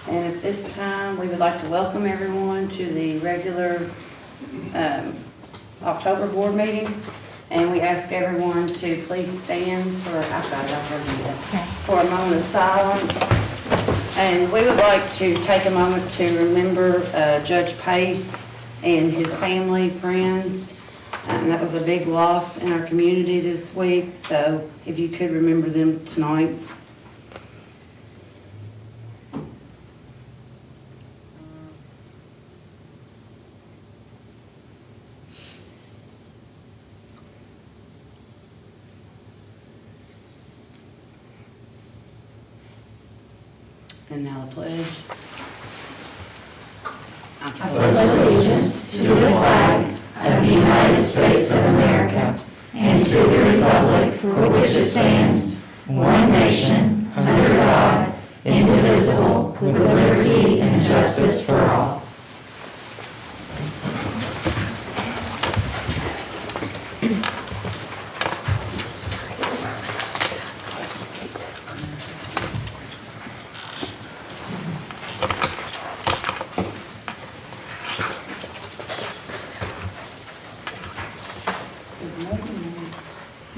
And at this time, we would like to welcome everyone to the regular October board meeting. And we ask everyone to please stand for, for a moment of silence. And we would like to take a moment to remember Judge Pace and his family, friends. That was a big loss in our community this week, so if you could remember them tonight. And now the pledge. I pledge allegiance to the flag of the United States of America and to the republic for which it stands, one nation, under God, indivisible, with liberty and justice for all.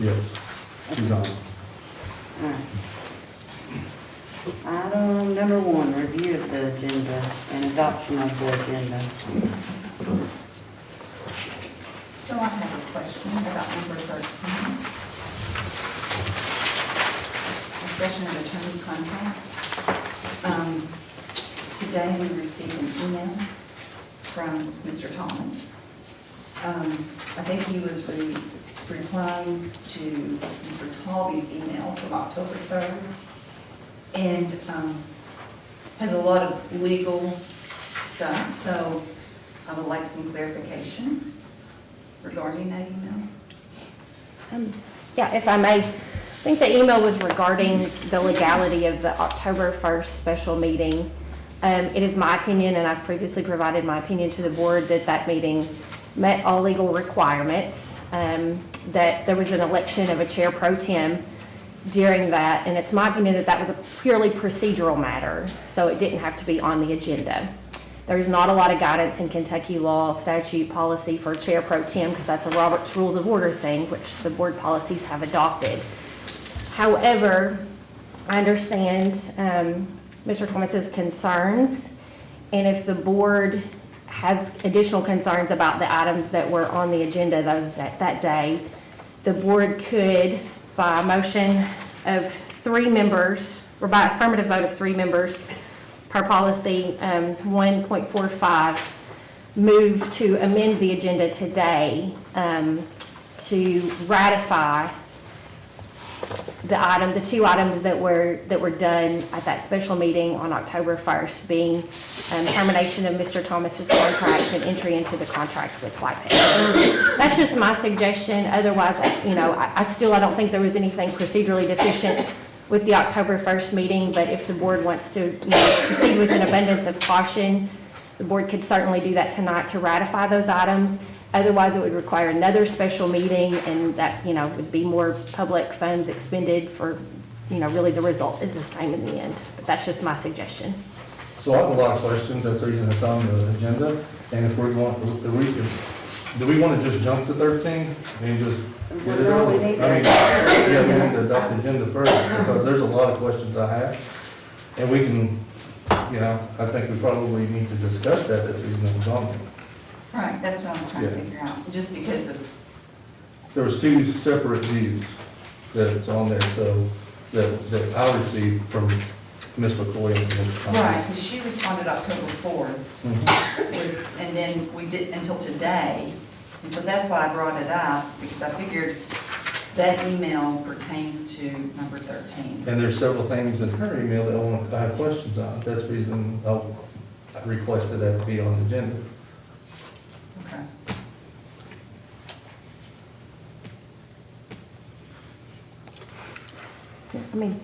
Yes, she's on. Item number 1, review of the agenda and adoption of the agenda. So I have a question about number 13. Discussion of attorney contracts. Today we received an email from Mr. Thomas. I think he was replying to Mr. Talby's email from October 3rd, and has a lot of legal stuff, so I would like some clarification regarding that email. Yeah, if I may, I think the email was regarding the legality of the October 1st special meeting. It is my opinion, and I've previously provided my opinion to the board, that that meeting met all legal requirements, that there was an election of a chair pro tem during that, and it's my opinion that that was a purely procedural matter, so it didn't have to be on the agenda. There's not a lot of guidance in Kentucky law, statute, policy for chair pro tem, because that's a Robert's Rules of Order thing, which the board policies have adopted. However, I understand Mr. Thomas's concerns, and if the board has additional concerns about the items that were on the agenda that day, the board could, by a motion of 3 members, or by affirmative vote of 3 members per policy 1.45, move to amend the agenda today to ratify the 2 items that were done at that special meeting on October 1st, being termination of Mr. Thomas's contract and entry into the contract with White Paper. That's just my suggestion. Otherwise, I don't think there was anything procedurally deficient with the October 1st meeting, but if the board wants to proceed with an abundance of caution, the board could certainly do that tonight to ratify those items. Otherwise, it would require another special meeting, and that, would be more public funds expended for, really the result is the same in the end. But that's just my suggestion. So I have a lot of questions, that's the reason it's on the agenda, and if we're going, do we want to just jump to 13 and just get it over? We need to adopt the agenda first, because there's a lot of questions I have, and we can, I think we probably need to discuss that, that's the reason it's on there. Right, that's what I'm trying to figure out, just because of, There was 2 separate views that's on there, so that I received from Ms. McCoy and Ms. Thomas. right, because she responded October 4th, and then we did until today, and so that's why I brought it up, because I figured that email pertains to number 13. And there's several things in her email that I have questions on. That's the reason I requested that to be on the agenda. Okay. I mean,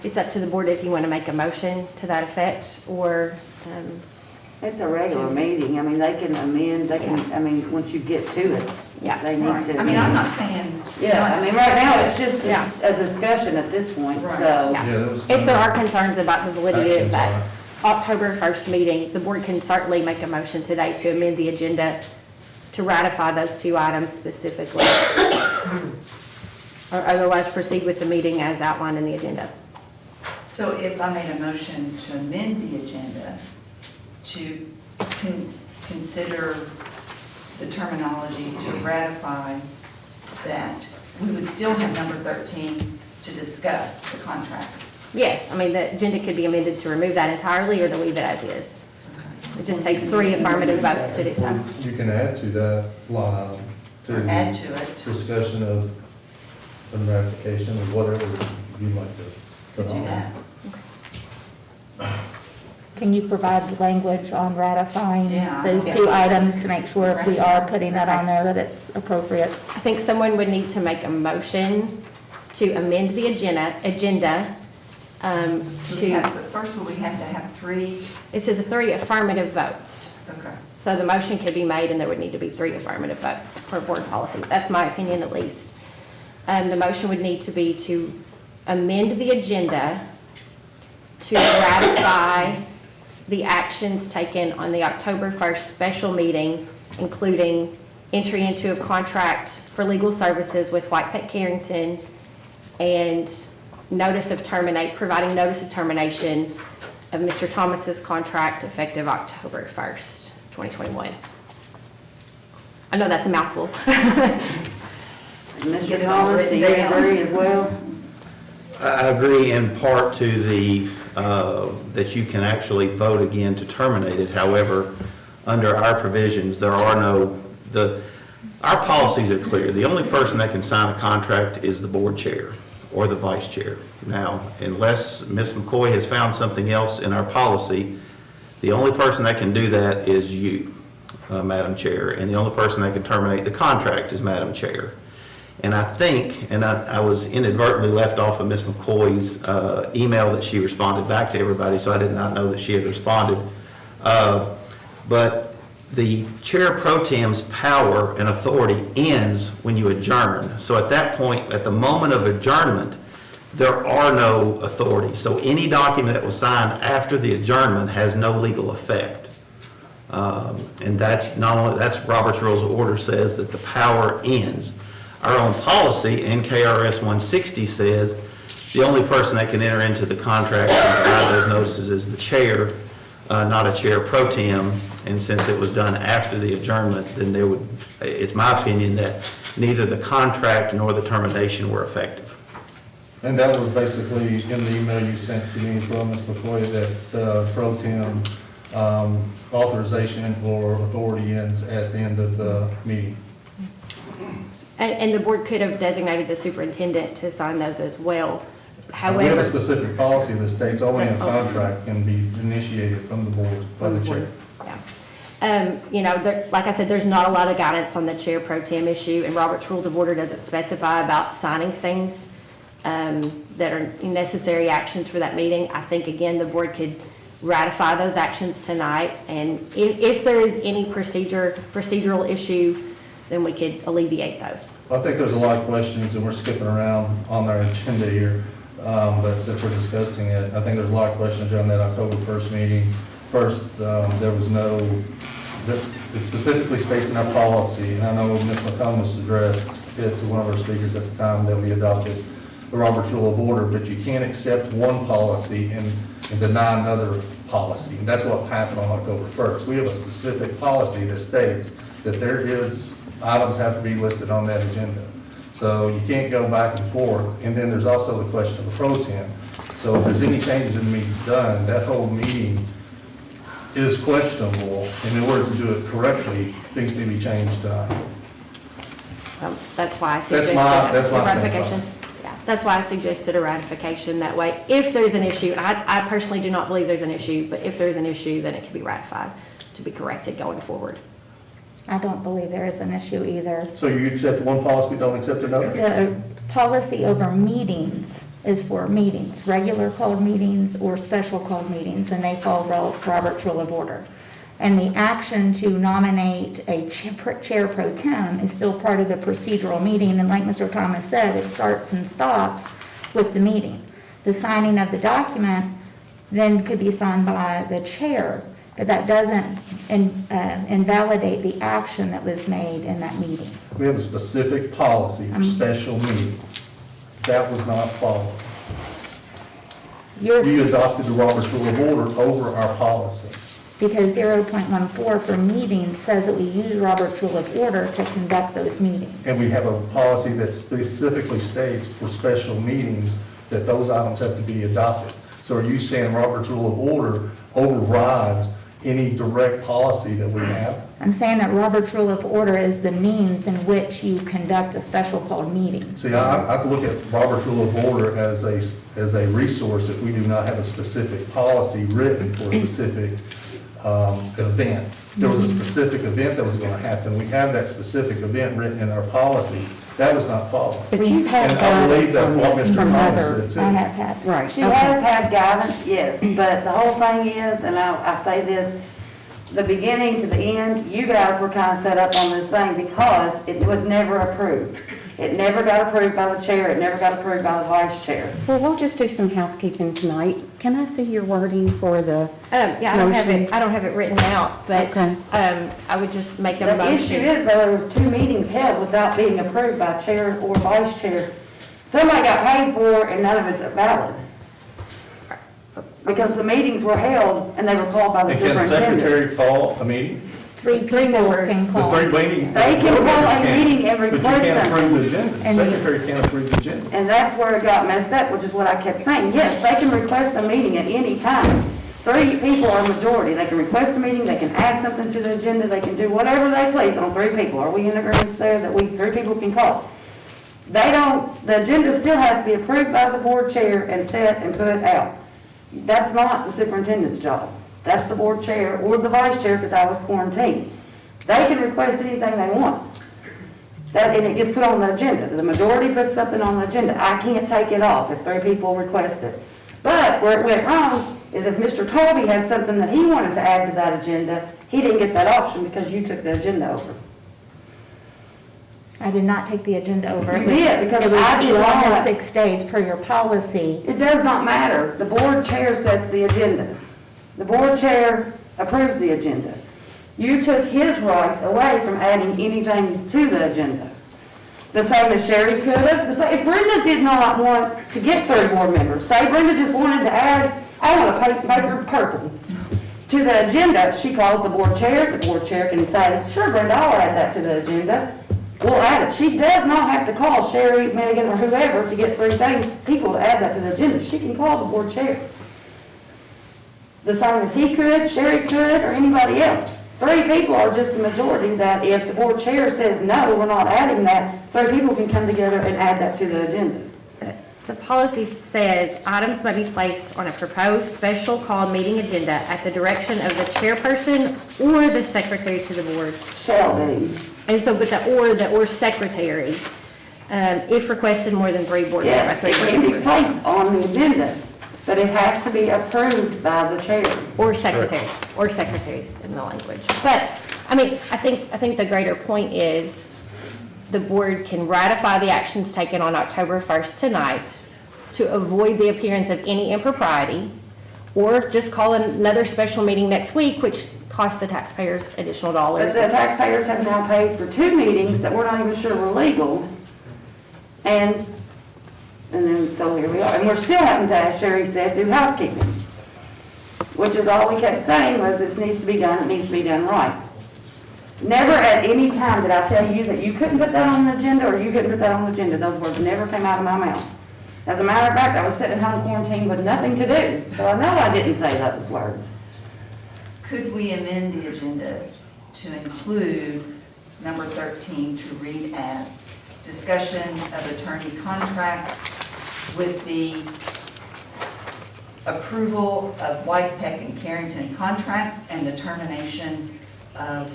it's up to the board if you want to make a motion to that effect, or It's a regular meeting, I mean, they can amend, they can, I mean, once you get to it, Yeah. they need Right. to. I mean, I'm not saying. Yeah, I mean, right now, it's just Yeah. a discussion at this point, Right. so. Yeah. Yeah, there was If there are concerns about the validity of actions that on it. October 1st meeting, the board can certainly make a motion today to amend the agenda to ratify those two items specifically. Or otherwise proceed with the meeting as outlined in the agenda. So if I made a motion to amend the agenda to consider the terminology to ratify that, we would still have number 13 to discuss the contracts. Yes, I mean, the agenda could be amended to remove that entirely or to leave it as is. It just takes 3 affirmative votes to do so. You can add to that line item, to Or add to it, discussion of ratification or whatever you like to to put do on. that. Can you provide the language on ratifying Yeah. those Yes. two items to make sure if we are putting that on there that it's appropriate? I think someone would need to make a motion to amend the agenda to, First of all, we have to have 3, it says 3 affirmative votes. okay. So the motion could be made and there would need to be 3 affirmative votes for board policy. That's my opinion at least. The motion would need to be to amend the agenda to ratify the actions taken on the October 1st special meeting, including entry into a contract for legal services with White Pet Carrington and providing notice of termination of Mr. Thomas's contract effective October 1st, 2021. I know that's a mouthful. Mr. Get it all Thomas, do you written down. agree as well? I agree in part to the, that you can actually vote again to terminate it. However, under our provisions, there are our policies are clear. The only person that can sign a contract is the board chair or the vice chair. Now, unless Ms. McCoy has found something else in our policy, the only person that can do that is you, Madam Chair, and the only person that can terminate the contract is Madam Chair. And I think, and I was inadvertently left off of Ms. McCoy's email that she responded back to everybody, so I did not know that she had responded. But the Chair Pro Tem's power and authority ends when you adjourn. So at that point, at the moment of adjournment, there are no authorities. So any document that was signed after the adjournment has no legal effect. And that's Robert's Rules of Order says that the power ends. Our own policy, NKRS 160, says the only person that can enter into the contract and provide those notices is the chair, not a chair pro tem. And since it was done after the adjournment, then it's my opinion that neither the contract nor the termination were effective. And that was basically in the email you sent to me as well, Ms. McCoy, that pro tem authorization or authority ends at the end of the meeting. And the board could have designated the superintendent to sign those as well. We have a However, specific policy that states only a contract can be initiated from the board by the chair. yeah. Like I said, there's not a lot of guidance on the chair pro tem issue, and Robert's Rules of Order doesn't specify about signing things that are necessary actions for that meeting. I think, again, the board could ratify those actions tonight, and if there is any procedural issue, then we could alleviate those. I think there's a lot of questions, and we're skipping around on our agenda here, but since we're discussing it, I think there's a lot of questions on that October 1st meeting. First, there was it specifically states in our policy, and I know Ms. McComas addressed it to one of our speakers at the time that we adopted the Robert's Rule of Order, but you can't accept one policy and deny another policy. And that's what happened on October 1st. We have a specific policy that states that items have to be listed on that agenda. So you can't go back and forth. And then there's also the question of the pro tem. So if there's any changes in the meeting done, that whole meeting is questionable. And in order to do it correctly, things need to be changed tonight. That's why I That's suggested my a stance on it. ratification. Yeah, that's why I suggested a ratification. That way, if there's an issue, and I personally do not believe there's an issue, but if there's an issue, then it can be ratified to be corrected going forward. I don't believe there is an issue either. So you accept one policy, but don't accept another? The policy over meetings is for meetings, regular called meetings or special called meetings, and they follow Robert's Rule of Order. And the action to nominate a chair pro tem is still part of the procedural meeting. And like Mr. Thomas said, it starts and stops with the meeting. The signing of the document then could be signed by the chair, but that doesn't invalidate the action that was made in that meeting. We have a specific policy for special meetings. That was not followed. You adopted the Robert's Rule of Order over our policy. Because 0.14 for meetings says that we use Robert's Rule of Order to conduct those meetings. And we have a policy that specifically states for special meetings that those items have to be adopted. So are you saying Robert's Rule of Order overrides any direct policy that we have? I'm saying that Robert's Rule of Order is the means in which you conduct a special called meeting. See, I look at Robert's Rule of Order as a resource if we do not have a specific policy written for a specific event. There was a specific event that was going to happen. We have that specific event written in our policy. That was not followed. But you've had And I believe guidance that on what this Mr. from Thomas other, said too. I have had. right, She okay. has had guidance, yes, but the whole thing is, and I say this, the beginning to the end, you guys were kind of set up on this thing because it was never approved. It never got approved by the chair, it never got approved by the vice chair. Well, we'll just do some housekeeping tonight. Can I see your wording for the, Yeah, I don't have Motion. it, I don't have it written out, but, Okay. I would just make a The motion. issue is, though, there was 2 meetings held without being approved by chair or vice chair. Somebody got paid for and none of it's valid. Because the meetings were held and they were called by the And can the superintendent. secretary call a meeting? Three people members. can The call. 3 meetings. They can call a meeting and But request you can't something. approve the agenda. The And you- secretary can't approve the agenda. And that's where it got messed up, which is what I kept saying. Yes, they can request a meeting at any time. 3 people are majority. They can request a meeting, they can add something to the agenda, they can do whatever they please on 3 people. Are we in agreement there that 3 people can call? They don't, the agenda still has to be approved by the board chair and set and put out. That's not the superintendent's job. That's the board chair or the vice chair, because I was quarantined. They can request anything they want. And it gets put on the agenda. The majority puts something on the agenda. I can't take it off if 3 people request it. But where it went wrong is if Mr. Tolby had something that he wanted to add to that agenda, he didn't get that option because you took the agenda over. I did not take the agenda over. You did, because It was I did 1 all that. to 6 days per your policy. It does not matter. The board chair sets the agenda. The board chair approves the agenda. You took his rights away from adding anything to the agenda. The same as Sherry could have. If Brenda did not want to get 3 board members, say Brenda just wanted to add, I want to paint paper purple to the agenda, she calls the board chair can say, sure Brenda, I'll add that to the agenda. We'll add it. She does not have to call Sherry, Megan, or whoever to get 3 people to add that to the agenda. She can call the board chair. The same as he could, Sherry could, or anybody else. 3 people are just the majority that if the board chair says, no, we're not adding that, 3 people can come together and add that to the agenda. The policy says items may be placed on a proposed special call meeting agenda at the direction of the chairperson or the secretary to the board. Shall be. And so, but the or secretary, if requested more than 3 board Yes, members. it can be placed on the agenda, but it has to be approved by the chair. Or secretary, or secretaries in the language. But, I mean, I think the greater point is the board can ratify the actions taken on October 1st tonight to avoid the appearance of any impropriety, or just call another special meeting next week, which costs the taxpayers additional But dollars. the taxpayers have now paid for 2 meetings that we're not even sure were legal. And then, so here we are. And we're still having to, as Sherry said, do housekeeping. Which is all we kept saying was this needs to be done, it needs to be done right. Never at any time did I tell you that you couldn't put that on the agenda or you couldn't put that on the agenda. Those words never came out of my mouth. As a matter of fact, I was sitting at home quarantined with nothing to do. So I know I didn't say those words. Could we amend the agenda to include number 13 to read as discussion of attorney contracts with the approval of White Peck and Carrington contract and the termination of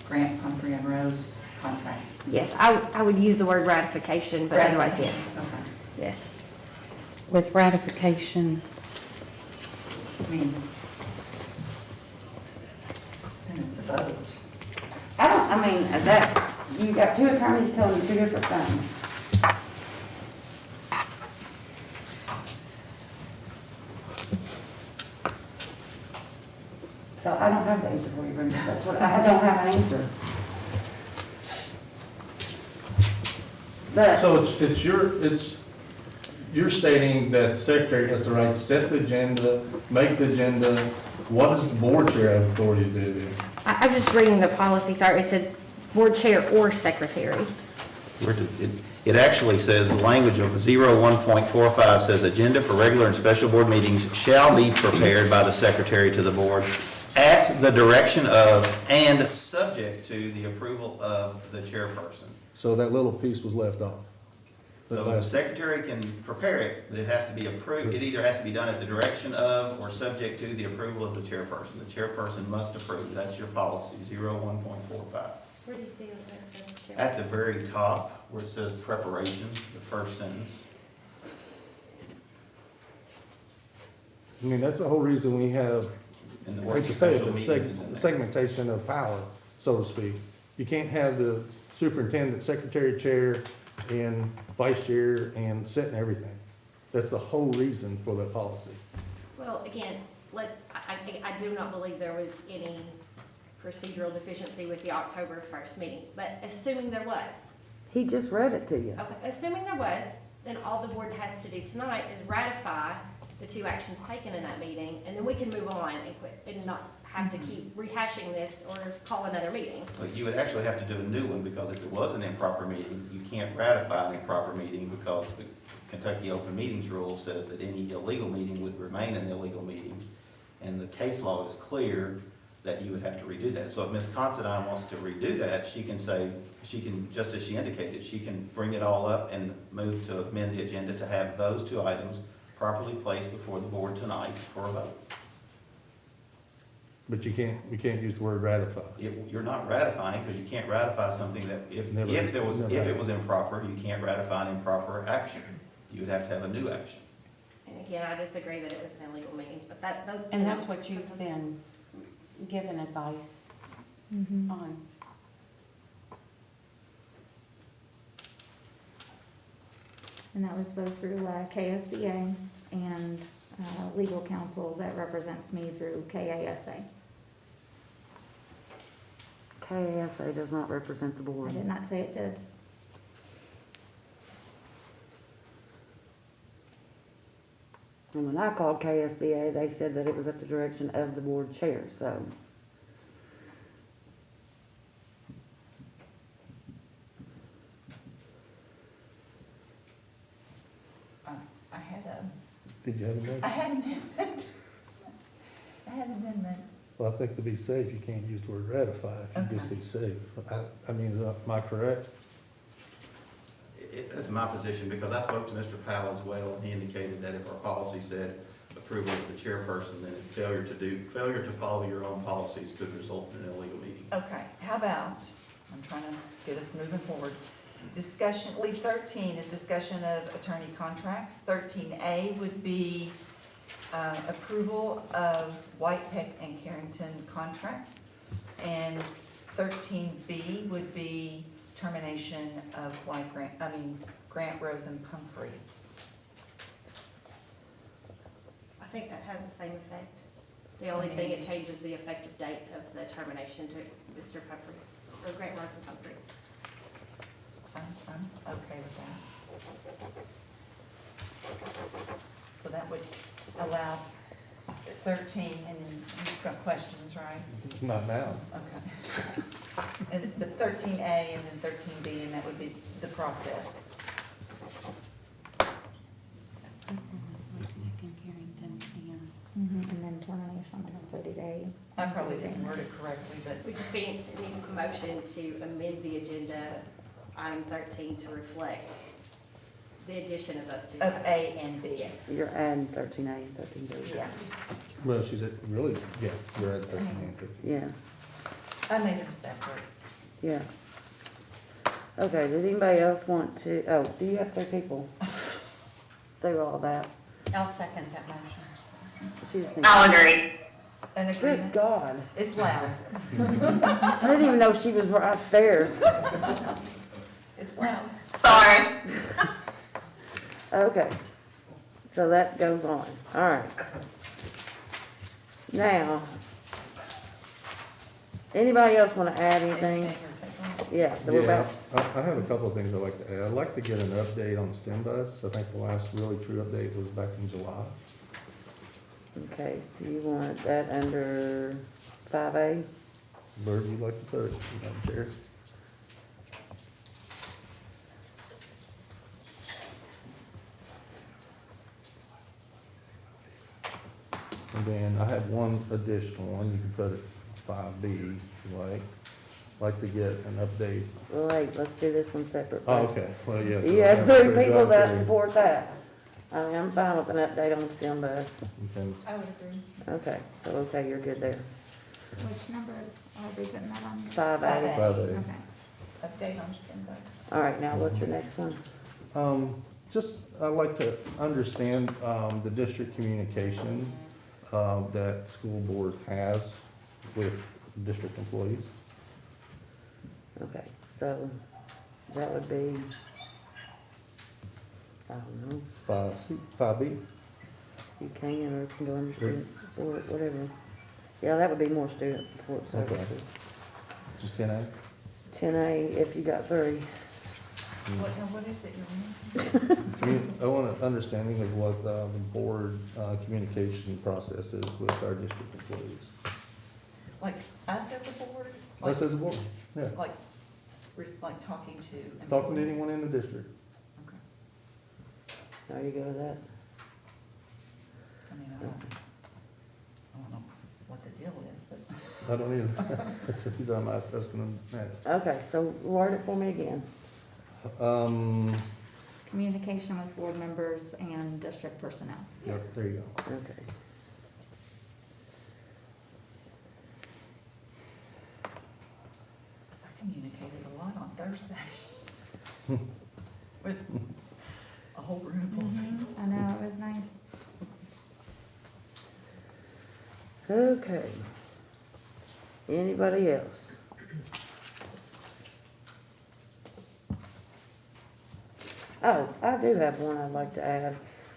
Grant, Humphrey, and Rose contract? Yes, I would use the word ratification, but otherwise, yes, Okay. yes. with ratification? I mean, a vote. You got two attorneys telling you two different things. So I don't have the answer for you, Brenda. That's what, I don't have an answer. But, So you're stating that the secretary has the right to set the agenda, make the agenda. What does the board chair have authority to do then? I'm just reading the policy, sorry, it said board chair or secretary. It actually says, the language of 01.45 says, agenda for regular and special board meetings shall be prepared by the secretary to the board at the direction of and subject to the approval of the chairperson. So that little piece was left off. So the secretary can prepare it, but it has to be approved, it either has to be done at the direction of or subject to the approval of the chairperson. The chairperson must approve, that's your policy, 01.45. Where do you see it? At the very top, where it says preparation, the first sentence. I mean, that's the whole reason we have, And the I word hate to say special it, meeting is in but there. segmentation of power, so to speak. You can't have the superintendent, secretary, chair, and vice chair, and setting everything. That's the whole reason for that policy. Well, again, I do not believe there was any procedural deficiency with the October 1st meeting, but assuming there was, he just read it to you. okay, assuming there was, then all the board has to do tonight is ratify the two actions taken in that meeting, and then we can move on and quit, and not have to keep rehashing this or call another meeting. But you would actually have to do a new one, because if it was an improper meeting, you can't ratify an improper meeting, because the Kentucky Open Meetings Rule says that any illegal meeting would remain an illegal meeting. And the case law is clear that you would have to redo that. So if Ms. Considine wants to redo that, she can say, just as she indicated, she can bring it all up and move to amend the agenda to have those two items properly placed before the board tonight for a vote. But you can't use the word ratify. You're not ratifying, because you can't ratify something that, if it was improper, you can't ratify an improper action. You would have to have a new action. And again, I disagree that it was an illegal meeting, but And that's what you've been given advice on. And that was both through KSBA and legal counsel that represents me through KASA. KASA does not represent the I board. did not say it did. And when I called KSBA, they said that it was at the direction of the board chair, so. I had a, Did you have a motion? I had an amendment. I had an amendment. Well, I think to be safe, you can't use the word ratify, if you just be safe. I mean, am I correct? That's my position, because I spoke to Mr. Powell as well, and he indicated that if our policy said approval of the chairperson, then failure to follow your own policies could result in an illegal meeting. Okay, how about, I'm trying to get us moving forward. Discussion, leave 13 is discussion of attorney contracts. 13A would be approval of Whitepeck and Carrington contract. And 13B would be termination of Grant, Rose, and Pumphrey. I think that has the same effect. The only thing, it changes the effective date of the termination to Mr. Pumphrey, or Grant, Rose, and Pumphrey. I'm okay with that. So that would allow 13, and then you've got questions, right? Not now. Okay. But 13A and then 13B, and that would be the process. And then termination on a 30-day. I probably didn't word it correctly, but We just need a motion to amend the agenda, item 13, to reflect the addition of those two. of items. A and B. Yes. You're adding 13A and 13B. Yeah, Well, she's at, really, yeah, you're at 13 and 13. Yeah, I made them separate. yeah. Okay, does anybody else want to, do you have 3 people? Through all that? I'll second that motion. She just needs- I'll agree. an Good agreement? God. It's loud. I didn't even know she was right there. It's loud. Sorry. Okay. So that goes on. All right. Now, anybody else want to add anything? Anything or take on? Yeah, so we're Yeah, about, I have a couple of things I'd like to add. I'd like to get an update on the STEM bus. I think the last really true update was back in July. okay, so you want that under 5A? Where would you like to put it, Madam Chair? And then I have one additional one, you can put it 5B if you like. Like to get an update. Wait, let's do this one separate. Oh, okay, well, yeah. You have three people that support that. I mean, I'm fine with an update on the STEM bus. Okay. I would agree. Okay, so okay, you're good there. Which number are we putting that on? 5A. 5A. Okay. Update on STEM bus. All right, now what's your next one? Just, I'd like to understand the district communication that school board has with district employees. Okay, so that would be, I don't know, 5B? you can or it can go under student support, whatever. Yeah, that would be more student support Okay. services. 10A? 10A if you got three. What is it you're in? I want an understanding of what the board communication process is with our district employees. Like us as a board? Us as a board, yeah. Like, like talking to employees? Talking to anyone in the district. Okay. How you go with that? I mean, I don't know what the deal is, but. I don't either. That's what I'm asking them next. Okay, so word it for me again. Communication with board members and district personnel. Yep, there you go. Okay. I communicated a lot on Thursday with a whole room full of people. I know, it was nice. Okay. Anybody else? Oh, I do have one I'd like to add.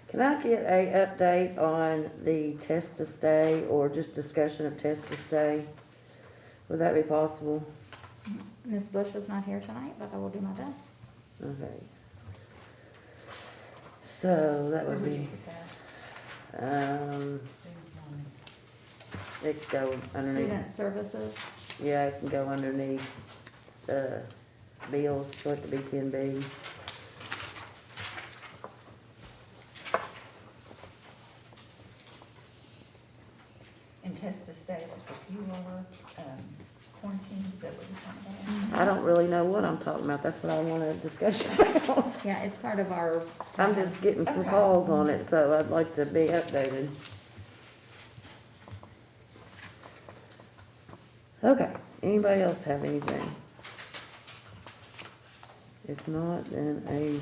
Can I get a update on the test to stay or just discussion of test to stay? Would that be possible? Ms. Bush is not here tonight, but I will do my best. Okay. So that Where would would you be, put that? it could go underneath. Student services. Yeah, it can go underneath, bills, so it could be 10B. And test to stay, like if you are quarantined, is that what you're talking about? I don't really know what I'm talking about, that's what I want to discuss about. Yeah, it's part of our. I'm just getting some Okay. calls on it, so I'd like to be updated. Okay, anybody else have anything? If not, then a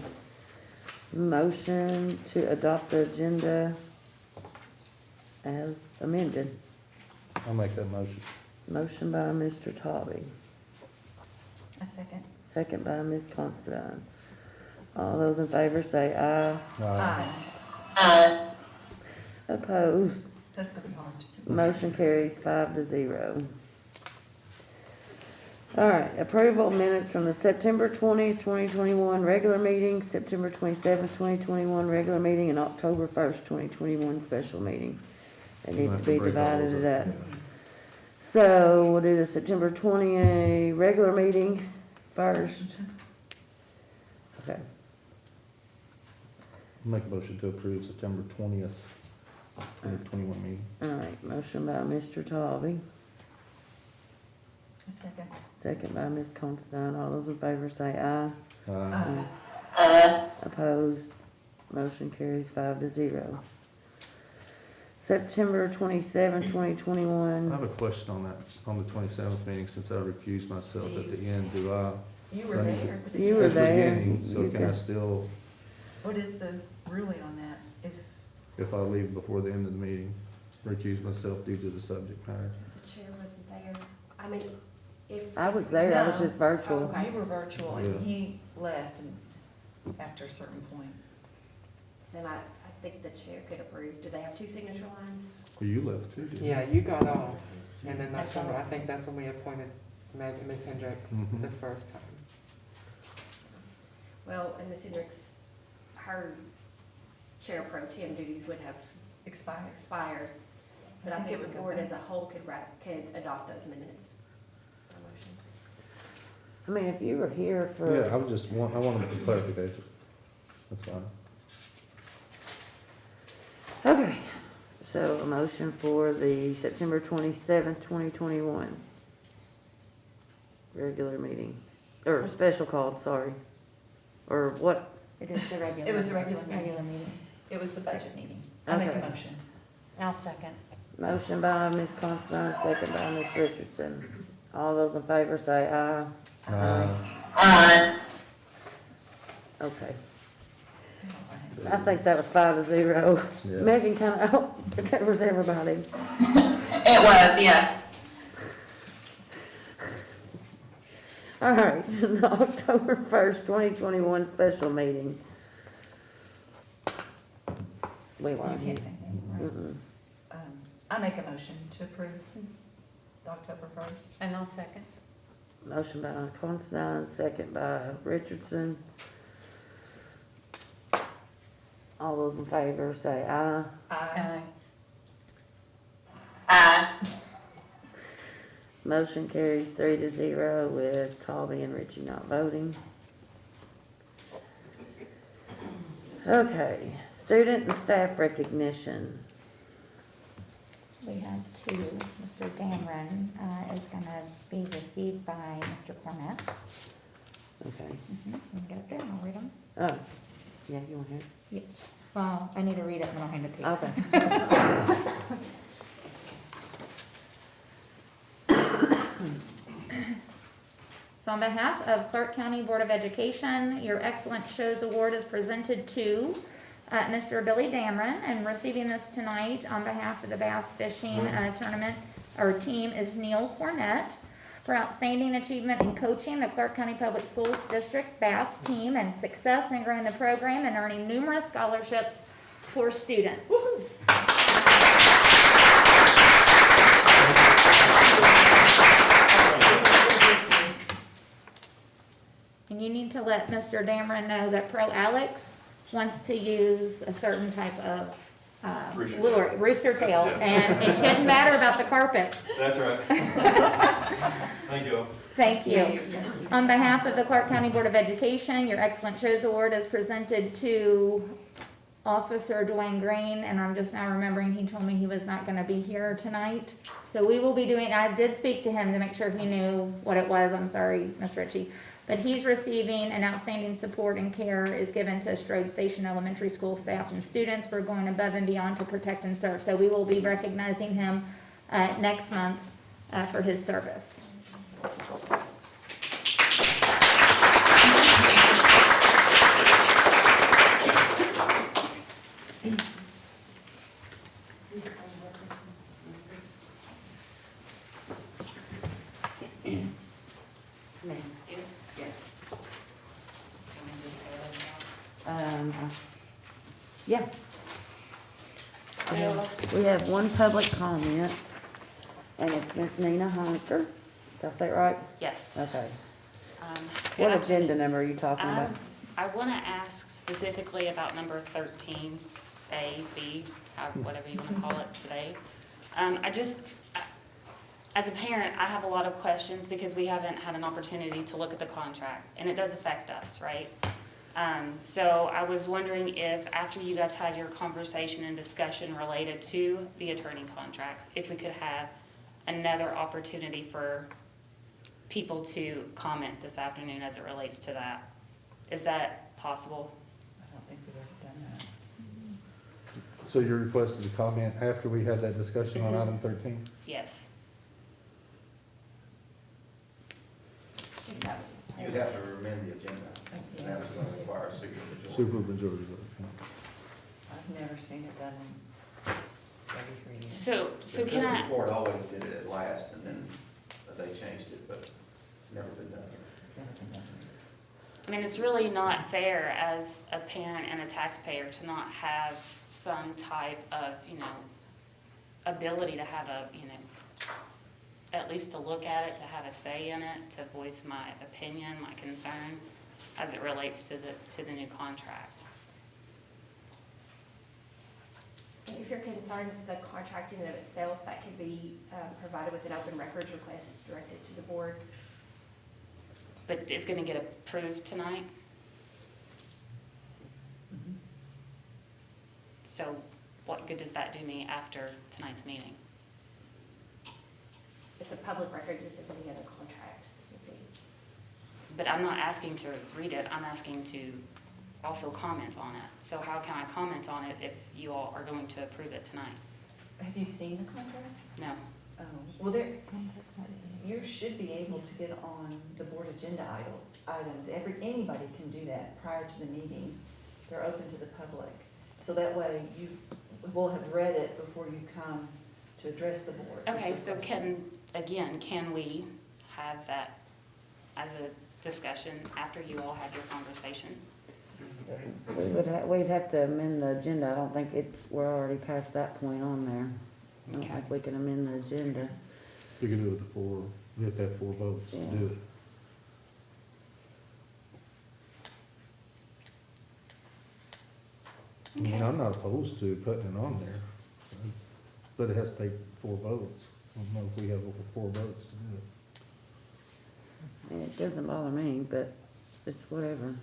motion to adopt the agenda as amended. I'll make that motion. Motion by Mr. Tobby, A second. second by Ms. Considine. All those in favor say aye. Aye. Opposed? That's gonna be hard. Motion carries 5-0. All right, approval of minutes from the September 20th, 2021 regular meeting, September 27th, 2021 regular meeting, and October 1st, 2021 special meeting. They need to be divided up. So we'll do the September 20 regular meeting first. Okay, Make a motion to approve September 20th, 2021 meeting. all right, motion by Mr. Tobby, A second. second by Ms. Considine. All those in favor say aye. Aye. Opposed, motion carries 5-0. September 27, I 2021. have a question on that, on the 27th meeting, since I recused myself at the end, do I? You were there. at the You were At the there. beginning, so You can I can- still, What is the ruling on that? If if I leave before the end of the meeting? recuse myself due to the subject matter. The chair wasn't there. I mean, if. I was there, I was No. just virtual. Okay. You were virtual, Yeah. and he left after a certain point. Then I think the chair could approve. Do they have two signature lines? Well, you left too, didn't you? Yeah, you got off, and then That's that's when, all. I think that's when we appointed Ms. Hendricks Mhm. the first time. Well, and Ms. Hendricks, her chair pro tem duties would have expired. But I think the board as a whole could adopt those minutes. By motion. I mean, if you were here for. Yeah, I wanted the clarification. That's fine. Okay, so a motion for the September 27th, 2021 regular meeting, or special call, sorry. Or what? It is the regular. It was a regular meeting. Regular meeting. It was the budget meeting. I make a Okay. motion. I'll second. Motion by Ms. Constance, second by Ms. Richardson. All those in favor say aye. Aye. Okay, I think that was 5-0. Yeah. Megan kind of covers everybody. It was, yes. All right, the October 1st, 2021 special meeting. We You weren't here. can't say anything, right? Mm-mm. I make a motion to approve the October 1st. And I'll second. Motion by Constance, second by Richardson. All those in favor say aye. Aye. Aye. Motion carries 3-0 with Colby and Richie not voting. Okay, student and staff recognition. We have two. Mr. Damron is going to be received by Mr. Cornett. Okay. You can get it there, I'll read them. Oh, yeah, you want to hear? Yeah. Well, I need to read it and then I'll hand it to you. Okay. So on behalf of Clark County Board of Education, your Excellent Shows Award is presented to Mr. Billy Damron, and receiving this tonight on behalf of the bass fishing tournament, or team, is Neil Cornett for outstanding achievement in coaching the Clark County Public Schools District bass team and success in growing the program and earning numerous scholarships for students. And you need to let Mr. Damron know that Pro Alex wants to use a certain type of lure, rooster tail, and it shouldn't matter about the carpet. That's right. Thank you. Thank you. On behalf of the Clark County Board of Education, your Excellent Shows Award is presented to Officer Dwayne Green, and I'm just now remembering he told me he was not going to be here tonight. So we will be doing, I did speak to him to make sure he knew what it was. I'm sorry, Miss Ritchie. But he's receiving an outstanding support and care is given to Strode Station Elementary School staff and students for going above and beyond to protect and serve. So we will be recognizing him next month for his service. Yeah. We have one public comment, and it's Miss Nina Hunker. Did I say it right? Yes. Okay. Good What afternoon. agenda number are you talking about? I want to ask specifically about number 13, A, B, whatever you want to call it today. As a parent, I have a lot of questions because we haven't had an opportunity to look at the contract, and it does affect us, right? So I was wondering if, after you guys had your conversation and discussion related to the attorney contracts, if we could have another opportunity for people to comment this afternoon as it relates to that. Is that possible? I don't think we've ever done that. So you requested a comment after we had that discussion on item 13? Yes. You'd have to amend the agenda, and that was going to require a super majority. Super majority vote. I've never seen it done Ready for you. So can This I, report always did it at last, and then they changed it, but it's never been done. It's never been done. I mean, it's really not fair as a parent and a taxpayer to not have some type of, ability to have at least to look at it, to have a say in it, to voice my opinion, my concern, as it relates to the new contract. If your concern is the contract in and of itself, that could be provided with an open records request directed to the board. But it's gonna get approved tonight? Mhm. So what good does that do me after tonight's meeting? It's a public record just as any other contract would be. But I'm not asking to read it, I'm asking to also comment on it. So how can I comment on it if you all are going to approve it tonight? Have you seen the contract? No. Well, you should be able to get on the board agenda items. Anybody can do that prior to the meeting. They're open to the public. So that way you will have read it before you come to address the board. Okay, so can we have that as a discussion after you all have your conversation? We'd have to amend the agenda. I don't think we're already past that point on there. I don't Okay. think we can amend the agenda. You can do it with you have to have 4 votes to do it. I mean, Okay. I'm not opposed to putting it on there, but it has to take 4 votes. I don't know if we have over 4 votes to do it. It doesn't bother me, but it's whatever.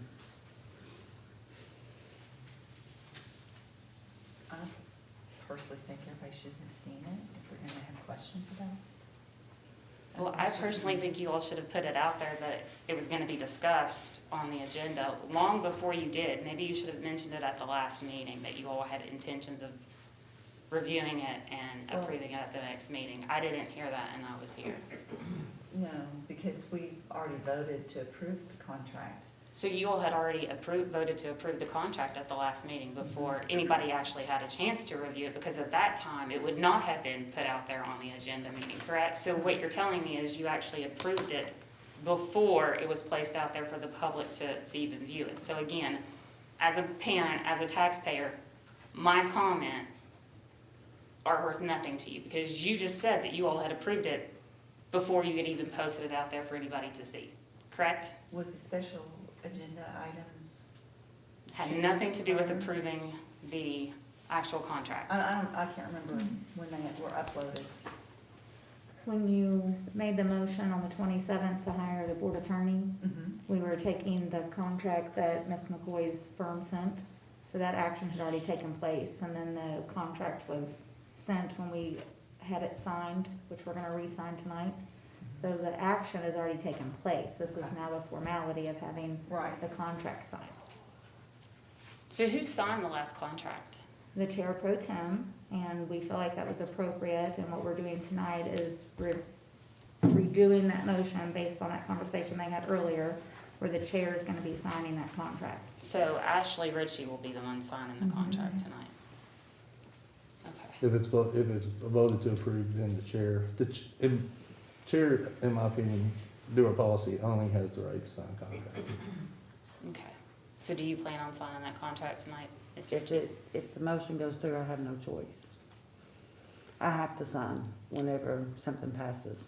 I personally think everybody should have seen it if we're gonna have questions about it. Well, I personally think you all should have put it out there that it was gonna be discussed on the agenda long before you did. Maybe you should have mentioned it at the last meeting, that you all had intentions of reviewing it and approving it at the next meeting. I didn't hear that and I was here. No, because we already voted to approve the contract. So you all had already voted to approve the contract at the last meeting before anybody actually had a chance to review it, because at that time, it would not have been put out there on the agenda meeting, correct? So what you're telling me is you actually approved it before it was placed out there for the public to even view it. So again, as a parent, as a taxpayer, my comments are worth nothing to you, because you just said that you all had approved it before you had even posted it out there for anybody to see, correct? Was the special agenda items? Had nothing to do with approving the actual contract. I can't remember when they were uploaded. When you made the motion on the 27th to hire the board attorney, Mm-hmm. we were taking the contract that Ms. McCoy's firm sent. So that action had already taken place, and then the contract was sent when we had it signed, which we're gonna re-sign tonight. So the action has already taken place. This is now the formality of having Right. the contract signed. So who signed the last contract? The chair pro tem, and we feel like that was appropriate, and what we're doing tonight is redoing that motion based on that conversation they had earlier, where the chair is gonna be signing that contract. So Ashley Ritchie will be the one signing the contract tonight. Okay. If it's voted to approve, then the chair, chair, in my opinion, do our policy, only has the right to sign contract. Okay. So do you plan on signing that contract tonight? If the motion goes through, I have no choice. I have to sign whenever something passes.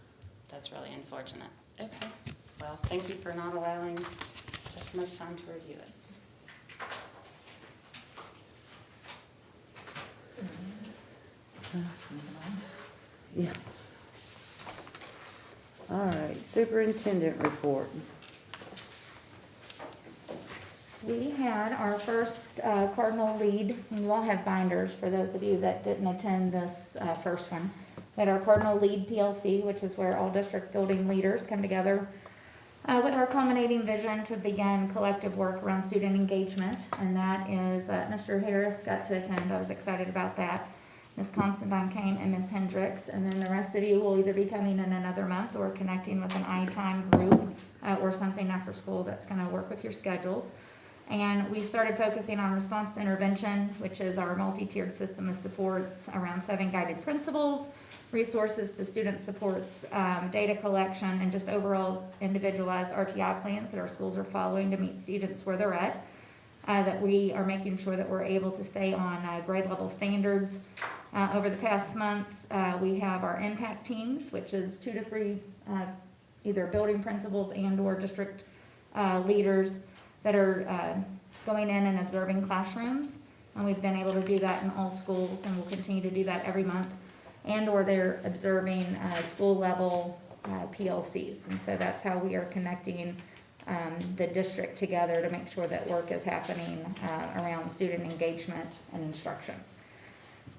That's really unfortunate. Okay. Well, thank you for not allowing us much time to review it. Yeah. All right, Superintendent Report. We had our first Cardinal Lead, and you all have binders for those of you that didn't attend this first one. We had our Cardinal Lead PLC, which is where all district building leaders come together with our culminating vision to begin collective work around student engagement. And that is, Mr. Harris got to attend, I was excited about that. Ms. Constantine came and Ms. Hendricks, and then the rest of you will either be coming in another month or connecting with an iTime group or something after school that's gonna work with your schedules. And we started focusing on response to intervention, which is our multi-tiered system of supports around 7 guided principles, resources to student supports, data collection, and just overall individualized RTI plans that our schools are following to meet students where they're at. That we are making sure that we're able to stay on grade level standards. Over the past month, we have our impact teams, which is 2 to 3 either building principals and or district leaders that are going in and observing classrooms. And we've been able to do that in all schools, and we'll continue to do that every month. And or they're observing school level PLCs. And so that's how we are connecting the district together to make sure that work is happening around student engagement and instruction.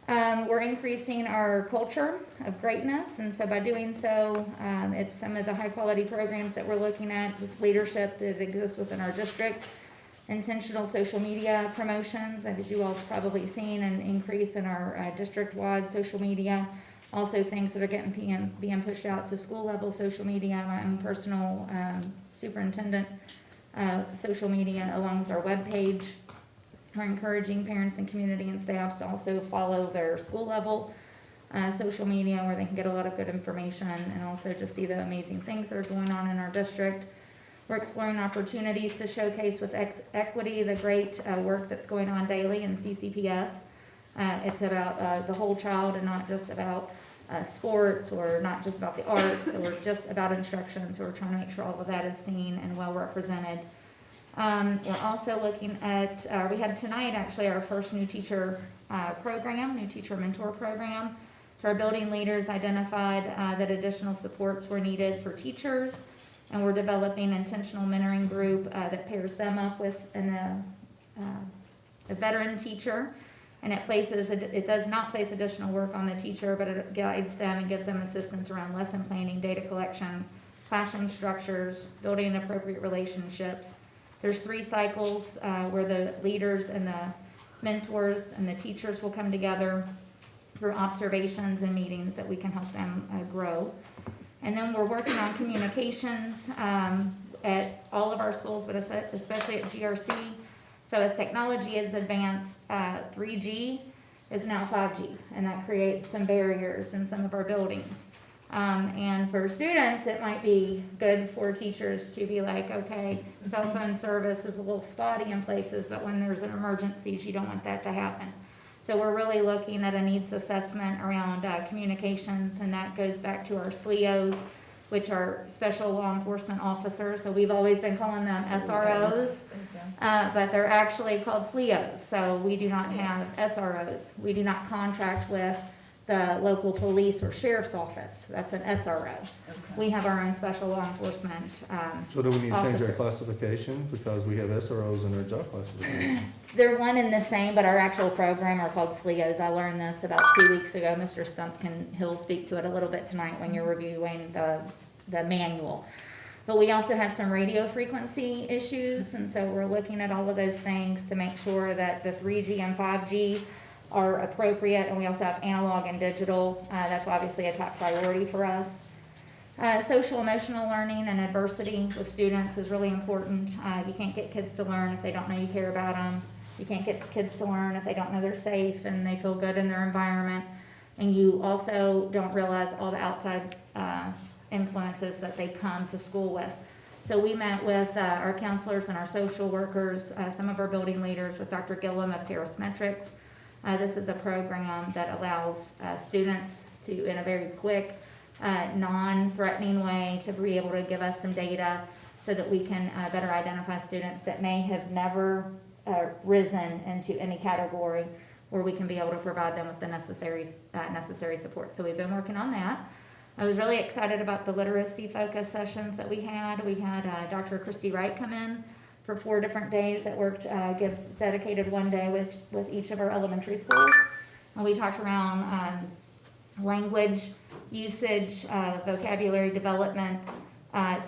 We're increasing our culture of greatness, and so by doing so, it's some of the high quality programs that we're looking at, this leadership that exists within our district, intentional social media promotions, as you all have probably seen, an increase in our district-wide social media. Also things that are being pushed out to school level social media, my own personal superintendent social media, along with our webpage. We're encouraging parents and community and staffs to also follow their school level social media, where they can get a lot of good information and also just see the amazing things that are going on in our district. We're exploring opportunities to showcase with equity the great work that's going on daily in CCPS. It's about the whole child and not just about sports or not just about the arts or just about instruction. So we're trying to make sure all of that is seen and well represented. We're also looking at, we had tonight actually our first new teacher program, new teacher mentor program. So our building leaders identified that additional supports were needed for teachers, and we're developing an intentional mentoring group that pairs them up with a veteran teacher. And it does not place additional work on the teacher, but it guides them and gives them assistance around lesson planning, data collection, classroom structures, building appropriate relationships. There's 3 cycles where the leaders and the mentors and the teachers will come together through observations and meetings that we can help them grow. And then we're working on communications at all of our schools, but especially at GRC. So as technology is advanced, 3G is now 5G, and that creates some barriers in some of our buildings. And for students, it might be good for teachers to be like, okay, cell phone service is a little spotty in places, but when there's an emergency, you don't want that to happen. So we're really looking at a needs assessment around communications, and that goes back to our SLEOs, which are special law enforcement officers. So we've always been calling them SROs, but they're actually called SLEOs. So we do not have SROs. We do not contract with the local police or sheriff's office. That's an SRO. Okay. We have our own special law enforcement So do we need to change our officers. classification because we have SROs in our job classification? They're one and the same, but our actual program are called SLEOs. I learned this about 2 weeks ago. Mr. Stumpkin, he'll speak to it a little bit tonight when you're reviewing the manual. But we also have some radio frequency issues, and so we're looking at all of those things to make sure that the 3G and 5G are appropriate, and we also have analog and digital. That's obviously a top priority for us. Social emotional learning and adversity with students is really important. You can't get kids to learn if they don't know you care about them. You can't get kids to learn if they don't know they're safe and they feel good in their environment. And you also don't realize all the outside influences that they come to school with. So we met with our counselors and our social workers, some of our building leaders, with Dr. Gillum of Terrace Metrics. This is a program that allows students to, in a very quick, non-threatening way, to be able to give us some data so that we can better identify students that may have never risen into any category, where we can be able to provide them with the necessary support. So we've been working on that. I was really excited about the literacy focus sessions that we had. We had Dr. Christy Wright come in for 4 different days that worked, dedicated one day with each of our elementary schools. And we talked around language usage, vocabulary development,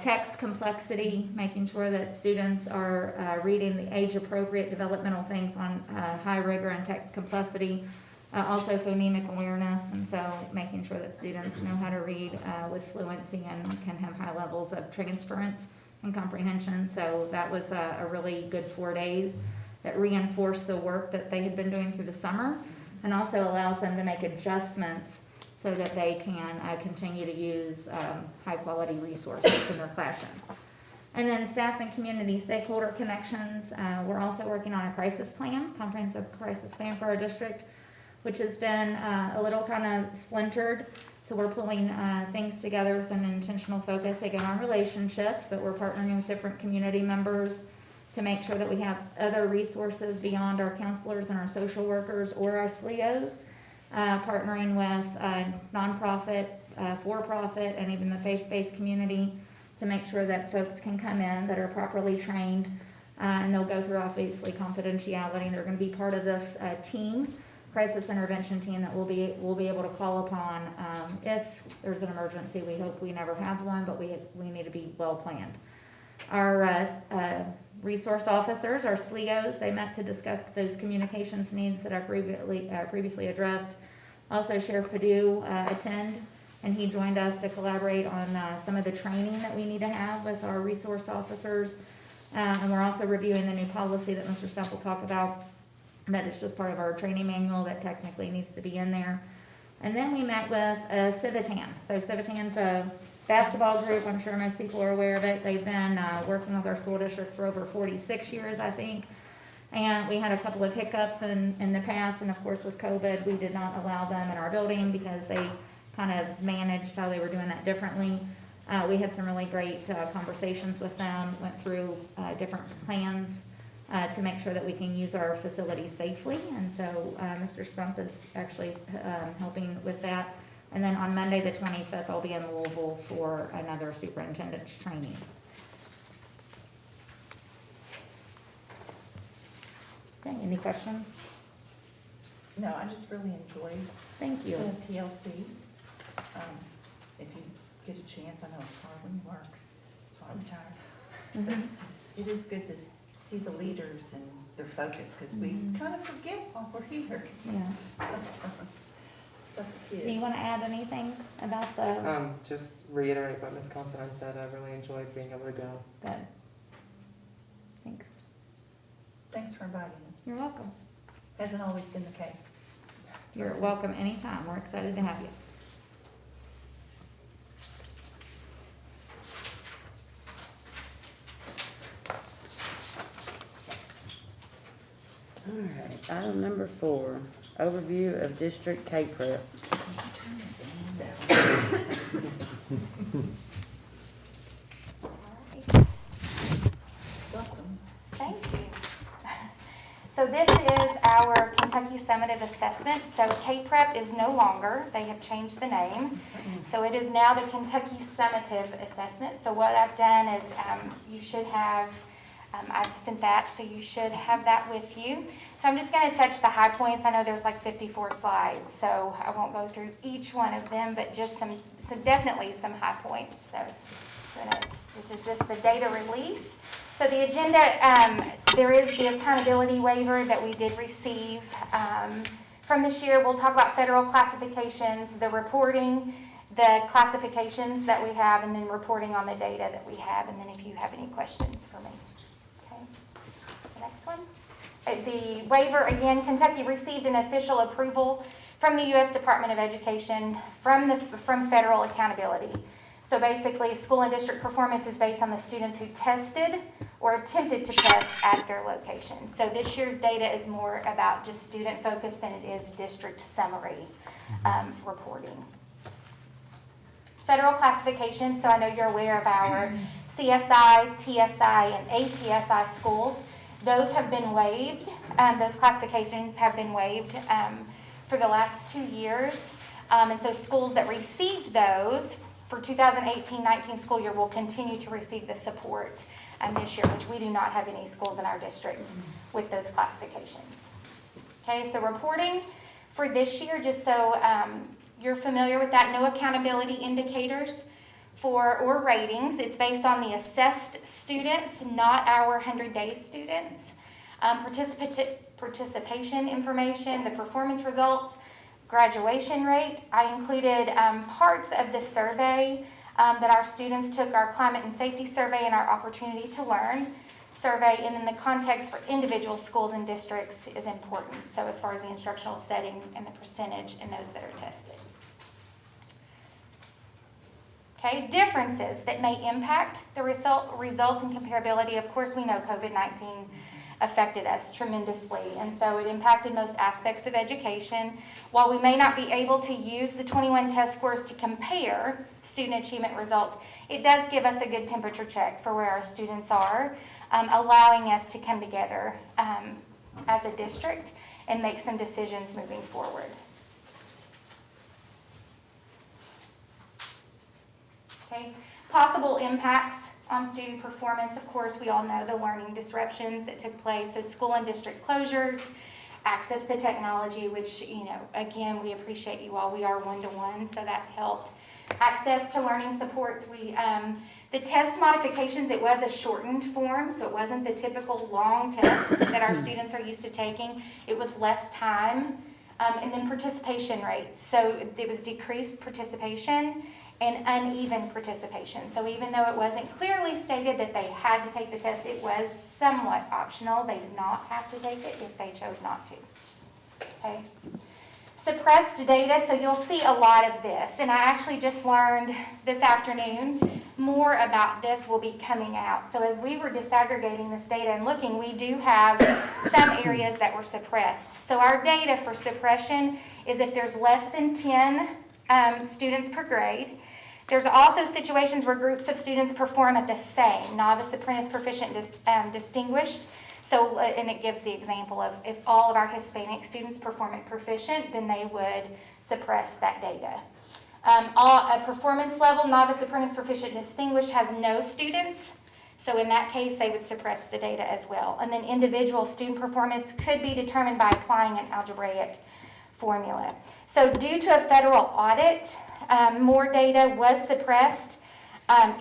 text complexity, making sure that students are reading the age-appropriate developmental things on high rigor and text complexity, also phonemic awareness, and so making sure that students know how to read with fluency and can have high levels of transference and comprehension. So that was a really good 4 days that reinforced the work that they had been doing through the summer, and also allows them to make adjustments so that they can continue to use high-quality resources in their classrooms. And then staff and community stakeholder connections. We're also working on a crisis plan, comprehensive crisis plan for our district, which has been a little kind of splintered. So we're pulling things together with an intentional focus, again, on relationships, but we're partnering with different community members to make sure that we have other resources beyond our counselors and our social workers or our SLEOs, partnering with nonprofit, for-profit, and even the faith-based community to make sure that folks can come in that are properly trained, and they'll go through obviously confidentiality, and they're going to be part of this team, crisis intervention team, that we'll be able to call upon if there's an emergency. We hope we never have one, but we need to be well planned. Our resource officers, our SLEOs, they met to discuss those communications needs that I previously addressed. Also, Sheriff Perdue attended, and he joined us to collaborate on some of the training that we need to have with our resource officers. And we're also reviewing the new policy that Mr. Stepp will talk about. That is just part of our training manual that technically needs to be in there. And then we met with Civitan. So Civitan's a basketball group. I'm sure most people are aware of it. They've been working with our school district for over 46 years, I think. And we had a couple of hiccups in the past. And of course, with COVID, we did not allow them in our building because they kind of managed how they were doing that differently. We had some really great conversations with them, went through different plans to make sure that we can use our facilities safely. And so Mr. Stump is actually helping with that. And then on Monday, the 25th, I'll be in Louisville for another superintendent's training. Okay, any questions? No, I just really enjoyed Thank you. the PLC. If you get a chance, I know it's hard when you work, that's why I'm retired. But it is good to see the leaders and their focus, because we kind of forget while we're here Yeah. sometimes. Do you want to add anything about the? Just reiterate what Ms. Considine said. I really enjoyed being able to go. Good. Thanks. Thanks for inviting us. You're welcome. Hasn't always been the case. You're welcome anytime. We're excited to have you. All right, item number 4, overview of district K-Prep. Welcome. Thank you. So this is our Kentucky Summative Assessment. So K-Prep is no longer, they have changed the name. So it is now the Kentucky Summative Assessment. So what I've done is you should have, I've sent that, so you should have that with you. So I'm just going to touch the high points. I know there's like 54 slides, so I won't go through each one of them, but just some definitely some high points. So this is just the data release. So the agenda, there is the accountability waiver that we did receive from this year. We'll talk about federal classifications, the reporting, the classifications that we have, and then reporting on the data that we have, and then if you have any questions for me. Okay, the next one. The waiver, again, Kentucky received an official approval from the U.S. Department of Education from federal accountability. So basically, school and district performance is based on the students who tested or attempted to test at their location. So this year's data is more about just student focus than it is district summary reporting. Federal classification, so I know you're aware of our CSI, TSI, and ATSI schools. Those have been waived. Those classifications have been waived for the last 2 years. And so schools that received those for 2018-19 school year will continue to receive the support this year, which we do not have any schools in our district with those classifications. Okay, so reporting for this year, just so you're familiar with that, no accountability indicators or ratings. It's based on the assessed students, not our 100-day students. Participation information, the performance results, graduation rate. I included parts of the survey that our students took our climate and safety survey and our opportunity to learn survey, and then the context for individual schools and districts is important. So as far as the instructional setting and the percentage and those that are tested. Okay, differences that may impact the results and comparability. Of course, we know COVID-19 affected us tremendously, and so it impacted most aspects of education. While we may not be able to use the 21 test scores to compare student achievement results, it does give us a good temperature check for where our students are, allowing us to come together as a district and make some decisions moving forward. Okay. Possible impacts on student performance. Of course, we all know the learning disruptions that took place. So school and district closures, access to technology, which, you know, again, we appreciate you all. We are one-to-one, so that helped. Access to learning supports. The test modifications, it was a shortened form, so it wasn't the typical long test that our students are used to taking. It was less time. And then participation rates. So it was decreased participation and uneven participation. So even though it wasn't clearly stated that they had to take the test, it was somewhat optional. They did not have to take it if they chose not to. Okay. Suppressed data, so you'll see a lot of this. And I actually just learned this afternoon more about this will be coming out. So as we were disaggregating this data and looking, we do have some areas that were suppressed. So our data for suppression is if there's less than 10 students per grade. There's also situations where groups of students perform at the same, novice, apprentice, proficient, distinguished. So, and it gives the example of if all of our Hispanic students perform at proficient, then they would suppress that data. A performance level, novice, apprentice, proficient, distinguished has no students. So in that case, they would suppress the data as well. And then individual student performance could be determined by applying an algebraic formula. So due to a federal audit, more data was suppressed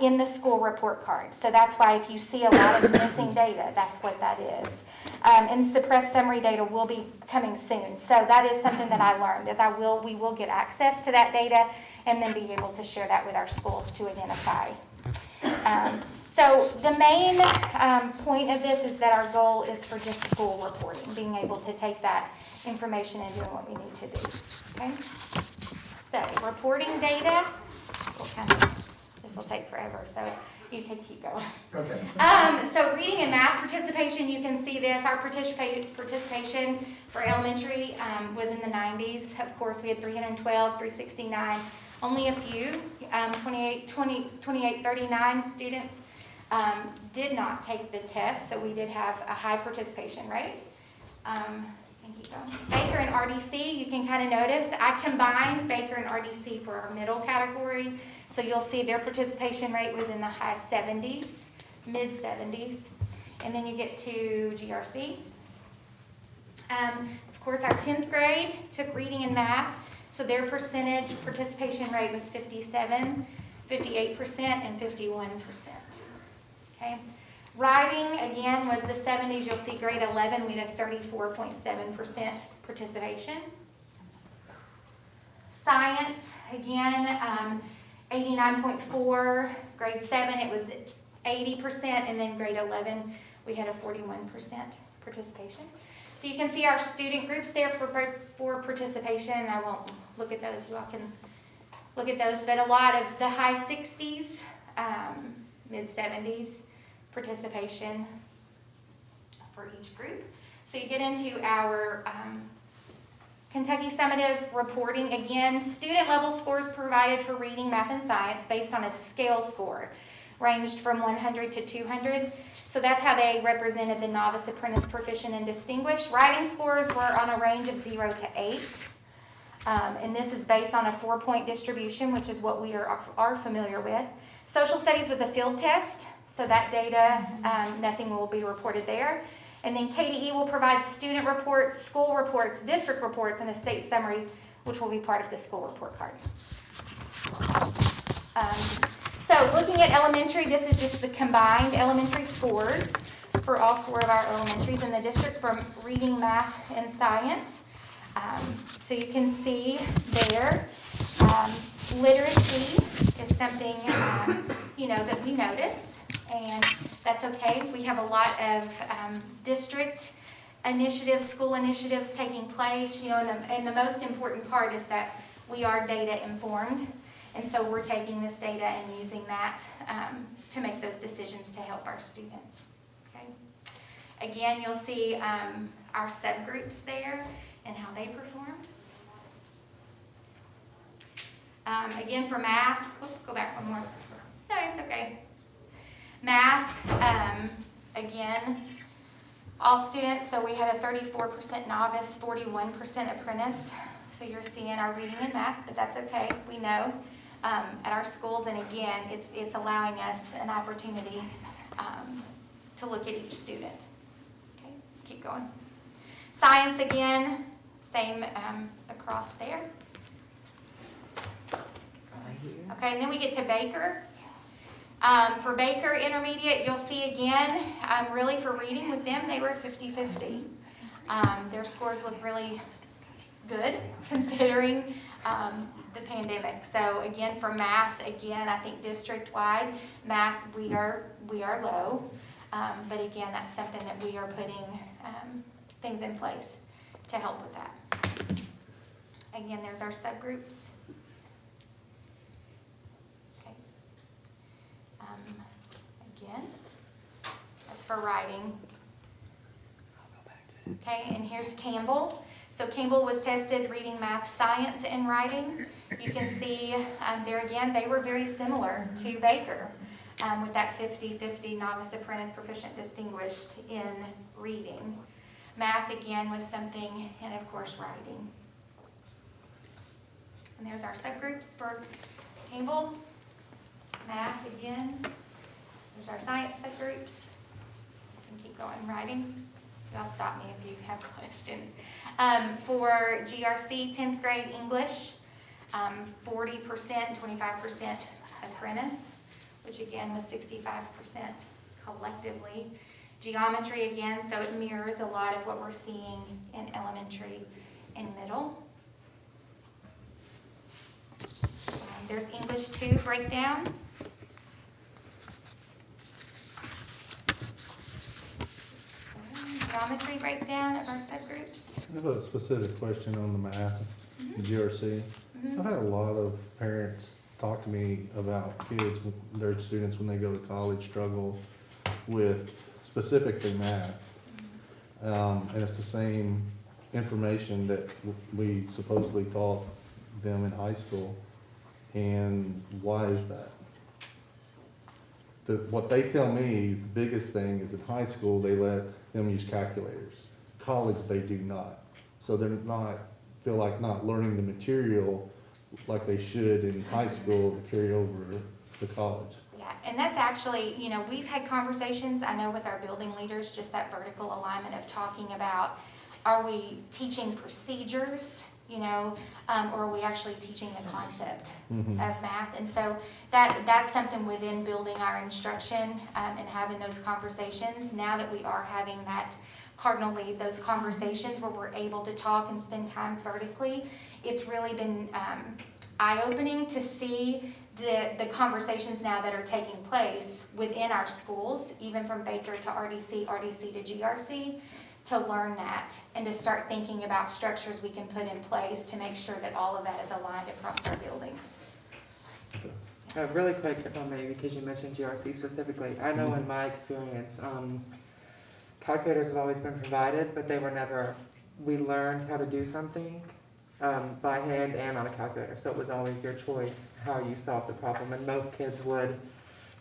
in the school report card. So that's why if you see a lot of missing data, that's what that is. And suppressed summary data will be coming soon. So that is something that I learned, is we will get access to that data and then be able to share that with our schools to identify. So the main point of this is that our goal is for just school reporting, being able to take that information and doing what we need to do. Okay? So reporting data, this will take forever, so you can keep going. Okay. So reading and math participation, you can see this. Our participation for elementary was in the 90s. Of course, we had 312, 369. Only a few, 3839 students did not take the test, so we did have a high participation rate. Baker and RDC, you can kind of notice, I combined Baker and RDC for our middle category. So you'll see their participation rate was in the high 70s, mid 70s. And then you get to GRC. Of course, our 10th grade took reading and math. So their percentage participation rate was 57, 58%, and 51%. Okay. Writing, again, was the 70s. You'll see grade 11, we had a 34.7% participation. Science, again, 89.4. Grade 7, it was 80%, and then grade 11, we had a 41% participation. So you can see our student groups there for participation. I won't look at those. You all can look at those. But a lot of the high 60s, mid 70s participation for each group. So you get into our Kentucky Summative reporting. Again, student level scores provided for reading, math, and science based on a scale score ranged from 100 to 200. So that's how they represented the novice, apprentice, proficient, and distinguished. Writing scores were on a range of 0 to 8. And this is based on a 4-point distribution, which is what we are familiar with. Social studies was a field test, so that data, nothing will be reported there. And then KDE will provide student reports, school reports, district reports, and a state summary, which will be part of the school report card. So looking at elementary, this is just the combined elementary scores for all 4 of our elementaries in the district from reading, math, and science. So you can see there, literacy is something, that we notice, and that's okay. We have a lot of district initiatives, school initiatives taking place, and the most important part is that we are data informed, and so we're taking this data and using that to make those decisions to help our students. Okay. Again, you'll see our subgroups there and how they performed. Again, for math, go back one more. No, it's okay. Math, again, all students, so we had a 34% novice, 41% apprentice. So you're seeing our reading and math, but that's okay, we know, at our schools. And again, it's allowing us an opportunity to look at each student. Okay, keep going. Science, again, same across there. Okay, and then we get to Baker. For Baker Intermediate, you'll see again, really for reading with them, they were 50-50. Their scores look really good considering the pandemic. So again, for math, again, I think district-wide, math, we are low. But again, that's something that we are putting things in place to help with that. Again, there's our subgroups. Again, that's for writing. Okay, and here's Campbell. So Campbell was tested reading, math, science, and writing. You can see there again, they were very similar to Baker with that 50-50 novice, apprentice, proficient, distinguished in reading. Math again was something, and of course writing. And there's our subgroups for Campbell. Math again. There's our science subgroups. You can keep going. Writing. Y'all stop me if you have questions. For GRC, 10th grade English, 40%, 25% apprentice, which again was 65% collectively. Geometry again, so it mirrors a lot of what we're seeing in elementary and middle. There's English 2 breakdown. Geometry breakdown of our subgroups. I have a specific question on the math, the GRC. I've had a lot of parents talk to me about kids, their students when they go to college struggle with specifically math. And it's the same information that we supposedly taught them in high school. And why is that? What they tell me, the biggest thing is in high school, they let them use calculators. College, they do not. So they're feel like not learning the material like they should in high school to carry over to college. Yeah, and that's actually, we've had conversations, I know with our building leaders, just that vertical alignment of talking about, are we teaching procedures, or are we actually teaching the concept of math? And so that's something within building our instruction and having those conversations. Now that we are having that Cardinal Lead, those conversations where we're able to talk and spend times vertically, it's really been eye-opening to see the conversations now that are taking place within our schools, even from Baker to RDC, RDC to GRC, to learn that and to start thinking about structures we can put in place to make sure that all of that is aligned across our buildings. Really quick, if I may, because you mentioned GRC specifically, I know in my experience, calculators have always been provided, but they were never, we learned how to do something by hand and on a calculator. So it was always your choice how you solved the problem. And most kids would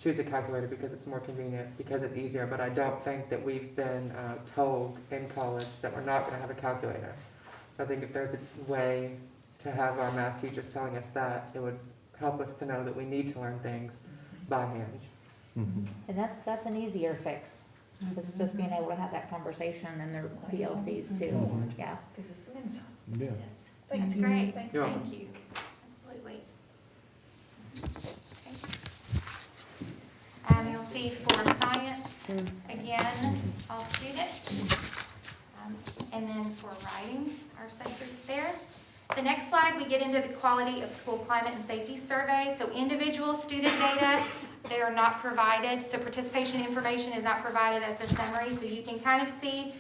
choose a calculator because it's more convenient, because it's easier. But I don't think that we've been told in college that we're not going to have a calculator. So I think if there's a way to have our math teachers telling us that, it would help us to know that we need to learn things by hand. And that's an easier fix. Just being able to have that conversation and their PLCs too. Yeah. Yeah. Yes, that's great. Thank You're you. welcome. Absolutely. You'll see for science, again, all students. And then for writing, our subgroups there. The next slide, we get into the quality of school climate and safety survey. So individual student data, they are not provided. So participation information is not provided as the summary. So you can kind of see,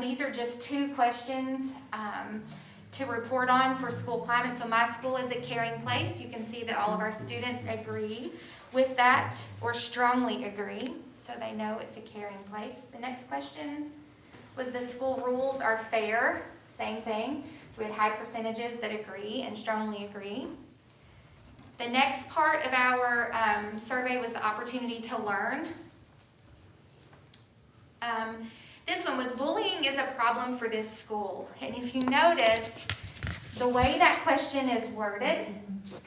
these are just 2 questions to report on for school climate. So my school is a caring place. You can see that all of our students agree with that or strongly agree. So they know it's a caring place. The next question was the school rules are fair. Same thing. So we had high percentages that agree and strongly agree. The next part of our survey was the opportunity to learn. This one was bullying is a problem for this school. And if you notice, the way that question is worded,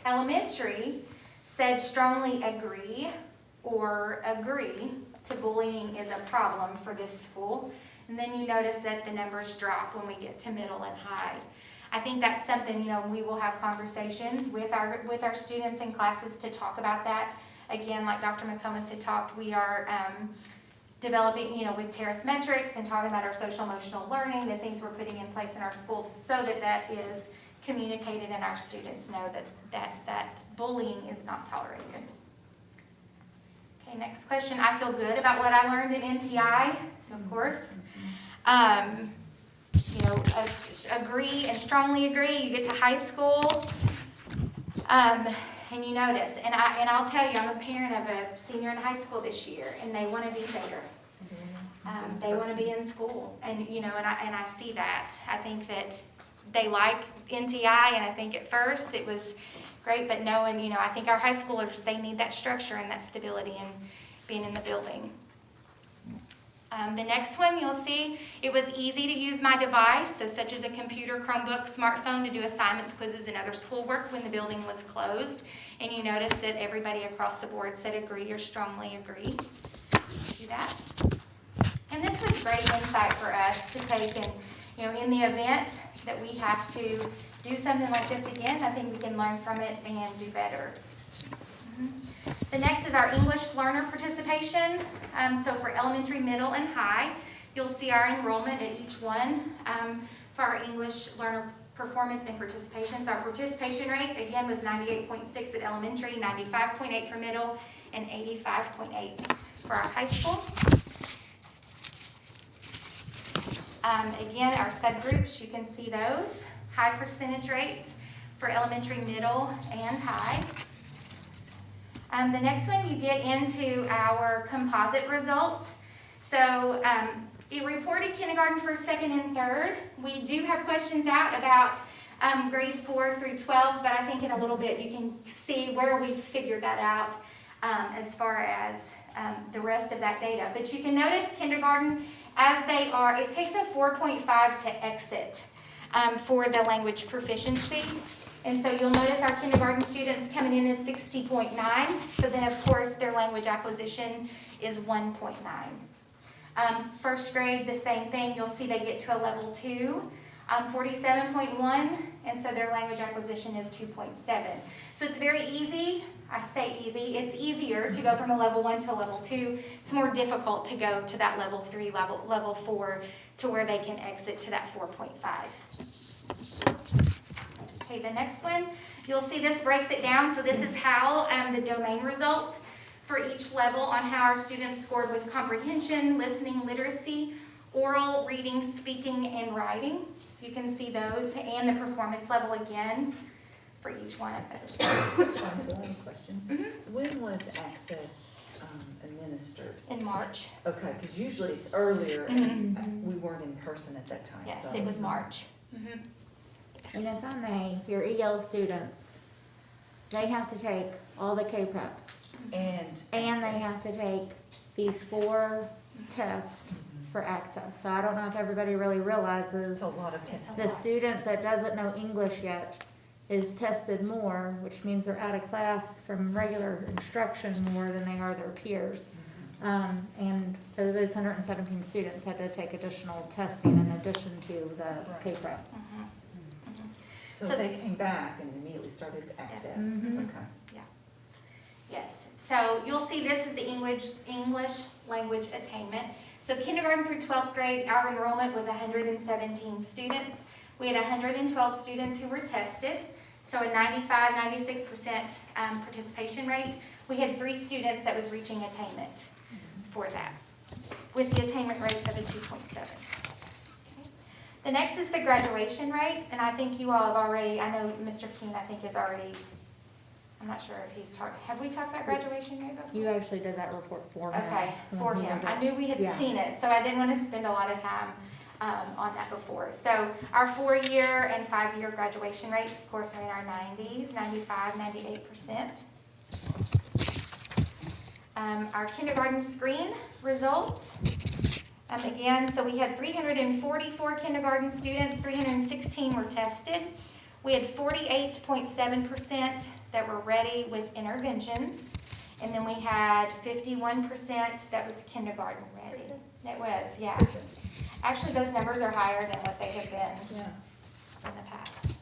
elementary said strongly agree or agree to bullying is a problem for this school. And then you notice that the numbers drop when we get to middle and high. I think that's something, we will have conversations with our students in classes to talk about that. Again, like Dr. McComas had talked, we are developing, with Terrace metrics and talking about our social emotional learning, the things we're putting in place in our schools so that is communicated and our students know that bullying is not tolerated. Okay, next question. I feel good about what I learned in NTI. So of course, agree and strongly agree. You get to high school, and you notice. And I'll tell you, I'm a parent of a senior in high school this year, and they want to be there. They want to be in school, and and I see that. I think that they like NTI, and I think at first it was great, but knowing, I think our high schoolers, they need that structure and that stability and being in the building. The next one, you'll see, it was easy to use my device, so such as a computer, Chromebook, smartphone, to do assignments, quizzes, and other schoolwork when the building was closed. And you notice that everybody across the board said agree or strongly agree. Do that. And this was great insight for us to take, and in the event that we have to do something like this again, I think we can learn from it and do better. The next is our English learner participation. So for elementary, middle, and high, you'll see our enrollment at each one for our English learner performance and participation. So our participation rate, again, was 98.6 at elementary, 95.8 for middle, and 85.8 for our high school. Again, our subgroups, you can see those. High percentage rates for elementary, middle, and high. The next one, you get into our composite results. So it reported kindergarten, first, second, and third. We do have questions out about grade 4 through 12, but I think in a little bit you can see where we figured that out as far as the rest of that data. But you can notice kindergarten, as they are, it takes a 4.5 to exit for the language proficiency. And so you'll notice our kindergarten students coming in as 60.9. So then, of course, their language acquisition is 1.9. First grade, the same thing. You'll see they get to a level 2, 47.1. And so their language acquisition is 2.7. So it's very easy. I say easy. It's easier to go from a level 1 to a level 2. It's more difficult to go to that level 3, level 4, to where they can exit to that 4.5. Okay, the next one, you'll see this breaks it down. So this is how the domain results for each level on how our students scored with comprehension, listening, literacy, oral, reading, speaking, and writing. So you can see those, and the performance level again for each one of those. One question. Mm-hmm. When was access administered? In March. Okay, because usually it's earlier, and we weren't in person at that time. Yes, so. it was March. Mm-hmm. And if I may, your EL students, they have to take all the K-Prep. And they have to take these 4 tests for access. So I don't know if everybody really realizes It's a lot of tests. the student that doesn't know English yet is tested more, which means they're out of class from regular instruction more than they are their peers. And those 117 students had to take additional testing in addition to the K-Prep. So they came back and immediately started access. Mhm. Okay. Yes. So you'll see this is the English language attainment. So kindergarten through 12th grade, our enrollment was 117 students. We had 112 students who were tested, so a 96% participation rate. We had 3 students that was reaching attainment for that, with the attainment rate of a 2.7. Okay. The next is the graduation rate, and I think you all have already, I know Mr. Keene, I think, is already, I'm not sure if he's talked, have we talked about graduation rate before? You actually did that report for him. Okay, for him. I knew we had Yeah. seen it, so I didn't want to spend a lot of time on that before. So our 4-year and 5-year graduation rates, of course, are in our 90s, 95, 98%. Our kindergarten screen results. Again, so we had 344 kindergarten students, 316 were tested. We had 48.7% that were ready with interventions. And then we had 51% that was kindergarten ready. It was, yeah. Actually, those numbers are higher than what they have been in the past.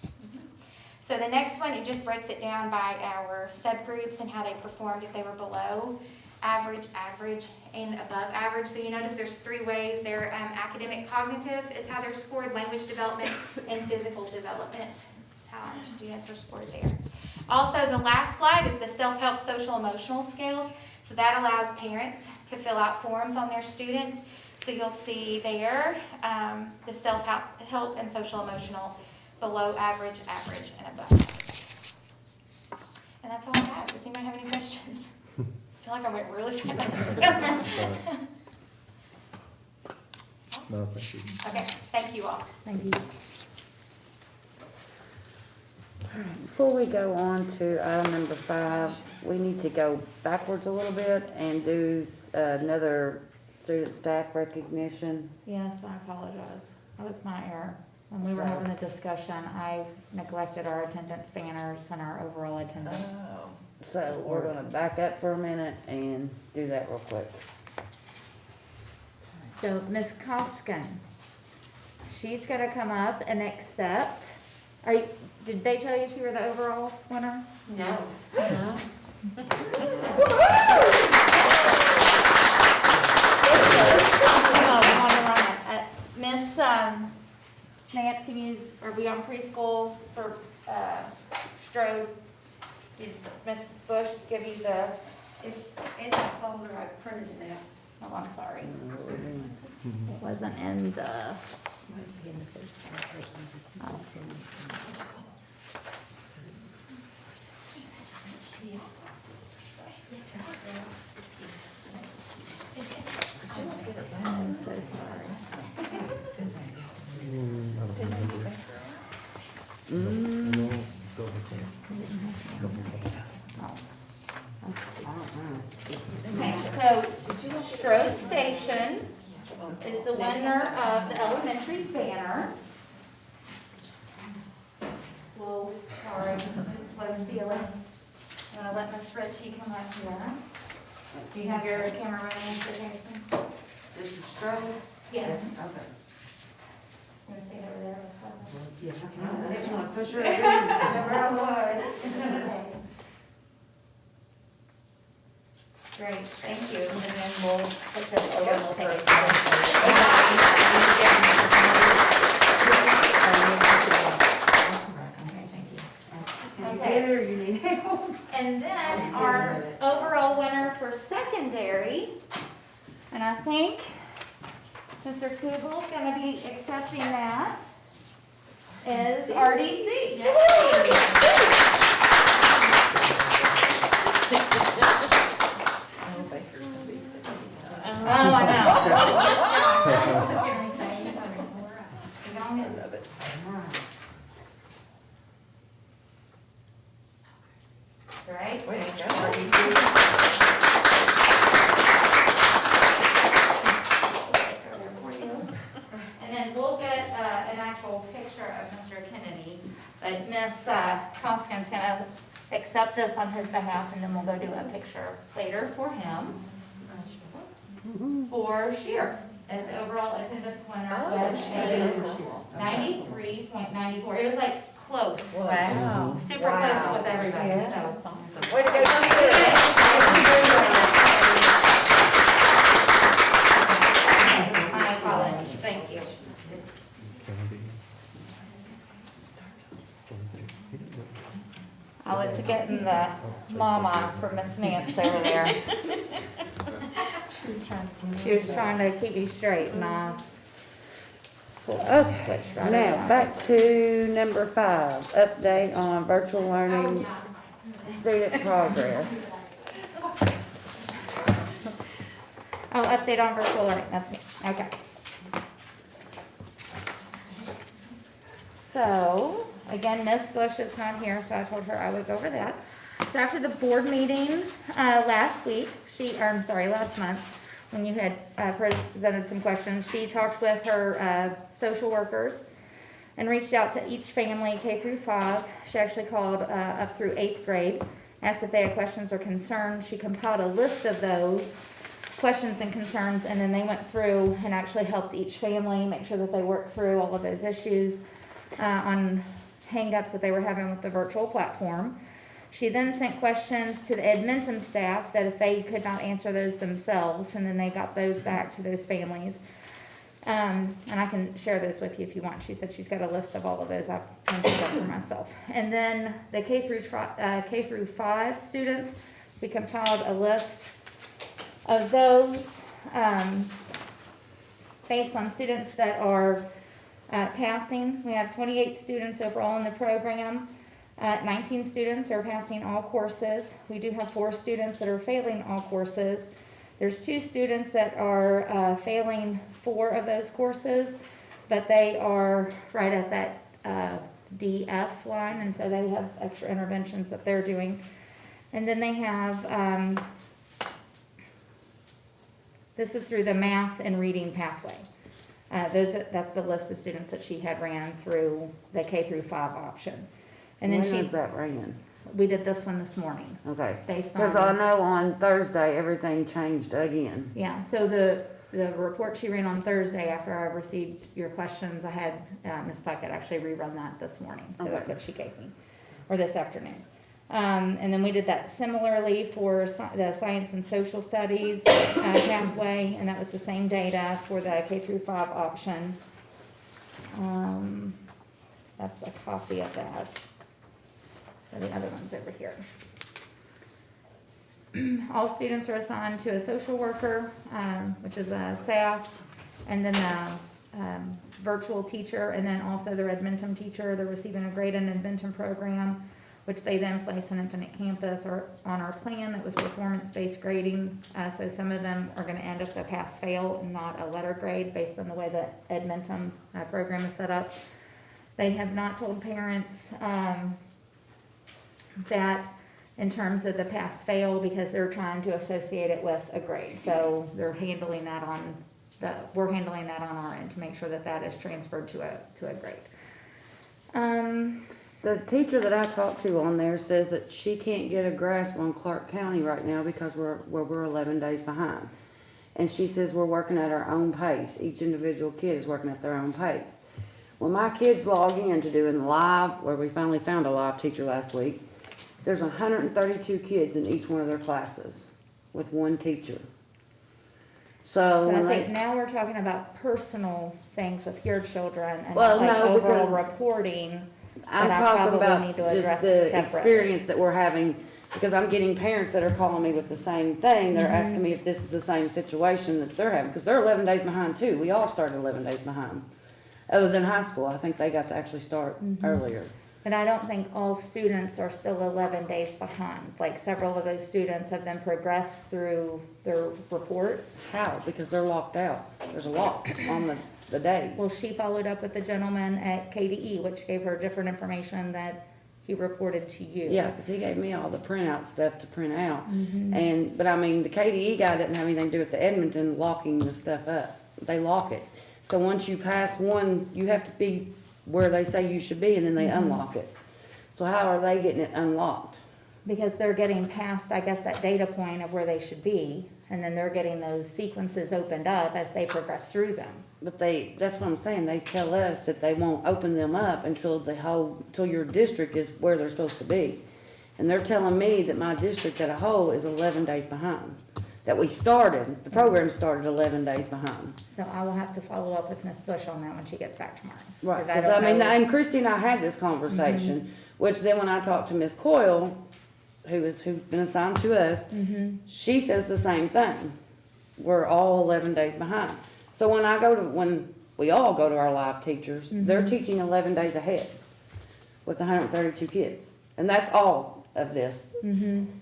So the next one, it just breaks it down by our subgroups and how they performed if they were below average, average, and above average. So you notice there's 3 ways. Their academic cognitive is how they're scored, language development, and physical development is how our students are scored there. Also, the last slide is the self-help social emotional scales. So that allows parents to fill out forms on their students. So you'll see there the self-help and social emotional below average, average, and above. And that's all I have. Does anybody have any questions? I feel like I went really fast. No, thank you. Okay, thank you all. Thank you. Before we go on to item number 5, we need to go backwards a little bit and do another student staff recognition. Yes, I apologize. That was my error. When we were having the discussion, I neglected our attendance banners and our overall attendance. So we're gonna back up for a minute and do that real quick. So Ms. Koskin, she's gonna come up and accept. Did they tell you if you were the overall winner? No. Miss Nance, are we on preschool for Strode? Did Miss Bush give you the? It's in the folder, I printed it out. Oh, I'm sorry. It wasn't in the. Oh. I'm so sorry. Okay, so Strode Station is the winner of the elementary banner. Well, sorry, it's low ceilings. I'm gonna let Miss Ritchie come up here. Do you have your camera running, Mr. Jason? This is Strode? Yes. Okay. You wanna stand over there? Yeah, I didn't wanna push her again. Never I would. Okay. Great, thank you. And then we'll put this over and we'll take it. Okay. You need help? And then our overall winner for secondary, and I think Mr. Kugel's gonna be accepting that, is RDC. Oh, I know. Right? Way to go. And then we'll get an actual picture of Mr. Kennedy, but Miss Compton's gonna accept this on his behalf, and then we'll go do a picture later for him. For Shear, as the overall attendance winner with a 93.94. It was like close. Wow. Super close with everybody, so it's awesome. Way to go, Shear. My apologies, thank you. being the mama for Miss Nance over there. She was trying to keep me straight and I Okay, switched right now, around. back to number 5, update on virtual learning student progress. Oh, update on virtual learning, that's me, okay. So, again, Miss Bush is not here, so I told her I would go over that. So after the board meeting, last month, when you had, presented some questions, she talked with her, social workers and reached out to each family, K through 5. She actually called, up through 8th grade, asked if they had questions or concerns. She compiled a list of those questions and concerns, and then they went through and actually helped each family make sure that they worked through all of those issues on hang-ups that they were having with the virtual platform. She then sent questions to the Edmonton staff that if they could not answer those themselves, and then they got those back to those families. And I can share those with you if you want. She said she's got a list of all of those. I've printed up for myself. And then the K through 5 students, we compiled a list of those based on students that are passing. We have 28 students overall in the program. 19 students are passing all courses. We do have 4 students that are failing all courses. There's 2 students that are failing 4 of those courses, but they are right at that DF line, and so they have extra interventions that they're doing. And then they have this is through the math and reading pathway. That's the list of students that she had ran through the K through 5 option. And then When was that ran? we did this one this morning, Okay. based Because I on, know on Thursday, everything changed again. yeah, so the report she ran on Thursday after I received your questions, I had Ms. Puckett actually rerun that this morning, so that's Okay. what she gave me, or this afternoon. And then we did that similarly for the science and social studies pathway, and that was the same data for the K through 5 option. That's a copy of that. So the other one's over here. All students are assigned to a social worker, which is a SAS, and then a virtual teacher, and then also their Edmonton teacher. They're receiving a grade in Edmonton program, which they then place on Infinite Campus or on our plan that was performance-based grading. So some of them are gonna end up a pass-fail, not a letter grade, based on the way the Edmonton program is set up. They have not told parents that in terms of the pass-fail, because they're trying to associate it with a grade. So they're handling that we're handling that on our end to make sure that that is transferred to a grade. The teacher that I talked to on there says that she can't get a grasp on Clark County right now because we're 11 days behind. And she says we're working at our own pace. Each individual kid is working at their own pace. When my kids log in to doing live, where we finally found a live teacher last week, there's 132 kids in each one of their classes with one teacher. So So I when think they, now we're talking about personal things with your children and Well, not like no, overall because reporting. I'm that I talking probably need to about just address the separately. experience that we're having, because I'm getting parents that are calling me with the same thing. They're asking me if this is the same situation that they're having, because they're 11 days behind too. We all started 11 days behind. Other than high school, I think they got to actually start earlier. But I don't think all students are still 11 days behind. Like several of those students have been progressed through their reports. How? Because they're locked out. There's a lock on the days. Well, she followed up with the gentleman at KDE, which gave her different information that he reported to you. Yeah, because he gave me all the printout stuff to print out. Mm-hmm. But I mean, the KDE guy didn't have anything to do with the Edmonton locking the stuff up. They lock it. So once you pass one, you have to be where they say you should be, and then they unlock it. So how are they getting it unlocked? Because they're getting past, I guess, that data point of where they should be, and then they're getting those sequences opened up as they progress through them. But that's what I'm saying, they tell us that they won't open them up until your district is where they're supposed to be. And they're telling me that my district as a whole is 11 days behind. That the program started 11 days behind. So I will have to follow up with Ms. Bush on that when she gets back tomorrow. Right, 'Cause because I don't mean, know- and Christy and I had this conversation, which then when I talked to Ms. Coyle, who's been assigned to us, she says the same thing. We're all 11 days behind. So when we all go to our live teachers, they're teaching 11 days ahead with 132 kids. And that's all of this.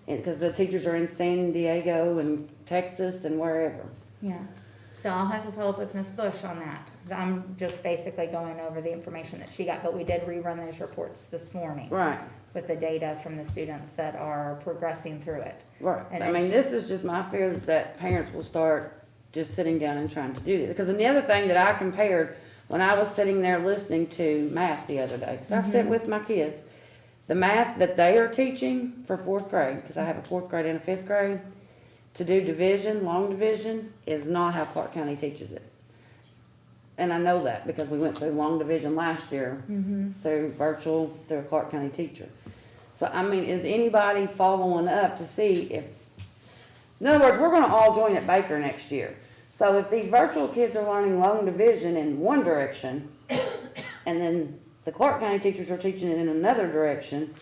Because the teachers are in San Diego and Texas and wherever. Yeah, so I'll have to follow up with Ms. Bush on that. I'm just basically going over the information that she got, but we did rerun those reports this morning. Right, With the data from the students that are progressing through it. right. And I then mean, she- this is just my fear is that parents will start just sitting down and trying to do this. Because the other thing that I compared when I was sitting there listening to math the other day, because I sit with my kids, the math that they are teaching for 4th grade, because I have a 4th grade and a 5th grade, to do division, long division, is not how Clark County teaches it. And I know that because we went through long division last year through virtual, through a Clark County teacher. So, I mean, is anybody following up to see if, in other words, we're gonna all join at Baker next year. So if these virtual kids are learning long division in one direction, and then the Clark County teachers are teaching it in another direction,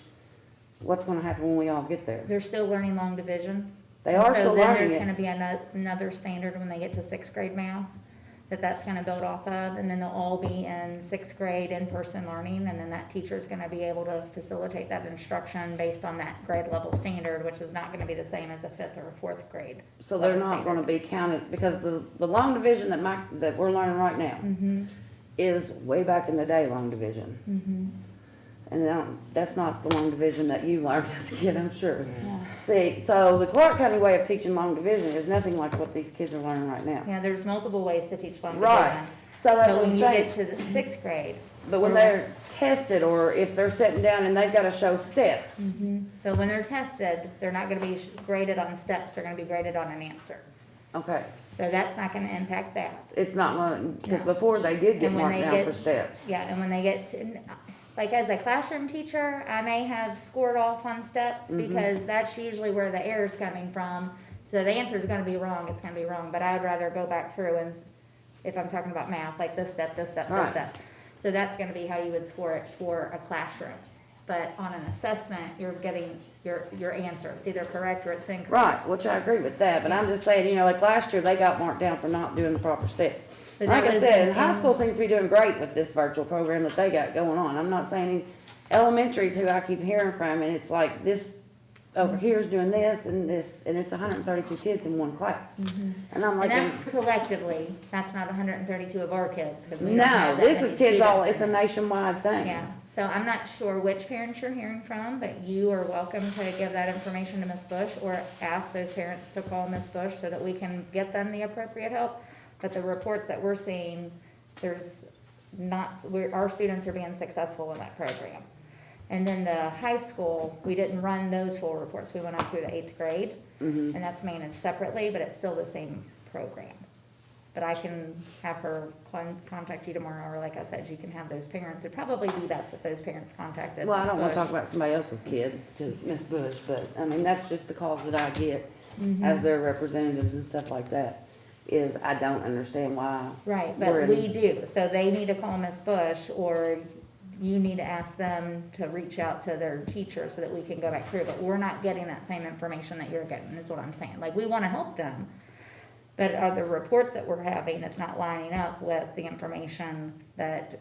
what's gonna happen when we all get there? They're still learning long division. They are still learning So then there's it. gonna be another standard when they get to 6th grade math, that's gonna build off of, and then they'll all be in 6th grade in-person learning, and then that teacher's gonna be able to facilitate that instruction based on that grade level standard, which is not gonna be the same as a 5th or a 4th grade. So they're level not gonna standard. be counted, because the long division that we're learning right now is way back in the day long division. And that's not the long division that you learned as a kid, I'm sure. See, so the Clark County way of teaching long division is nothing like what these kids are learning right now. Yeah, there's multiple ways to teach long Right. division. So that's But what when I'm you saying. get to the 6th grade, But when they're tested, or if they're sitting down and they've gotta show steps, but when they're tested, they're not gonna be graded on steps, they're gonna be graded on an answer. okay, So that's not gonna impact that. it's not, because No. before they did get And when marked they down get- for steps. Yeah, and when they get to, like as a classroom teacher, I may have scored off on steps because that's usually where the error's coming from. So the answer's gonna be wrong, it's gonna be wrong, but I'd rather go back through and, if I'm talking about math, like this step, this step, this Right. step. So that's gonna be how you would score it for a classroom. But on an assessment, you're getting your answer, it's either correct or it's incorrect. Right, which I agree with that, but I'm just saying, like last year, they got marked down for not doing the proper steps. But Like that I was said, in- high school seems to be doing great with this virtual program that they got going on. I'm not saying elementary's who I keep hearing from, and it's like this over here's doing this, and it's 132 kids in one class. And I'm like, And that's collectively, that's not 132 of our kids, because we don't have no, that this many is kids all, students it's a in it. nationwide thing. Yeah, so I'm not sure which parents you're hearing from, but you are welcome to give that information to Ms. Bush or ask those parents to call Ms. Bush so that we can get them the appropriate help. But the reports that we're seeing, our students are being successful in that program. And then the high school, we didn't run those full reports. We went up through the 8th grade, and that's managed separately, but it's still the same program. But I can have her contact you tomorrow, or like I said, you can have those parents. It'd probably be best if those parents contacted Well, I Ms. don't wanna Bush. talk about somebody else's kid to Miss Bush, but, I mean, that's just the calls that I get as their representatives and stuff like that, is I don't understand why. Right, we're but in- we do. So they need to call Ms. Bush, or you need to ask them to reach out to their teacher so that we can go back through. But we're not getting that same information that you're getting, is what I'm saying. Like, we want to help them, but are the reports that we're having, it's not lining up with the information that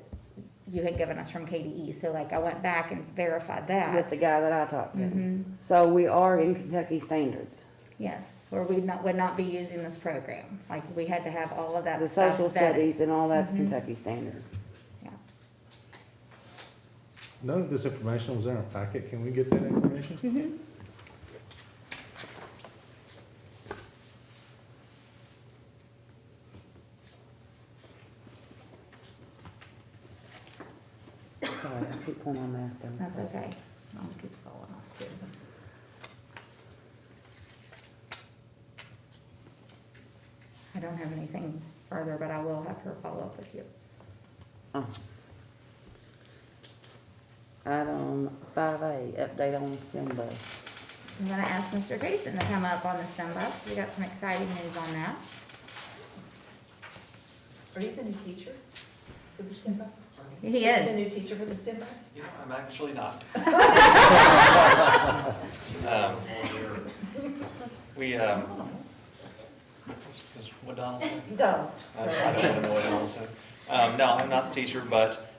you had given us from KDE. So like, I went back and verified that. With the guy that I talked to. So we are in Kentucky standards. Yes, or we would not be using this program. Like, we had to have all of that The stuff social vetted. studies and all that's Kentucky standard. Yeah. None of this information was in our packet. Can we get that information? Sorry, I keep pulling on mask down. That's okay. Mine keeps falling off too. I don't have anything further, but I will have her follow up with you. Oh. Item 5A, update on Steamboat. I'm gonna ask Mr. Jason to come up on the STEM bus. We got some exciting news on that. Are you the new teacher for the STEM bus? He The is. new teacher for the STEM bus? You know, I'm actually not. What Donald said? Don't. I don't want to know what Donald said. No, I'm not the teacher, but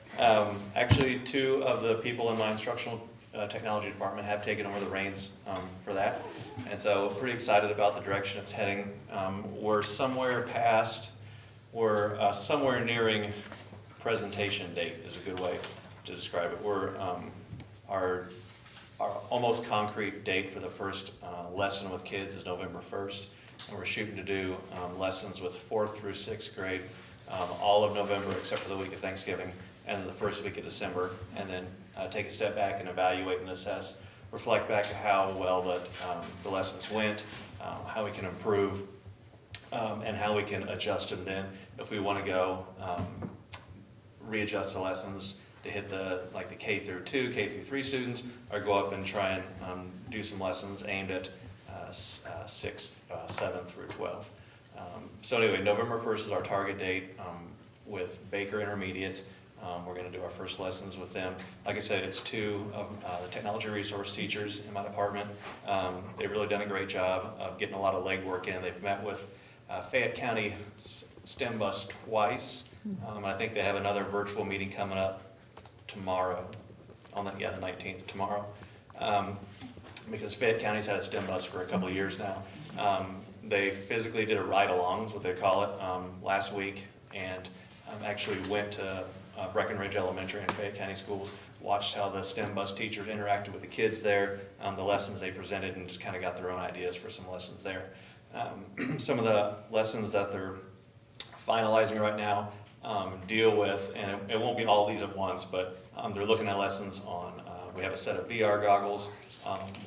actually 2 of the people in my instructional technology department have taken over the reins for that. And so pretty excited about the direction it's heading. We're somewhere nearing presentation date is a good way to describe it. We're, our almost concrete date for the first lesson with kids is November 1st. And we're shooting to do lessons with 4th through 6th grade all of November except for the week of Thanksgiving and the first week of December, and then take a step back and evaluate and assess, reflect back to how well that the lessons went, how we can improve, and how we can adjust them then if we want to go readjust the lessons to hit the K through 2, K through 3 students, or go up and try and do some lessons aimed at 6th, 7th through 12th. So anyway, November 1st is our target date with Baker Intermediate. We're going to do our first lessons with them. Like I said, it's 2 of the technology resource teachers in my department. They've really done a great job of getting a lot of legwork in. They've met with Fayette County STEM Bus twice. I think they have another virtual meeting coming up tomorrow, on the 19th, tomorrow. Because Fayette County's had a STEM bus for a couple of years now. They physically did a ride-along, is what they call it, last week, and actually went to Breckenridge Elementary and Fayette County Schools, watched how the STEM bus teachers interacted with the kids there, the lessons they presented, and just kind of got their own ideas for some lessons there. Some of the lessons that they're finalizing right now deal with, and it won't be all these at once, but they're looking at lessons on, we have a set of VR goggles.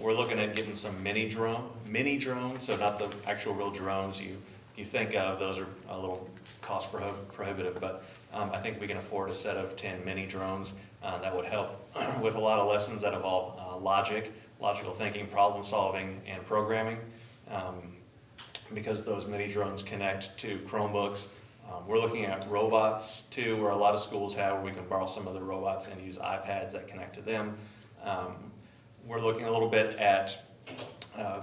We're looking at getting some mini drones, so not the actual real drones you think of. Those are a little cost prohibitive, but I think we can afford a set of 10 mini drones that would help with a lot of lessons that involve logical thinking, problem solving, and programming. Because those mini drones connect to Chromebooks. We're looking at robots too, where a lot of schools have, where we can borrow some of the robots and use iPads that connect to them. We're looking a little bit at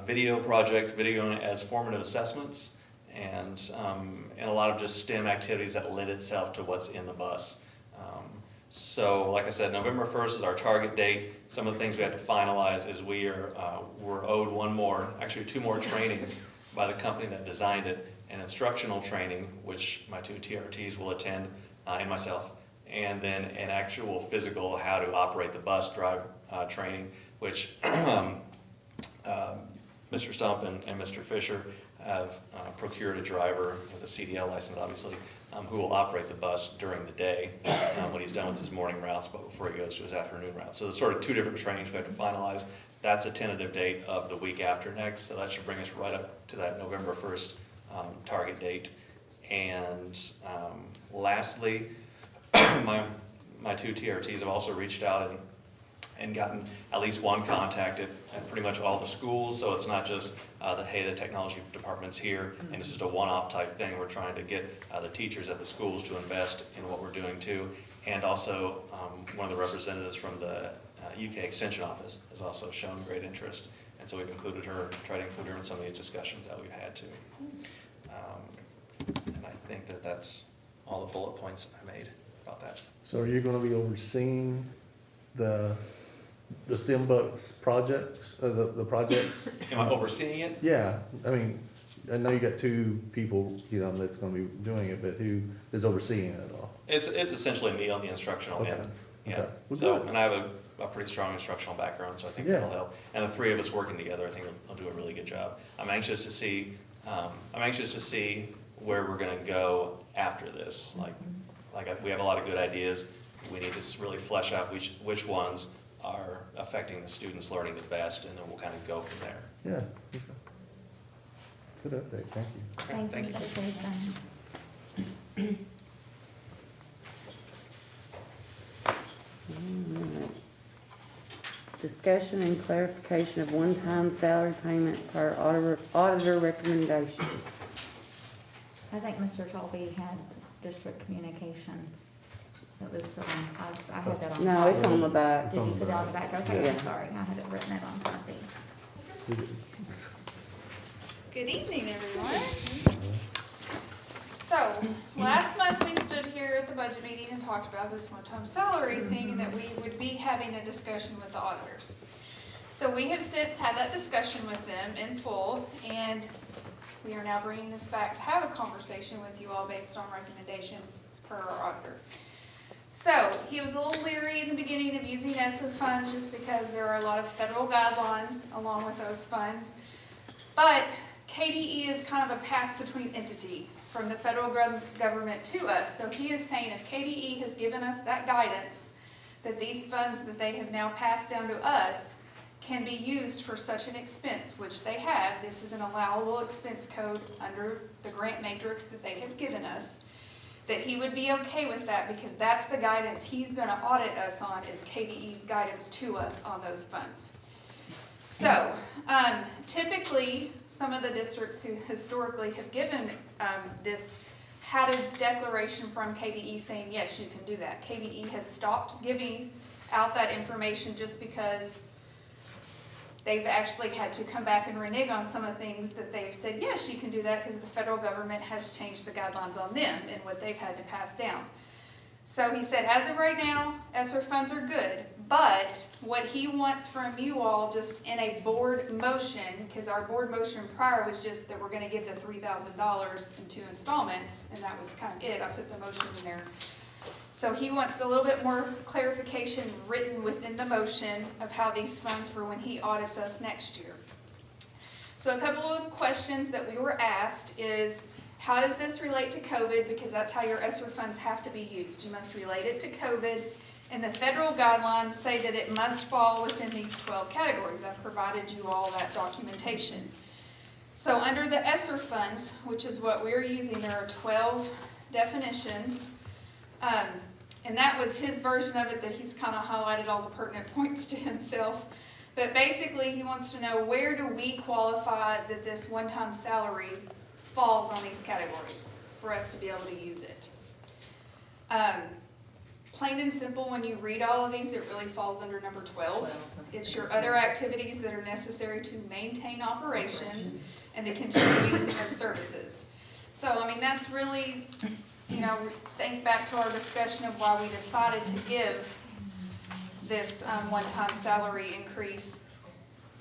video as formative assessments, and a lot of just STEM activities that lend itself to what's in the bus. So like I said, November 1st is our target date. Some of the things we have to finalize is we're owed 2 more trainings by the company that designed it, an instructional training, which my 2 TRTs will attend, and myself, and then an actual physical how to operate the bus drive training, which Mr. Stump and Mr. Fisher have procured a driver with a CDL license, obviously, who will operate the bus during the day when he's done with his morning routes, but before he goes to his afternoon routes. So there's sort of 2 different trainings we have to finalize. That's a tentative date of the week after next, so that should bring us right up to that November 1st target date. And lastly, my 2 TRTs have also reached out and gotten at least 1 contact at pretty much all the schools, so it's not just the technology department's here, and it's just a one-off type thing. We're trying to get the teachers at the schools to invest in what we're doing too, and also one of the representatives from the UK Extension Office has also shown great interest, and so we've tried to include her in some of these discussions that we've had too. And I think that's all the bullet points I made about that. So are you gonna be overseeing the STEM bus projects, the projects? Am I overseeing it? Yeah, I mean, I know you got 2 people, that's gonna be doing it, but who is overseeing it all? It's essentially me on the instructional Okay. end. Yeah. Okay. Well, So, good. and I have a pretty strong instructional background, so I think that'll help. And the 3 of us working together, I think will do a really good job. I'm anxious to see where we're gonna go after this. We have a lot of good ideas. We need to really flesh out which ones are affecting the students' learning the best, and then we'll kind of go from there. Yeah. Okay. Good update, thank you. Okay, thank you. That's really fun. Discussion and clarification of one-time salary payment per auditor recommendation. I think Mr. Talby had district communication It was, I had that on. No, it's on the back. Did you put it on the back? Okay, Yeah. I'm sorry, I had it written it on copy. Good evening, everyone. So, last month we stood here at the budget meeting and talked about this one-time salary thing and that we would be having a discussion with the auditors. So we have since had that discussion with them in full, and we are now bringing this back to have a conversation with you all based on recommendations per our auditor. So, he was a little leery in the beginning of using ESSER funds just because there are a lot of federal guidelines along with those funds. But KDE is kind of a pass-between entity from the federal government to us. So he is saying if KDE has given us that guidance, that these funds that they have now passed down to us can be used for such an expense, which they have. This is an allowable expense code under the grant matrix that they have given us, that he would be okay with that because that's the guidance he's going to audit us on, is KDE's guidance to us on those funds. So, typically, some of the districts who historically have given this had a declaration from KDE saying, yes, you can do that. KDE has stopped giving out that information just because they've actually had to come back and renege on some of the things that they've said, yes, you can do that because the federal government has changed the guidelines on them and what they've had to pass down. So he said, as of right now, ESSER funds are good, but what he wants from you all just in a board motion, because our board motion prior was just that we're going to give the $3,000 in 2 installments, and that was kind of it. I put the motion in there. So he wants a little bit more clarification written within the motion of how these funds for when he audits us next year. So a couple of questions that we were asked is, how does this relate to COVID? Because that's how your ESSER funds have to be used. You must relate it to COVID. And the federal guidelines say that it must fall within these 12 categories. I've provided you all that documentation. So under the ESSER funds, which is what we're using, there are 12 definitions. And that was his version of it, that he's kind of highlighted all the pertinent points to himself. But basically, he wants to know, where do we qualify that this one-time salary falls on these categories for us to be able to use it? Plain and simple, when you read all of these, it really falls under number 12. It's your other activities that are necessary to maintain operations and the continuing of services. So, I mean, that's really, you know, think back to our discussion of why we decided to give this one-time salary increase.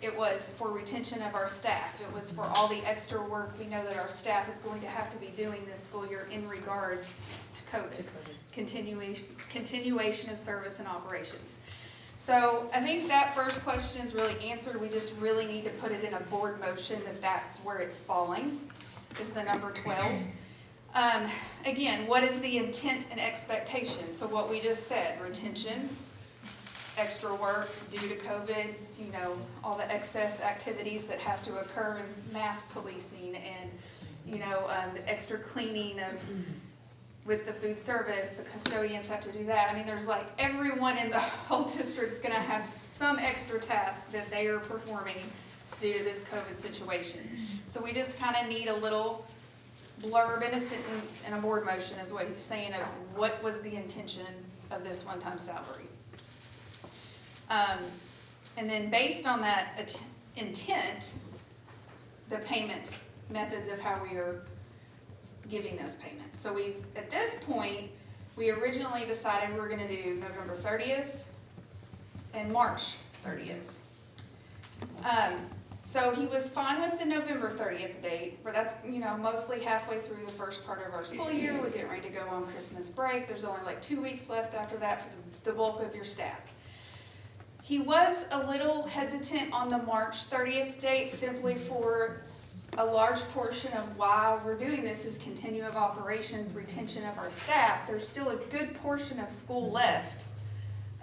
It was for retention of our staff. It was for all the extra work we know that our staff is going to have to be doing this school year in regards to COVID. Continuation of service and operations. So I think that first question is really answered. We just really need to put it in a board motion that that's where it's falling, is the number 12. Again, what is the intent and expectation? So what we just said, retention, extra work due to COVID, you know, all the excess activities that have to occur in mask policing and, you know, the extra cleaning of with the food service, the custodians have to do that. I mean, there's like everyone in the whole district's gonna have some extra task that they are performing due to this COVID situation. So we just kind of need a little blurb in a sentence in a board motion is what he's saying of what was the intention of this one-time salary. And then based on that intent, the payments, methods of how we are giving those payments. So we've, at this point, we originally decided we were going to do November 30th and March 30th. So he was fine with the November 30th date, but that's, you know, mostly halfway through the first part of our school year. We're getting ready to go on Christmas break. There's only like 2 weeks left after that for the bulk of your staff. He was a little hesitant on the March 30th date simply for a large portion of why we're doing this is continue of operations, retention of our staff. There's still a good portion of school left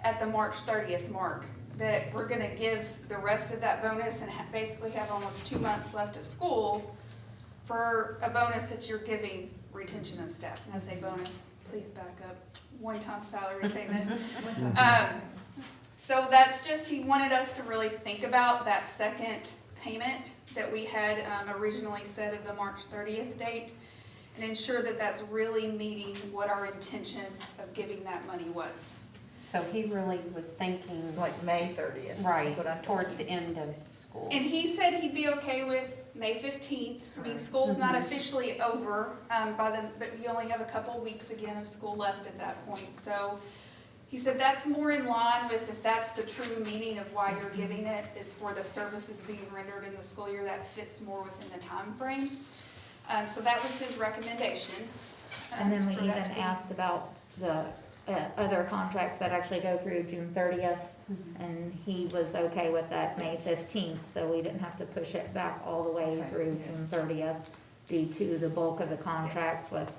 at the March 30th mark that we're going to give the rest of that bonus and basically have almost 2 months left of school for a bonus that you're giving retention of staff. And I say bonus, please back up, one-time salary payment. So that's just, he wanted us to really think about that second payment that we had originally set of the March 30th date. and ensure that that's really meeting what our intention of giving that money was. So he really was thinking, Like May 30th. right, That's what I'm toward the end of school. And he said he'd be okay with May 15th. I mean, school's not officially over but you only have a couple weeks again of school left at that point. So he said that's more in line with if that's the true meaning of why you're giving it, is for the services being rendered in the school year. That fits more within the time frame. So that was his recommendation. And then we for even that to be- asked about the other contracts that actually go through June 30th, and he was okay with that May 15th, so we didn't have to push it back all the way through June 30th due to the bulk of the contracts with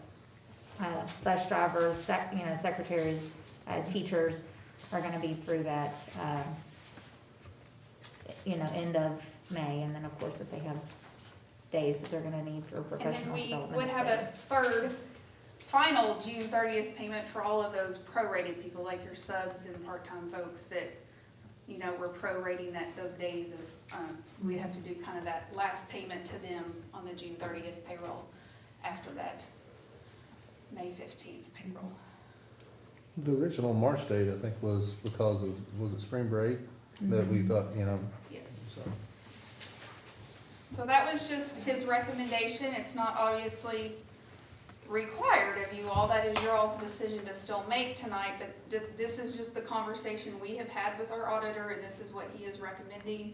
bus drivers, secretaries, teachers are gonna be through that, end of May, and then of course if they have days that they're gonna need for And professional then we development. would have a third, final June 30th payment for all of those prorated people, like your subs and part-time folks that, we're prorating those days of, we'd have to do kind of that last payment to them on the June 30th payroll after that May 15th payroll. The original March date, I think, was because of, was it spring break that we got, Yes. so. So that was just his recommendation. It's not obviously required of you all. That is your all's decision to still make tonight, but this is just the conversation we have had with our auditor, and this is what he is recommending.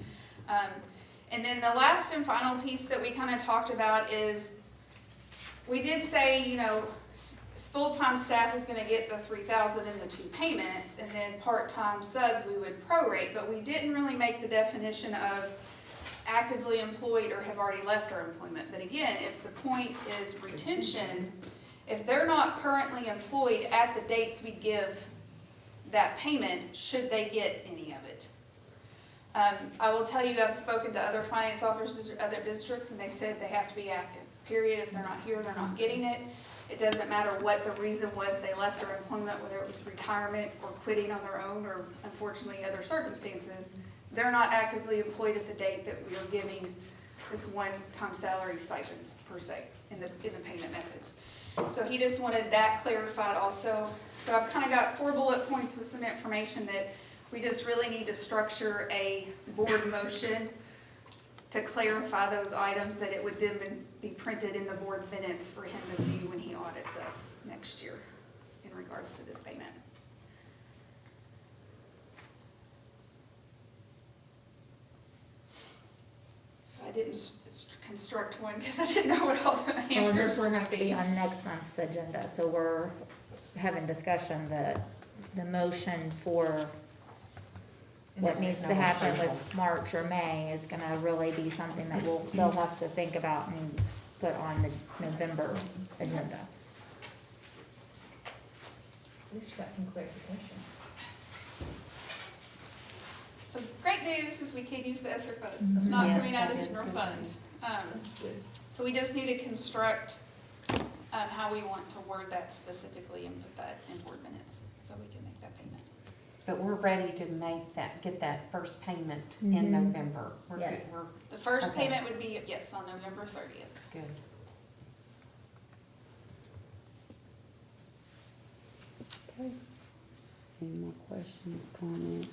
And then the last and final piece that we kind of talked about is, we did say, full-time staff is gonna get the 3,000 in the 2 payments, and then part-time subs we would prorate, but we didn't really make the definition of actively employed or have already left our employment. But again, if the point is retention, if they're not currently employed at the dates we give that payment, should they get any of it? I will tell you, I've spoken to other finance officers or other districts, and they said they have to be active, period. If they're not here, they're not getting it. It doesn't matter what the reason was they left their employment, whether it was retirement or quitting on their own or unfortunately other circumstances. They're not actively employed at the date that we are giving this one-time salary stipend per se in the payment methods. So he just wanted that clarified also. So I've kind of got 4 bullet points with some information that we just really need to structure a board motion to clarify those items, that it would then be printed in the board minutes for him to view when he audits us next year in regards to this payment. I didn't construct one because I didn't know what all the answers were going to be. On next month's agenda, so we're having discussion that the motion for what needs to happen with March or May is gonna really be something that they'll have to think about and put on the November agenda. At least you got some clarification. So great news is we can use the ESSER funds. It's not Yes, coming out that of is general good fund. So we just need to construct how we want to word that specifically and put that in board minutes so we can make that payment. But we're ready to get that first payment in November. We're Yes. good, we're The first Okay. payment would be, yes, on November 30th. good. Okay. Any more questions, comments?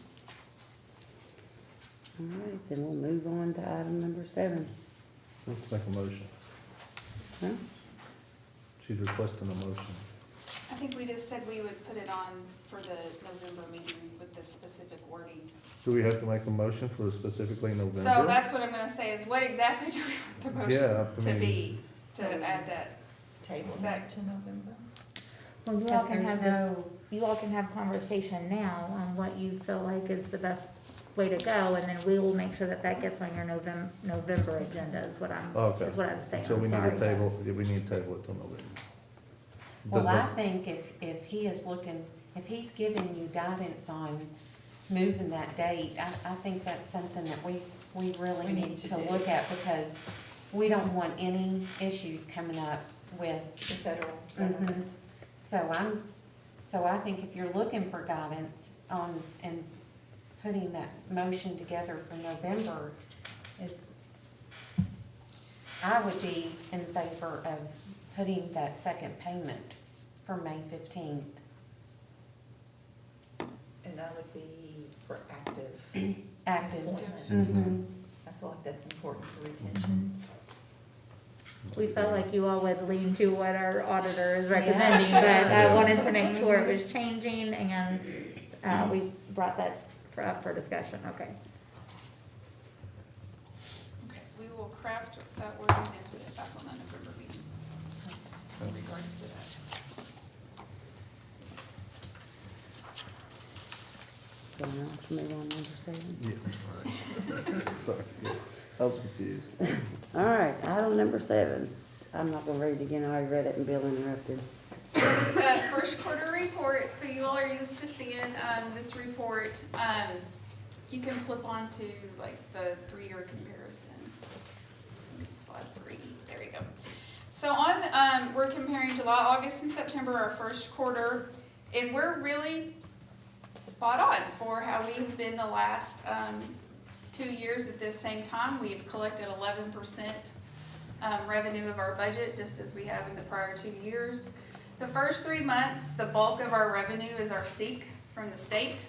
All right, then we'll move on to item number 7. Let's make a motion. Huh? She's requesting a motion. I think we just said we would put it on for the November meeting with the specific wording. Do we have to make a motion for specifically November? So that's what I'm gonna say, is what exactly do we want the Yeah, motion I to mean- be, to add that? Table Is that- to November. Well, you all Because can there's have no, you all can have conversation now on what you feel like is the best way to go, and then we will make sure that that gets on your November agenda, is what Okay. is what I was saying. So we I'm need sorry. to table, we need to table it till November. well, But- I think if he is looking, if he's giving you guidance on moving that date, I think that's something that we really need to look at, because we don't want any issues coming up with The federal Mhm. government. So I think if you're looking for guidance on, and putting that motion together for November is, I would be in favor of putting that second payment for May 15th. And that would be for active. Active. employment. I feel like that's important for retention. We felt like you all would lean to what our auditor is recommending, but I wanted to make sure it was changing, and we brought that up for discussion, okay. Okay, we will craft that word and then put it back on the November meeting in regards to that. Going on to move on number 7. Yeah. Sorry, yes. I was confused. All right, item number 7. I'm not gonna read it again, I already read it and Bill interrupted. First quarter report, so you all are used to seeing this report. You can flip on to like the 3-year comparison. It's slide 3, there we go. So on, we're comparing July, August, and September, our first quarter, and we're really spot on for how we have been the last 2 years at this same time. We've collected 11% revenue of our budget, just as we have in the prior 2 years. The first 3 months, the bulk of our revenue is our SEEK from the state.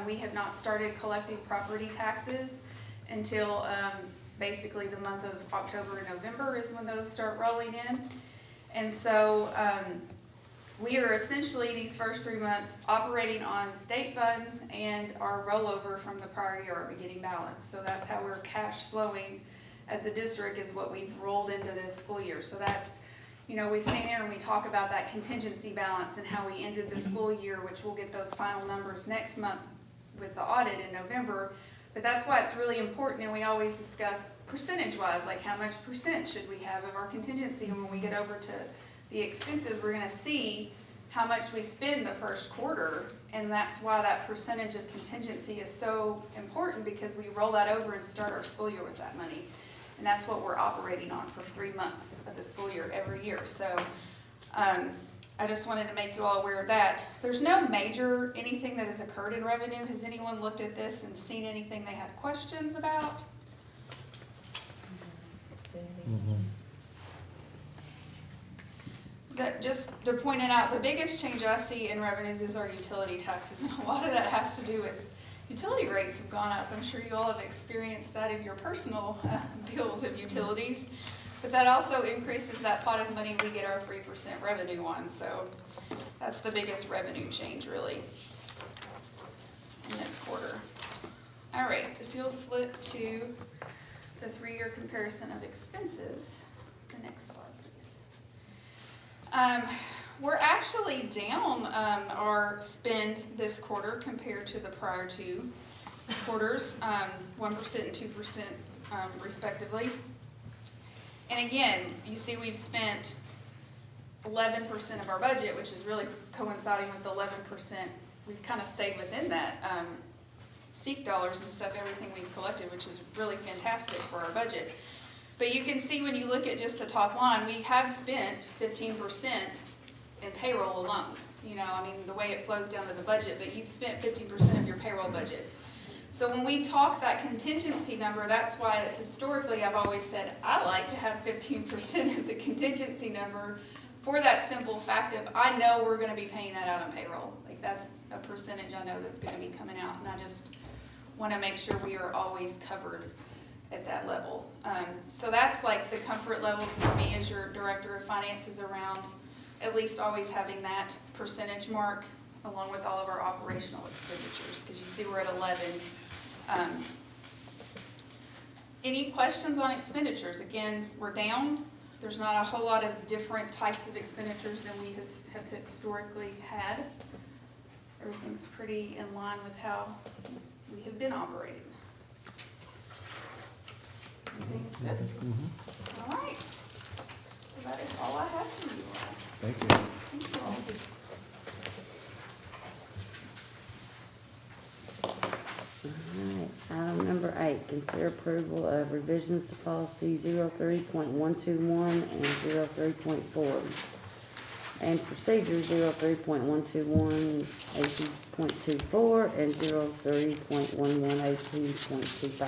We have not started collecting property taxes until basically the month of October and November is when those start rolling in. And so we are essentially these first 3 months operating on state funds and our rollover from the prior year, our beginning balance. So that's how we're cash flowing as a district, is what we've rolled into this school year. So that's, you know, we stand here and we talk about that contingency balance and how we ended the school year, which we'll get those final numbers next month with the audit in November. But that's why it's really important, and we always discuss percentage-wise, like how much percent should we have of our contingency, and when we get over to the expenses, we're gonna see how much we spend the first quarter, and that's why that percentage of contingency is so important, because we roll that over and start our school year with that money. And that's what we're operating on for 3 months of the school year every year. So I just wanted to make you all aware of that. There's no major anything that has occurred in revenue. Has anyone looked at this and seen anything they had questions about? Just to point it out, the biggest change I see in revenues is our utility taxes, and a lot of that has to do with utility rates have gone up. I'm sure you all have experienced that in your personal bills of utilities, but that also increases that pot of money we get our 3% revenue on. So that's the biggest revenue change really in this quarter. All right, if you'll flip to the 3-year comparison of expenses, the next slide, please. We're actually down our spend this quarter compared to the prior 2 quarters, 1% and 2% respectively. And again, you see we've spent 11% of our budget, which is really coinciding with the 11%. We've kind of stayed within that SEEK dollars and stuff, everything we've collected, which is really fantastic for our budget. But you can see when you look at just the top line, we have spent 15% in payroll alone. You know, I mean, the way it flows down to the budget, but you've spent 15% of your payroll budget. So when we talk that contingency number, that's why historically I've always said I like to have 15% as a contingency number, for that simple fact of I know we're going to be paying that out on payroll. Like, that's a percentage I know that's going to be coming out, and I just want to make sure we are always covered at that level. So that's like the comfort level for me as your director of finances, around at least always having that percentage mark along with all of our operational expenditures, because you see we're at 11. Any questions on expenditures? Again, we're down. There's not a whole lot of different types of expenditures than we have historically had. Everything's pretty in line with how we have been operating. Anything good? All right. So that is all I have for you all. Thank you. Thanks all. Alright, item number 8, consider approval of revisions to policy 03.121 and 03.4. And procedure 03.121 AP.24 and 03.11 AP.25.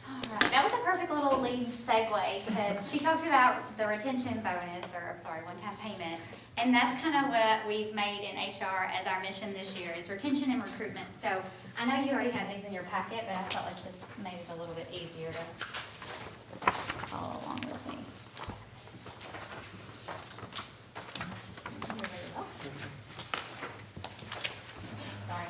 All right, that was a perfect little lead segue, because she talked about the retention bonus, or, I'm sorry, one-time payment. And that's kind of what we've made in HR as our mission this year, is retention and recruitment. So I know you already had these in your packet, but I felt like this made it a little bit easier to follow along with me. Sorry.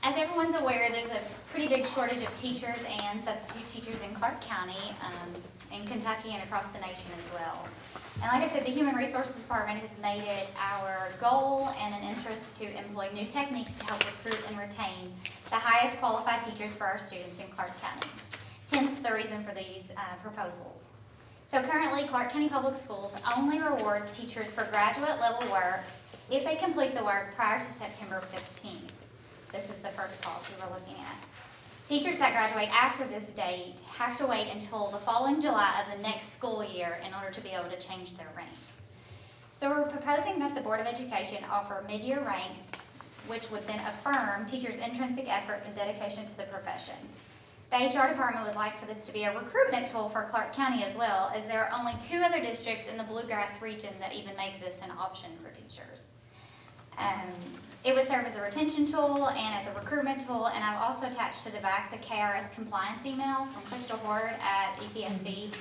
As everyone's aware, there's a pretty big shortage of teachers and substitute teachers in Clark County, in Kentucky, and across the nation as well. And like I said, the Human Resources Department has made it our goal and an interest to employ new techniques to help recruit and retain the highest qualified teachers for our students in Clark County. Hence the reason for these proposals. So currently, Clark County Public Schools only rewards teachers for graduate level work if they complete the work prior to September 15th. This is the first policy we're looking at. Teachers that graduate after this date have to wait until the following July of the next school year in order to be able to change their rank. So we're proposing that the Board of Education offer mid-year ranks, which would then affirm teachers' intrinsic efforts and dedication to the profession. The HR department would like for this to be a recruitment tool for Clark County as well, as there are only 2 other districts in the Bluegrass region that even make this an option for teachers. It would serve as a retention tool and as a recruitment tool, and I've also attached to the back the KRS compliance email from Crystal Horde at EPSB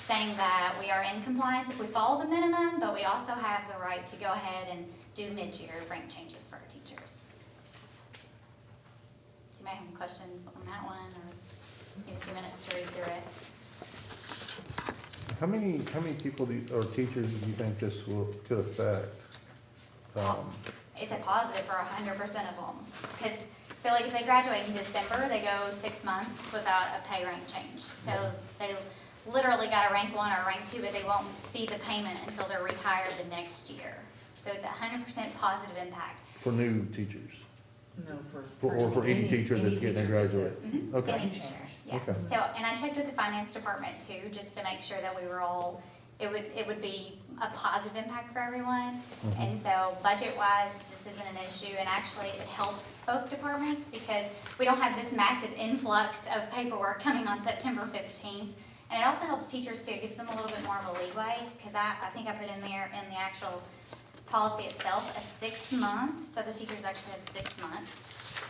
saying that we are in compliance if we follow the minimum, but we also have the right to go ahead and do mid-year rank changes for our teachers. So you may have any questions on that one, or give a few minutes to read through it. How many people or teachers do you think this could affect? It's a positive for 100% of them. Because, so like if they graduate in December, they go 6 months without a pay rank change. So they literally got a rank 1 or a rank 2, but they won't see the payment until they're rehired the next year. So it's a 100% positive impact. For new teachers? No, For any teacher that's getting a graduate? Mm-hmm. Okay. Any teacher, yeah. Okay. So, and I checked with the finance department too, just to make sure that we were all, it would be a positive impact for everyone. Mm-hmm. And so budget-wise, this isn't an issue, and actually it helps both departments because we don't have this massive influx of paperwork coming on September 15th. And it also helps teachers too, it gives them a little bit more of a leeway, because I think I put in there in the actual policy itself a 6 month, so the teachers actually have 6 months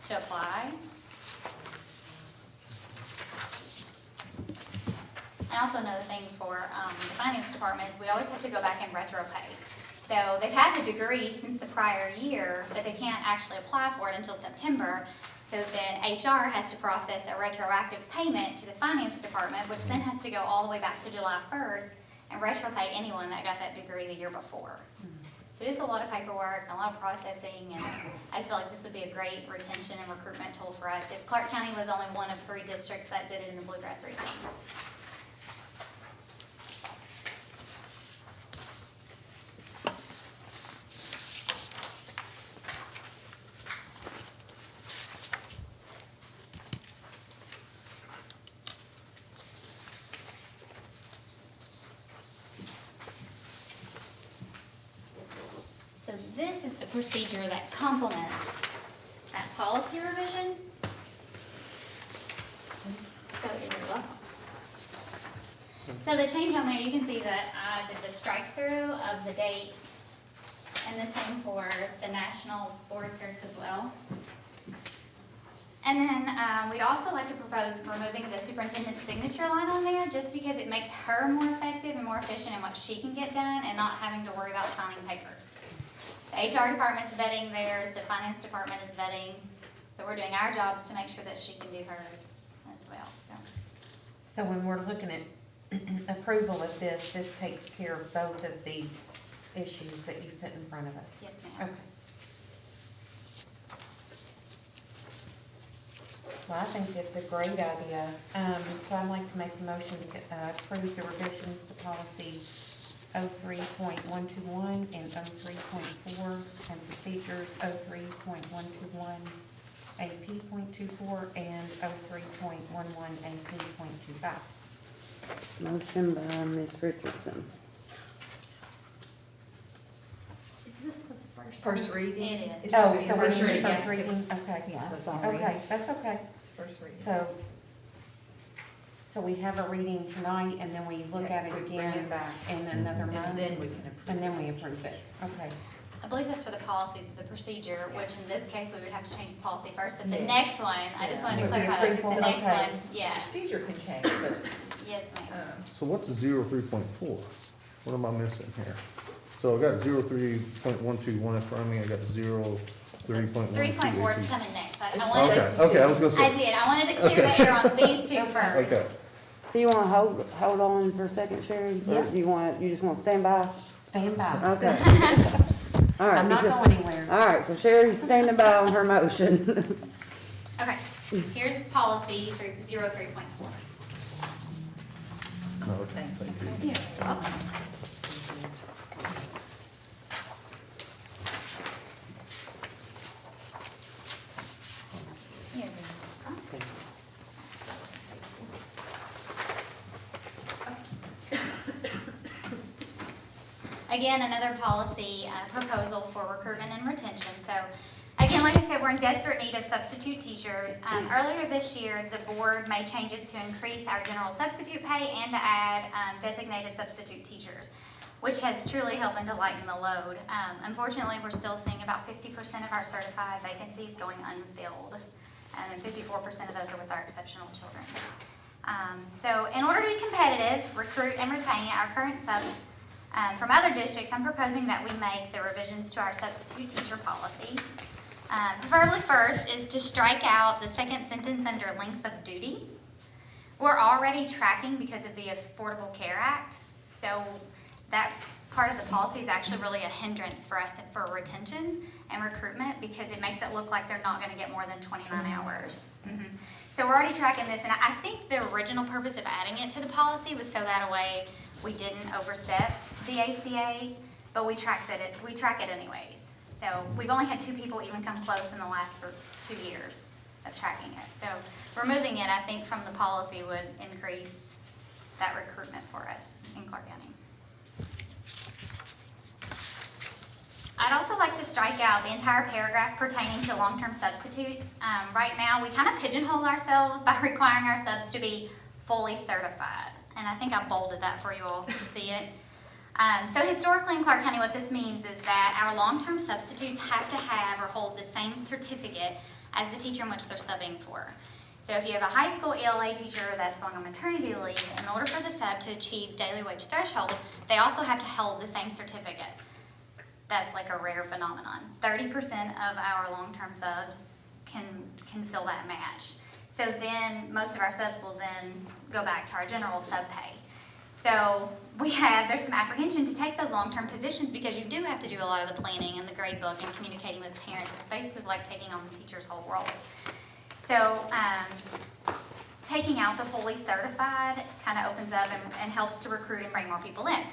to apply. And also another thing for the finance department is we always have to go back and retro pay. So they've had the degree since the prior year, but they can't actually apply for it until September. So then HR has to process a retroactive payment to the finance department, which then has to go all the way back to July 1st and retro pay anyone that got that degree the year before. So it is a lot of paperwork and a lot of processing, and I just feel like this would be a great retention and recruitment tool for us if Clark County was only one of 3 districts that did it in the Bluegrass region. So this is the procedure that complements that policy revision. So you're welcome. So the change on there, you can see that I did the strike through of the dates, and the same for the national board certs as well. And then we'd also like to propose removing the superintendent's signature line on there, just because it makes her more effective and more efficient in what she can get done and not having to worry about signing papers. The HR department's vetting theirs, the finance department is vetting, so we're doing our jobs to make sure that she can do hers as well, so. So when we're looking at approval of this takes care of both of these issues that you've put in front of us? Yes, ma'am. Okay. Well, I think it's a great idea. So I'd like to make the motion to approve the revisions to policy 03.121 and 03.4 and procedures 03.121 AP.24 and 03.11 AP.25. Motion by Ms. Richardson. Is this the first First reading? It is. It's Oh, your so first we're reading, first yeah. reading, okay. Yeah, it's on reading. Okay, that's okay. It's first reading. So we have a reading tonight, and then we look at it We bring again it back. in another month, And then we can approve. and then we approve it. Okay. I believe that's for the policies of the procedure, which in this case, we would have to change the policy first, but the Yes. next one, I just wanted to Would be clarify, that, 'cause the approval, next okay. one, yeah, Procedure can change, but, yes, ma'am. So what's the 03.4? What am I missing here? So I got 03.121 in front of me, I got 03.122. 3.4 is coming next, I Okay, wanted okay, I was gonna to, say. I did, I wanted to clear the air on these two first. Okay. So you wanna hold on for a second, Sherry? Or Yeah. you just wanna stand by? Stand by. Okay. All right. I'm not so- going anywhere. All right, so Sherry's standing by on her motion. Okay, here's policy 03.4. No, thank you. Again, another policy proposal for recruitment and retention. So again, like I said, we're in desperate need of substitute teachers. Earlier this year, the board made changes to increase our general substitute pay and to add designated substitute teachers, which has truly helped to lighten the load. Unfortunately, we're still seeing about 50% of our certified vacancies going unfilled, and 54% of those are with our exceptional children. So in order to be competitive, recruit and retain our current subs from other districts, I'm proposing that we make the revisions to our substitute teacher policy. Preferably first is to strike out the second sentence under length of duty. We're already tracking because of the Affordable Care Act, so that part of the policy is actually really a hindrance for us for retention and recruitment because it makes it look like they're not gonna get more than 29 hours. So we're already tracking this, and I think the original purpose of adding it to the policy was so that a way we didn't overstep the ACA, but we track it anyways. So we've only had 2 people even come close in the last 2 years of tracking it. So removing it, I think, from the policy would increase that recruitment for us in Clark County. I'd also like to strike out the entire paragraph pertaining to long-term substitutes. Right now, we kind of pigeonhole ourselves by requiring our subs to be fully certified. And I think I bolded that for you all to see it. So historically in Clark County, what this means is that our long-term substitutes have to have or hold the same certificate as the teacher in which they're subbing for. So if you have a high school ELA teacher that's going on maternity leave, in order for the sub to achieve daily wage threshold, they also have to hold the same certificate. That's like a rare phenomenon. 30% of our long-term subs can fill that match. So then most of our subs will then go back to our general sub pay. So there's some apprehension to take those long-term positions because you do have to do a lot of the planning and the grade book and communicating with parents. It's basically like taking on the teacher's whole role. So taking out the fully certified kind of opens up and helps to recruit and bring more people in.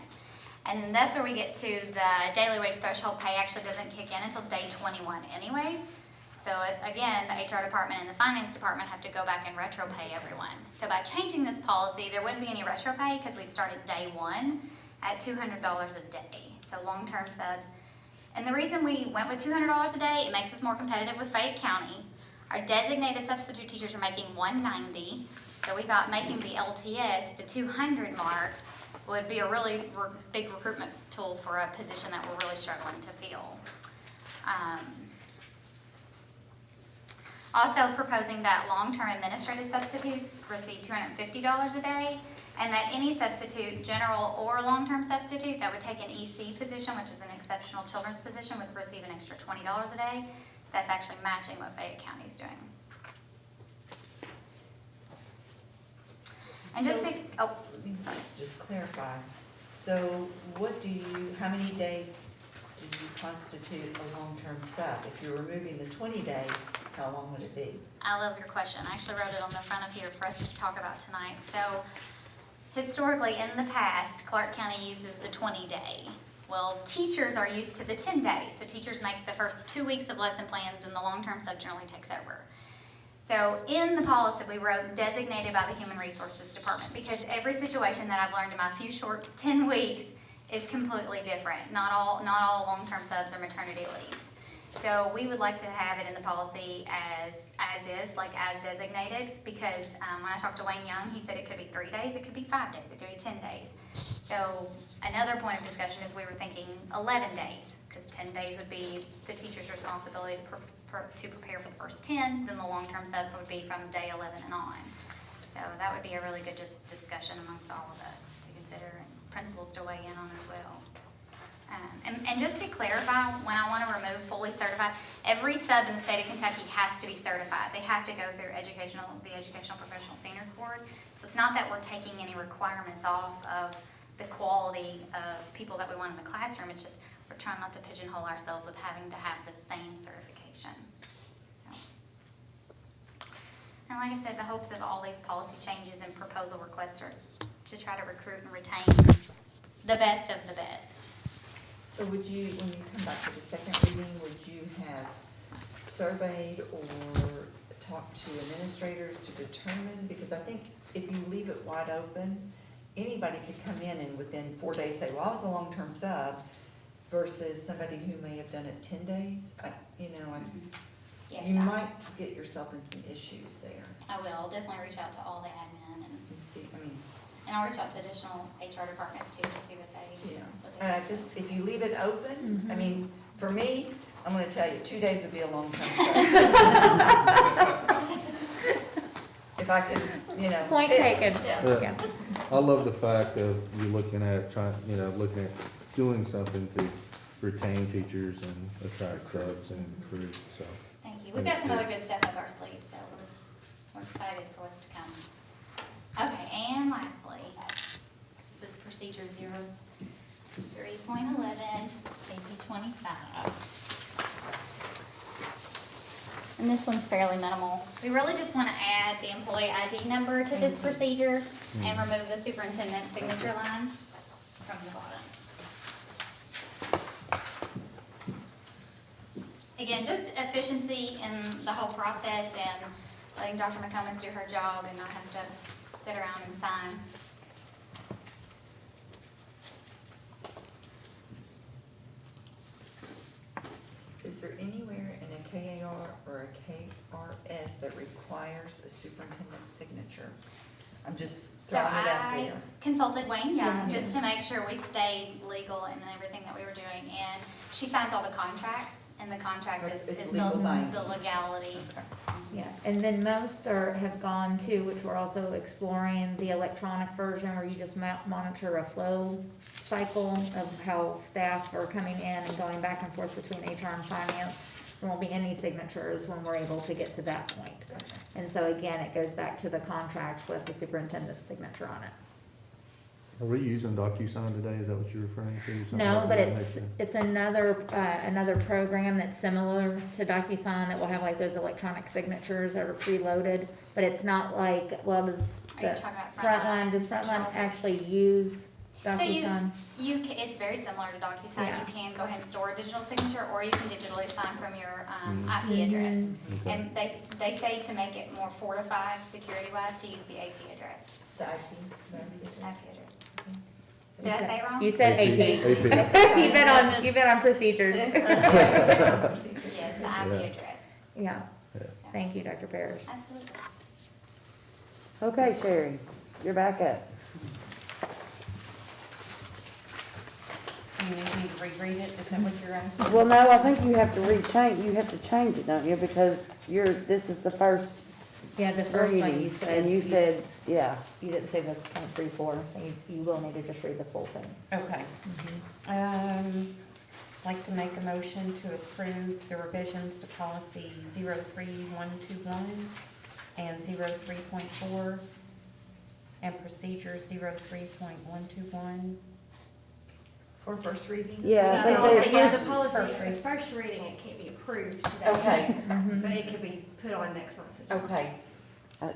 And then that's where we get to the daily wage threshold pay actually doesn't kick in until day 21 anyways. So again, the HR department and the finance department have to go back and retro pay everyone. So by changing this policy, there wouldn't be any retro pay because we'd start at day 1 at $200 a day. So long-term subs. And the reason we went with $200 a day, it makes us more competitive with Fayette County. Our designated substitute teachers are making $190. So we thought making the LTS, the 200 mark, would be a really big recruitment tool for a position that we're really struggling to fill. Also proposing that long-term administrative substitutes receive $250 a day, and that any substitute, general or long-term substitute, that would take an EC position, which is an exceptional children's position, would receive an extra $20 a day. That's actually matching what Fayette County is doing. And just to, sorry. Just clarify. So how many days do you constitute a long-term sub? If you're removing the 20 days, how long would it be? I love your question. I actually wrote it on the front of here for us to talk about tonight. So historically, in the past, Clark County uses the 20-day. Well, teachers are used to the 10 days. So teachers make the first 2 weeks of lesson plans and the long-term sub generally takes over. So in the policy, we wrote designated by the Human Resources Department because every situation that I've learned in my few short 10 weeks is completely different. Not all long-term subs are maternity leaves. So we would like to have it in the policy as is, like as designated, because when I talked to Wayne Young, he said it could be 3 days, it could be 5 days, it could be 10 days. So another point of discussion is we were thinking 11 days, because 10 days would be the teacher's responsibility to prepare for the first 10, then the long-term sub would be from day 11 and on. So that would be a really good just discussion amongst all of us to consider, and principals to weigh in on as well. And just to clarify, when I want to remove fully certified, every sub in the state of Kentucky has to be certified. They have to go through the Educational Professional Standards Board. So it's not that we're taking any requirements off of the quality of people that we want in the classroom. It's just we're trying not to pigeonhole ourselves with having to have the same certification. So, and like I said, the hopes of all these policy changes and proposal requests are to try to recruit and retain the best of the best. So would you, when you come back to the second reading, would you have surveyed or talked to administrators to determine? Because I think if you leave it wide open, anybody could come in and within 4 days say, well, I was a long-term sub, versus somebody who may have done it 10 days. Yes, You might get yourself in some issues there. I will. I'll definitely reach out to all the admin And see, and I'll reach out to additional HR departments too to see what they. yeah. What they And if you leave it open, for me, I'm gonna tell you, 2 days would be a long time. If I could, Point taken. Yeah. I love the fact of you looking at looking at doing something to retain teachers and attract subs and recruit, so. Thank you. We've got some other good stuff up our sleeves, so we're excited for what's to come. Okay, and lastly, this is procedure 03.11, AP 25. And this one's fairly minimal. We really just want to add the employee ID number to this procedure and remove the superintendent's signature line from the bottom. Again, just efficiency in the whole process and letting Dr. McComas do her job and not have to sit around and sign. Is there anywhere in a KAR or a KRS that requires a superintendent's signature? I'm just So throwing it out I there. consulted Wayne Young just to make sure we stayed legal in everything that we were doing. And she signs all the contracts, and the contract is It's the legal binding. legality. Yeah, and then most have gone to, which we're also exploring, the electronic version where you just monitor a flow cycle of how staff are coming in and going back and forth between HR and finance. There won't be any signatures when we're able to get to that point. And so again, it goes back to the contract with the superintendent's signature on it. Are we using DocuSign today? Is that what you're referring to? Something No, like but that? it's another program that's similar to DocuSign that will have like those electronic signatures that are preloaded, but it's not like, well, does Are you the talking about Frontline, does Frontline actually use So DocuSign? it's very similar to DocuSign. Yeah. You can go ahead and store a digital signature, or you can digitally sign from your IP address. Mm-hmm. Okay. And they say to make it more fortified security-wise, to use the AP address. So IP address. Did I say it wrong? You said AP. AP. You've been on procedures. Yes, the IP address. Yeah, thank you, Dr. Parrish. Absolutely. Okay, Sherry, you're back up. You need me to reread it, is that what you're asking? Well, no, I think you have to you have to change it, don't you? Because this is the first Yeah, the first one reading, you said. and you said, yeah. You didn't say the .34, so you will need to just read the full thing. Okay. Like to make a motion to approve the revisions to policy 03121 and 03.4 and procedure 03.121. For first reading? Yeah, I think So, they- yeah, the policy, First at reading. first reading, it can't be approved today. Okay. But it could be put on next month's agenda. Okay,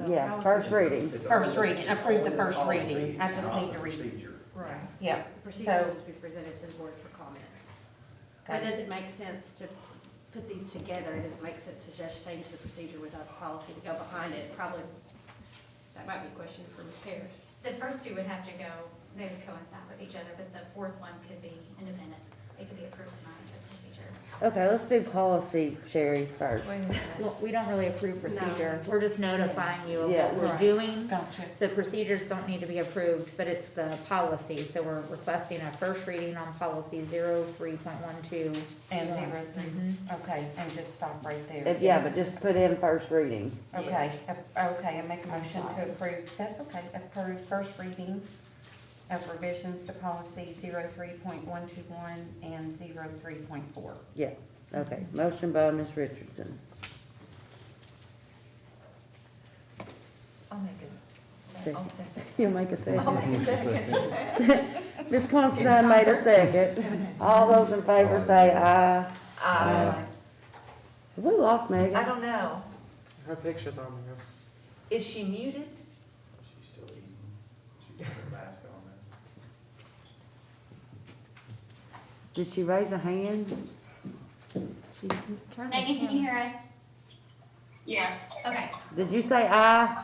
Yeah, first reading. first reading, approve the first reading, I just need to read. Right. Yep, The procedure so, will be presented to the board for comment. But does it make sense to put these together? Does it make sense to just change the procedure without the policy to go behind it? Probably, that might be a question for Ms. Parrish. The first two would have to go, they would coincide with each other, but the fourth one could be independent. It could be approved tonight as a procedure. Okay, let's do policy, Sherry, first. Well, we don't really approve procedure. We're just notifying you of Yeah. what we're Right. doing. Gotcha. The procedures don't need to be approved, but it's the policy. So we're requesting a first reading on policy 03.12. And 03, okay, and just stop right there. Yeah, but just put in first reading. Okay, okay, I make a motion to approve, that's okay, approve first reading of revisions to policy 03.121 and 03.4. Yeah, okay. Motion by Ms. Richardson. I'll make it. I'll second. You'll make a I'll second. make a second. Ms. Considine made a second. All those in favor say aye. Aye. Have we lost Megan? I don't know. Her picture's on there. Is she muted? She's still eating. She's got her mask on. Did she raise a hand? Megan, can you hear us? Yes. Okay. Did you say aye?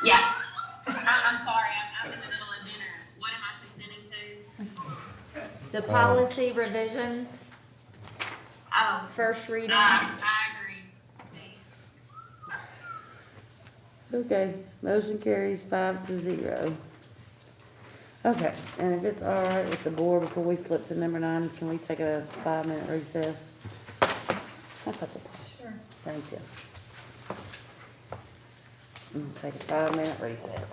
Yeah. I'm sorry, I'm in the middle of dinner. What am I presenting to? The policy revisions, Oh, first reading. I agree. Okay, motion carries 5-0. Okay, and if it's all right with the board, before we flip to number 9, can we take a 5-minute recess? Sure. Thank you. Take a 5-minute recess.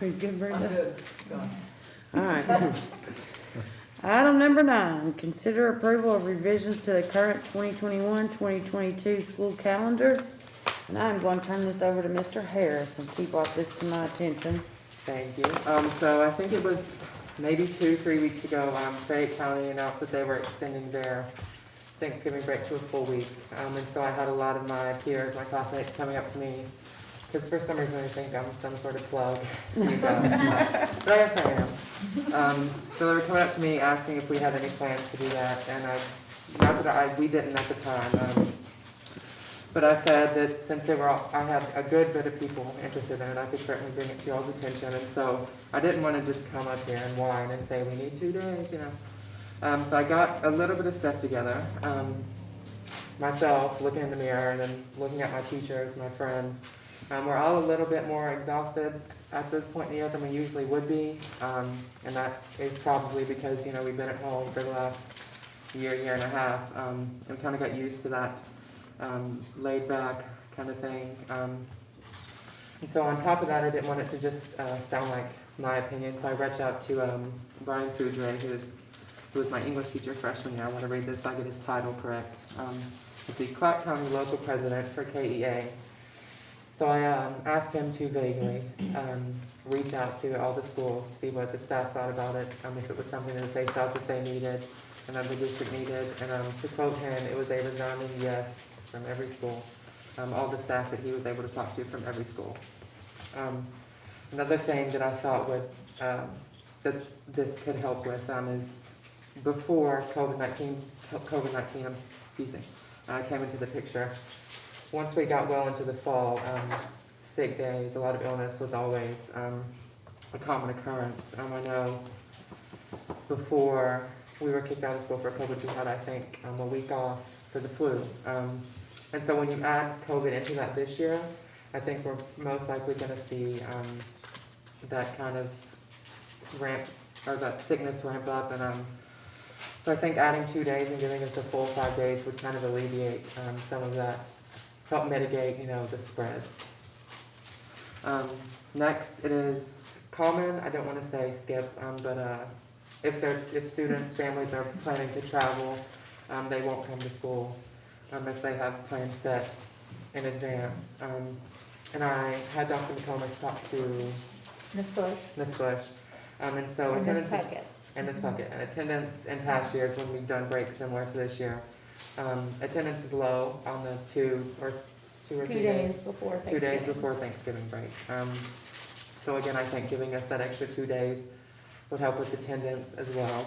Are you good, Brenda? good. Go on. All right. Item number 9, consider approval of revisions to the current 2021-2022 school calendar. And I'm going to turn this over to Mr. Harris, since he brought this to my attention. Thank you. So I think it was maybe 2-3 weeks ago, Fayette County announced that they were extending their Thanksgiving break to a full week. And so I had a lot of my peers, my classmates coming up to me, because for some reason they think I'm some sort of plug to you guys. But I guess I am. So they were coming up to me asking if we had any plans to do that, and we didn't at the time. But I said that since I had a good bit of people interested in it, I could certainly bring it to y'all's attention. And so I didn't want to just come up here and whine and say, we need 2 days, you know. So I got a little bit of stuff together. Myself, looking in the mirror and then looking at my teachers, my friends. We're all a little bit more exhausted at this point in the year than we usually would be. And that is probably because, you know, we've been at home for the last year and a half, and kind of got used to that laid back kind of thing. And so on top of that, I didn't want it to just sound like my opinion, so I reached out to Brian Foudray, who was my English teacher freshman year. I want to read this so I get his title correct. It's the Clark County Local President for KEA. So I asked him to vaguely reach out to all the schools, see what the staff thought about it, if it was something that they felt that they needed and that the district needed. And to quote him, it was a resounding yes from every school, all the staff that he was able to talk to from every school. Another thing that I thought would that this could help with is before COVID-19 came into the picture. Once we got well into the fall, sick days, a lot of illness was always a common occurrence. I know before we were kicked out of school for COVID, we had, I think, a week off for the flu. And so when you add COVID into that this year, I think we're most likely going to see that kind of that sickness ramp up. And so I think adding 2 days and giving us a full 5 days would kind of alleviate some of that, help mitigate, you know, the spread. Next, it is common, I don't want to say skip, but if students, families are planning to travel, they won't come to school if they have plans set in advance. And I had Dr. McComas talk to Ms. Bush. And so attendance and Ms. Puckett. And attendance in past years when we've done breaks similar to this year, attendance is low on the 2 or 3 days before Thanksgiving. 2 days before Thanksgiving break. So again, I think giving us that extra 2 days would help with attendance as well.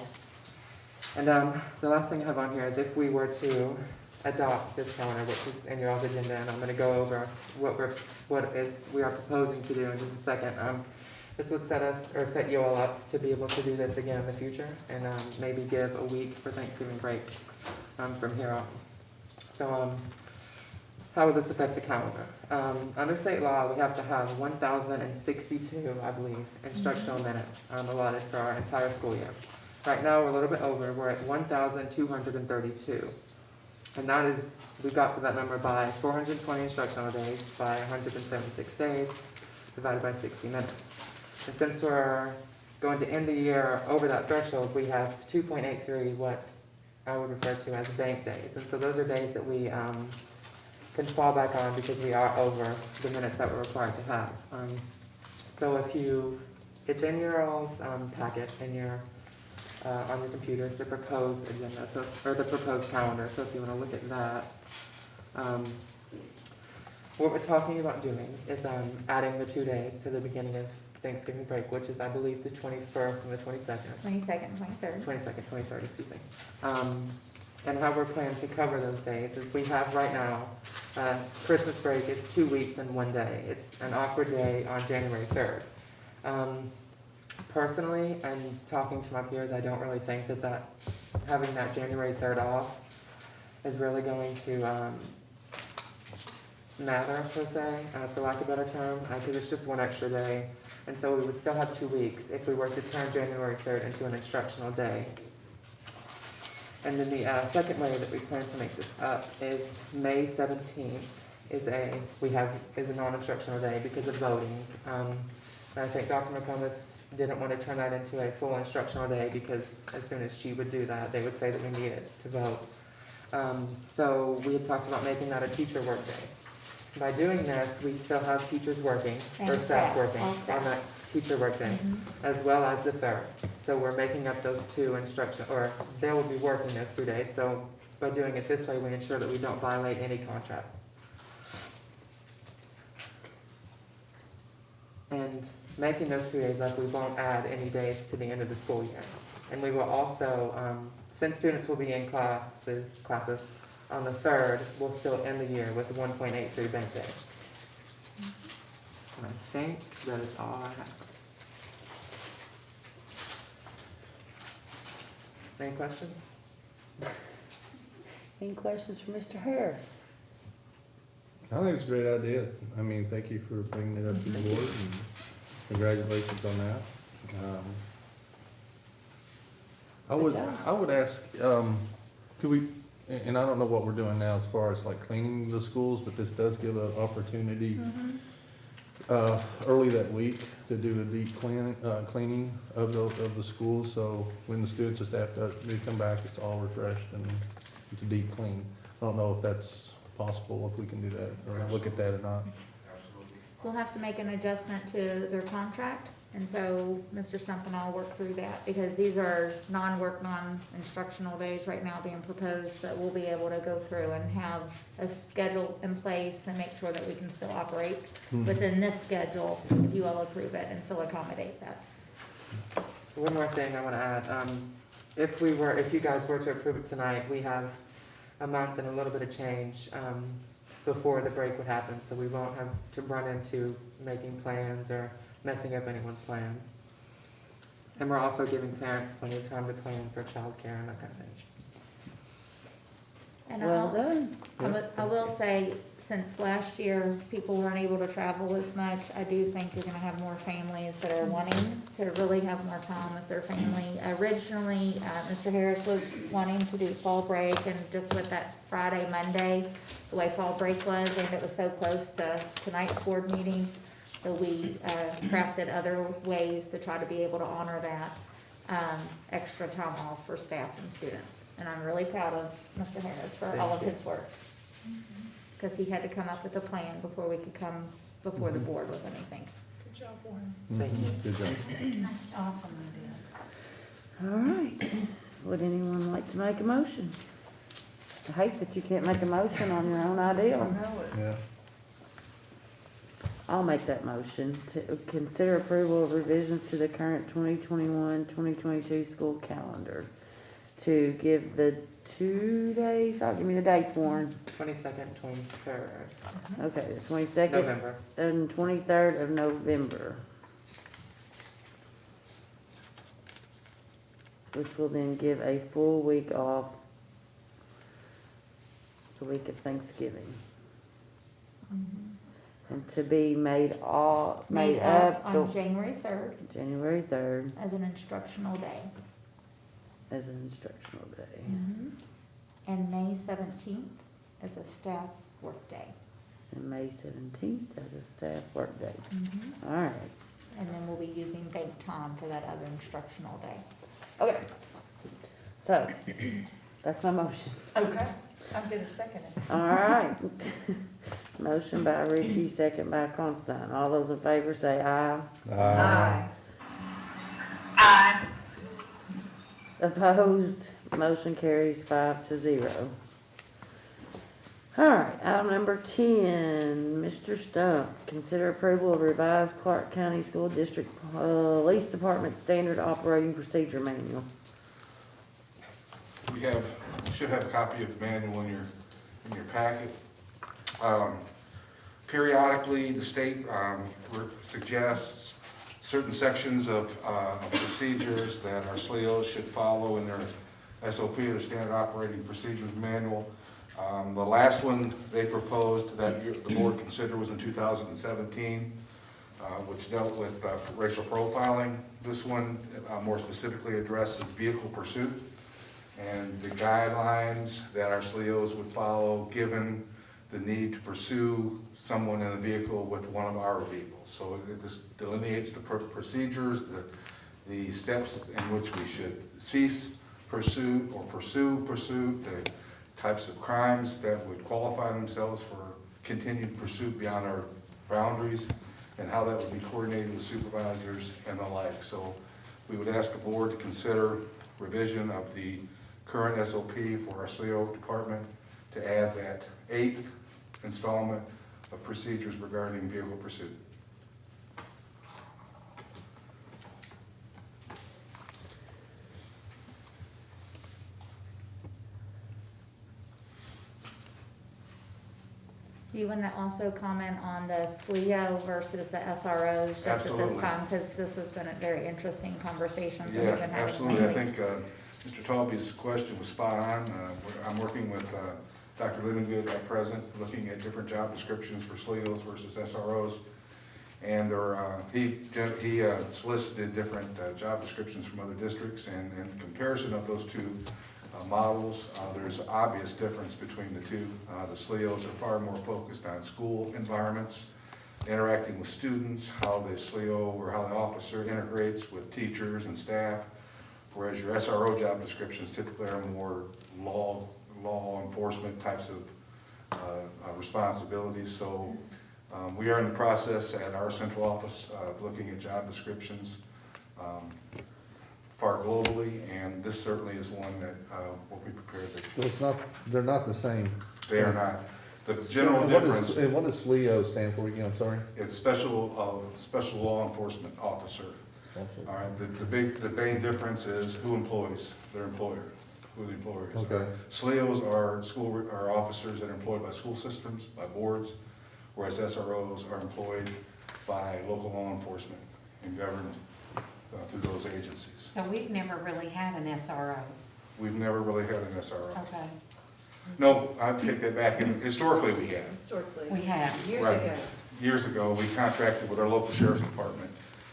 And the last thing I have on here is if we were to adopt this calendar, which is in your all's agenda, and I'm going to go over what we are proposing to do in just a second. This would set you all up to be able to do this again in the future, and maybe give a week for Thanksgiving break from here on. So how will this affect the calendar? Under state law, we have to have 1,062, I believe, instructional minutes allotted for our entire school year. Right now, we're a little bit over. We're at 1,232. And that is, we got to that number by 420 instructional days by 176 days, divided by 60 minutes. And since we're going to end the year over that threshold, we have 2.83, what I would refer to as bank days. And so those are days that we can fall back on because we are over the minutes that we're required to have. So it's in your all's packet, in your on your computers, the proposed agenda, or the proposed calendar. So if you want to look at that, what we're talking about doing is adding the 2 days to the beginning of Thanksgiving break, which is, I believe, the 21st and the 22nd. 22nd, 23rd, excuse me. And how we're planning to cover those days is we have right now, Christmas break is 2 weeks and 1 day. It's an awkward day on January 3rd. Personally, and talking to my peers, I don't really think that having that January 3rd off is really going to matter, per se, for lack of a better term, because it's just one extra day. And so we would still have 2 weeks if we were to turn January 3rd into an instructional day. And then the second way that we plan to make this up is May 17th is a non-instructional day because of voting. And I think Dr. McComas didn't want to turn that into a full instructional day because as soon as she would do that, they would say that we needed to vote. So we had talked about making that a teacher workday. By doing this, we still have teachers working, or And staff working all on staff. that teacher workday, as well as the third. So we're making up those two or they will be working those 2 days. So by doing it this way, we ensure that we don't violate any contracts. And making those 2 days up, we won't add any days to the end of the school year. And we will also, since students will be in classes on the 3rd, we'll still end the year with 1.83 bank days. And I think that is all I have. Any questions? Any questions for Mr. Harris? I think it's a great idea. I mean, thank you for bringing it up to the board, and congratulations on that. I would ask, could we, and I don't know what we're doing now as far as like cleaning the schools, but this does give an opportunity early that week to do a deep cleaning of the schools, so when the students and staff they come back, it's all refreshed and it's a deep clean. I don't know if that's possible, if we can do that, or look at that or not. We'll have to make an adjustment to their contract, and so Mr. Stump and I'll work through that, because these are non-work, non-instructional days right now being proposed, that we'll be able to go through and have a schedule in place and make sure that we can still operate within this schedule, if you all approve it, and still accommodate that. One more thing I want to add. If you guys were to approve it tonight, we have a month and a little bit of change before the break would happen, so we won't have to run into making plans or messing up anyone's plans. And we're also giving parents plenty of time to plan for childcare and that kind of thing. And Well done. I will say, since last year, people weren't able to travel as much, I do think you're gonna have more families that are wanting to really have more time with their family. Originally, Mr. Harris was wanting to do fall break, and just with that Friday, Monday, the way fall break was, and it was so close to tonight's board meeting, so we crafted other ways to try to be able to honor that extra time off for staff and students. And I'm really proud of Mr. Harris for all of his work, because he had to come up with a plan before we could come before the board with anything. Good job, Warren. Thank you. Good job. Nice, awesome idea. All right. Would anyone like to make a motion? I hate that you can't make a motion on your own idea. Yeah. I'll make that motion to consider approval of revisions to the current 2021-2022 school calendar. To give the 2 days, give me the dates, Warren. 22nd, 23rd. Okay, the 22nd November. and 23rd of November. Which will then give a full week off the week of Thanksgiving. And to be made up On January 3rd January 3rd as an instructional day. as an instructional day. And May 17th as a staff work day. And May 17th as a staff work day. All right. And then we'll be using bank time for that other instructional day. Okay. So, that's my motion. Okay, I'm gonna second it. All right. Motion by Richie, second by Constance. All those in favor say aye. Aye. Opposed, motion carries 5-0. All right, item number 10, Mr. Stump, consider approval of revised Clark County School District Police Department Standard Operating Procedure Manual. You should have a copy of the manual in your packet. Periodically, the state suggests certain sections of procedures that our SLEOs should follow in their SOP, their Standard Operating Procedures Manual. The last one they proposed that the board considered was in 2017, which dealt with racial profiling. This one more specifically addresses vehicle pursuit and the guidelines that our SLEOs would follow given the need to pursue someone in a vehicle with one of our vehicles. So it just delineates the procedures, the steps in which we should cease pursuit or pursue pursuit, the types of crimes that would qualify themselves for continued pursuit beyond our boundaries, and how that would be coordinated with supervisors and the like. So we would ask the board to consider revision of the current SOP for our SLEO department to add that 8th installment of procedures regarding vehicle pursuit. Do you want to also comment on the SLEO versus the SROs just at Absolutely. this time? Because this has been a very interesting conversation that Yeah, we've been having absolutely. I lately. think Mr. Talby's question was spot on. I'm working with Dr. Livingood at present, looking at different job descriptions for SLEOs versus SROs. And he solicited different job descriptions from other districts, and in comparison of those two models, there's obvious difference between the two. The SLEOs are far more focused on school environments, interacting with students, how the SLEO or how the officer integrates with teachers and staff, whereas your SRO job descriptions typically are more law enforcement types of responsibilities. So we are in the process at our central office of looking at job descriptions far globally, and this certainly is one that we'll be prepared to. Well, it's not, they're not the same. They are not. The general difference. And what does SLEO stand for again, I'm sorry? It's special law enforcement officer. All right, the main difference is who employs their employer, who the employer is. Okay. SLEOs are officers that are employed by school systems, by boards, whereas SROs are employed by local law enforcement and governed through those agencies. So we've never really had an SRO. We've never really had an SRO. Okay. No, I take that back. And historically, we have. Historically. We have. Years Right. ago. Years ago, we contracted with our local sheriff's department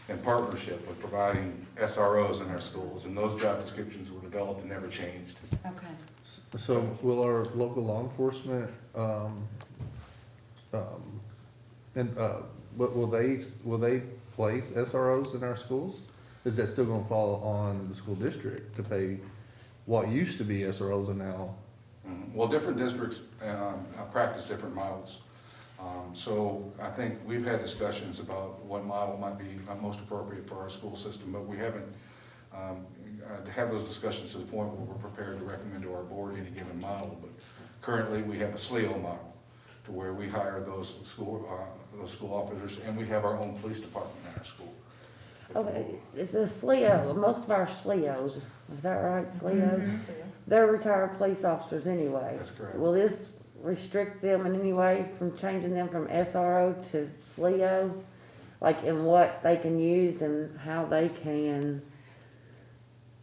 in partnership with providing SROs in our schools, and those job descriptions were developed and never changed. Okay. So will our local law enforcement, will they place SROs in our schools? Is that still gonna fall on the school district to pay what used to be SROs and now? Well, different districts practice different models. So I think we've had discussions about what model might be most appropriate for our school system, but we haven't had those discussions to the point where we're prepared to recommend to our board any given model. But currently, we have a SLEO model to where we hire those school officers, and we have our own police department in our school. Okay, it's a SLEO, most of our SLEOs, is that right, SLEOs? Mm-hmm. They're retired police officers anyway. That's correct. Will this restrict them in any way from changing them from SRO to SLEO? Like in what they can use and how they can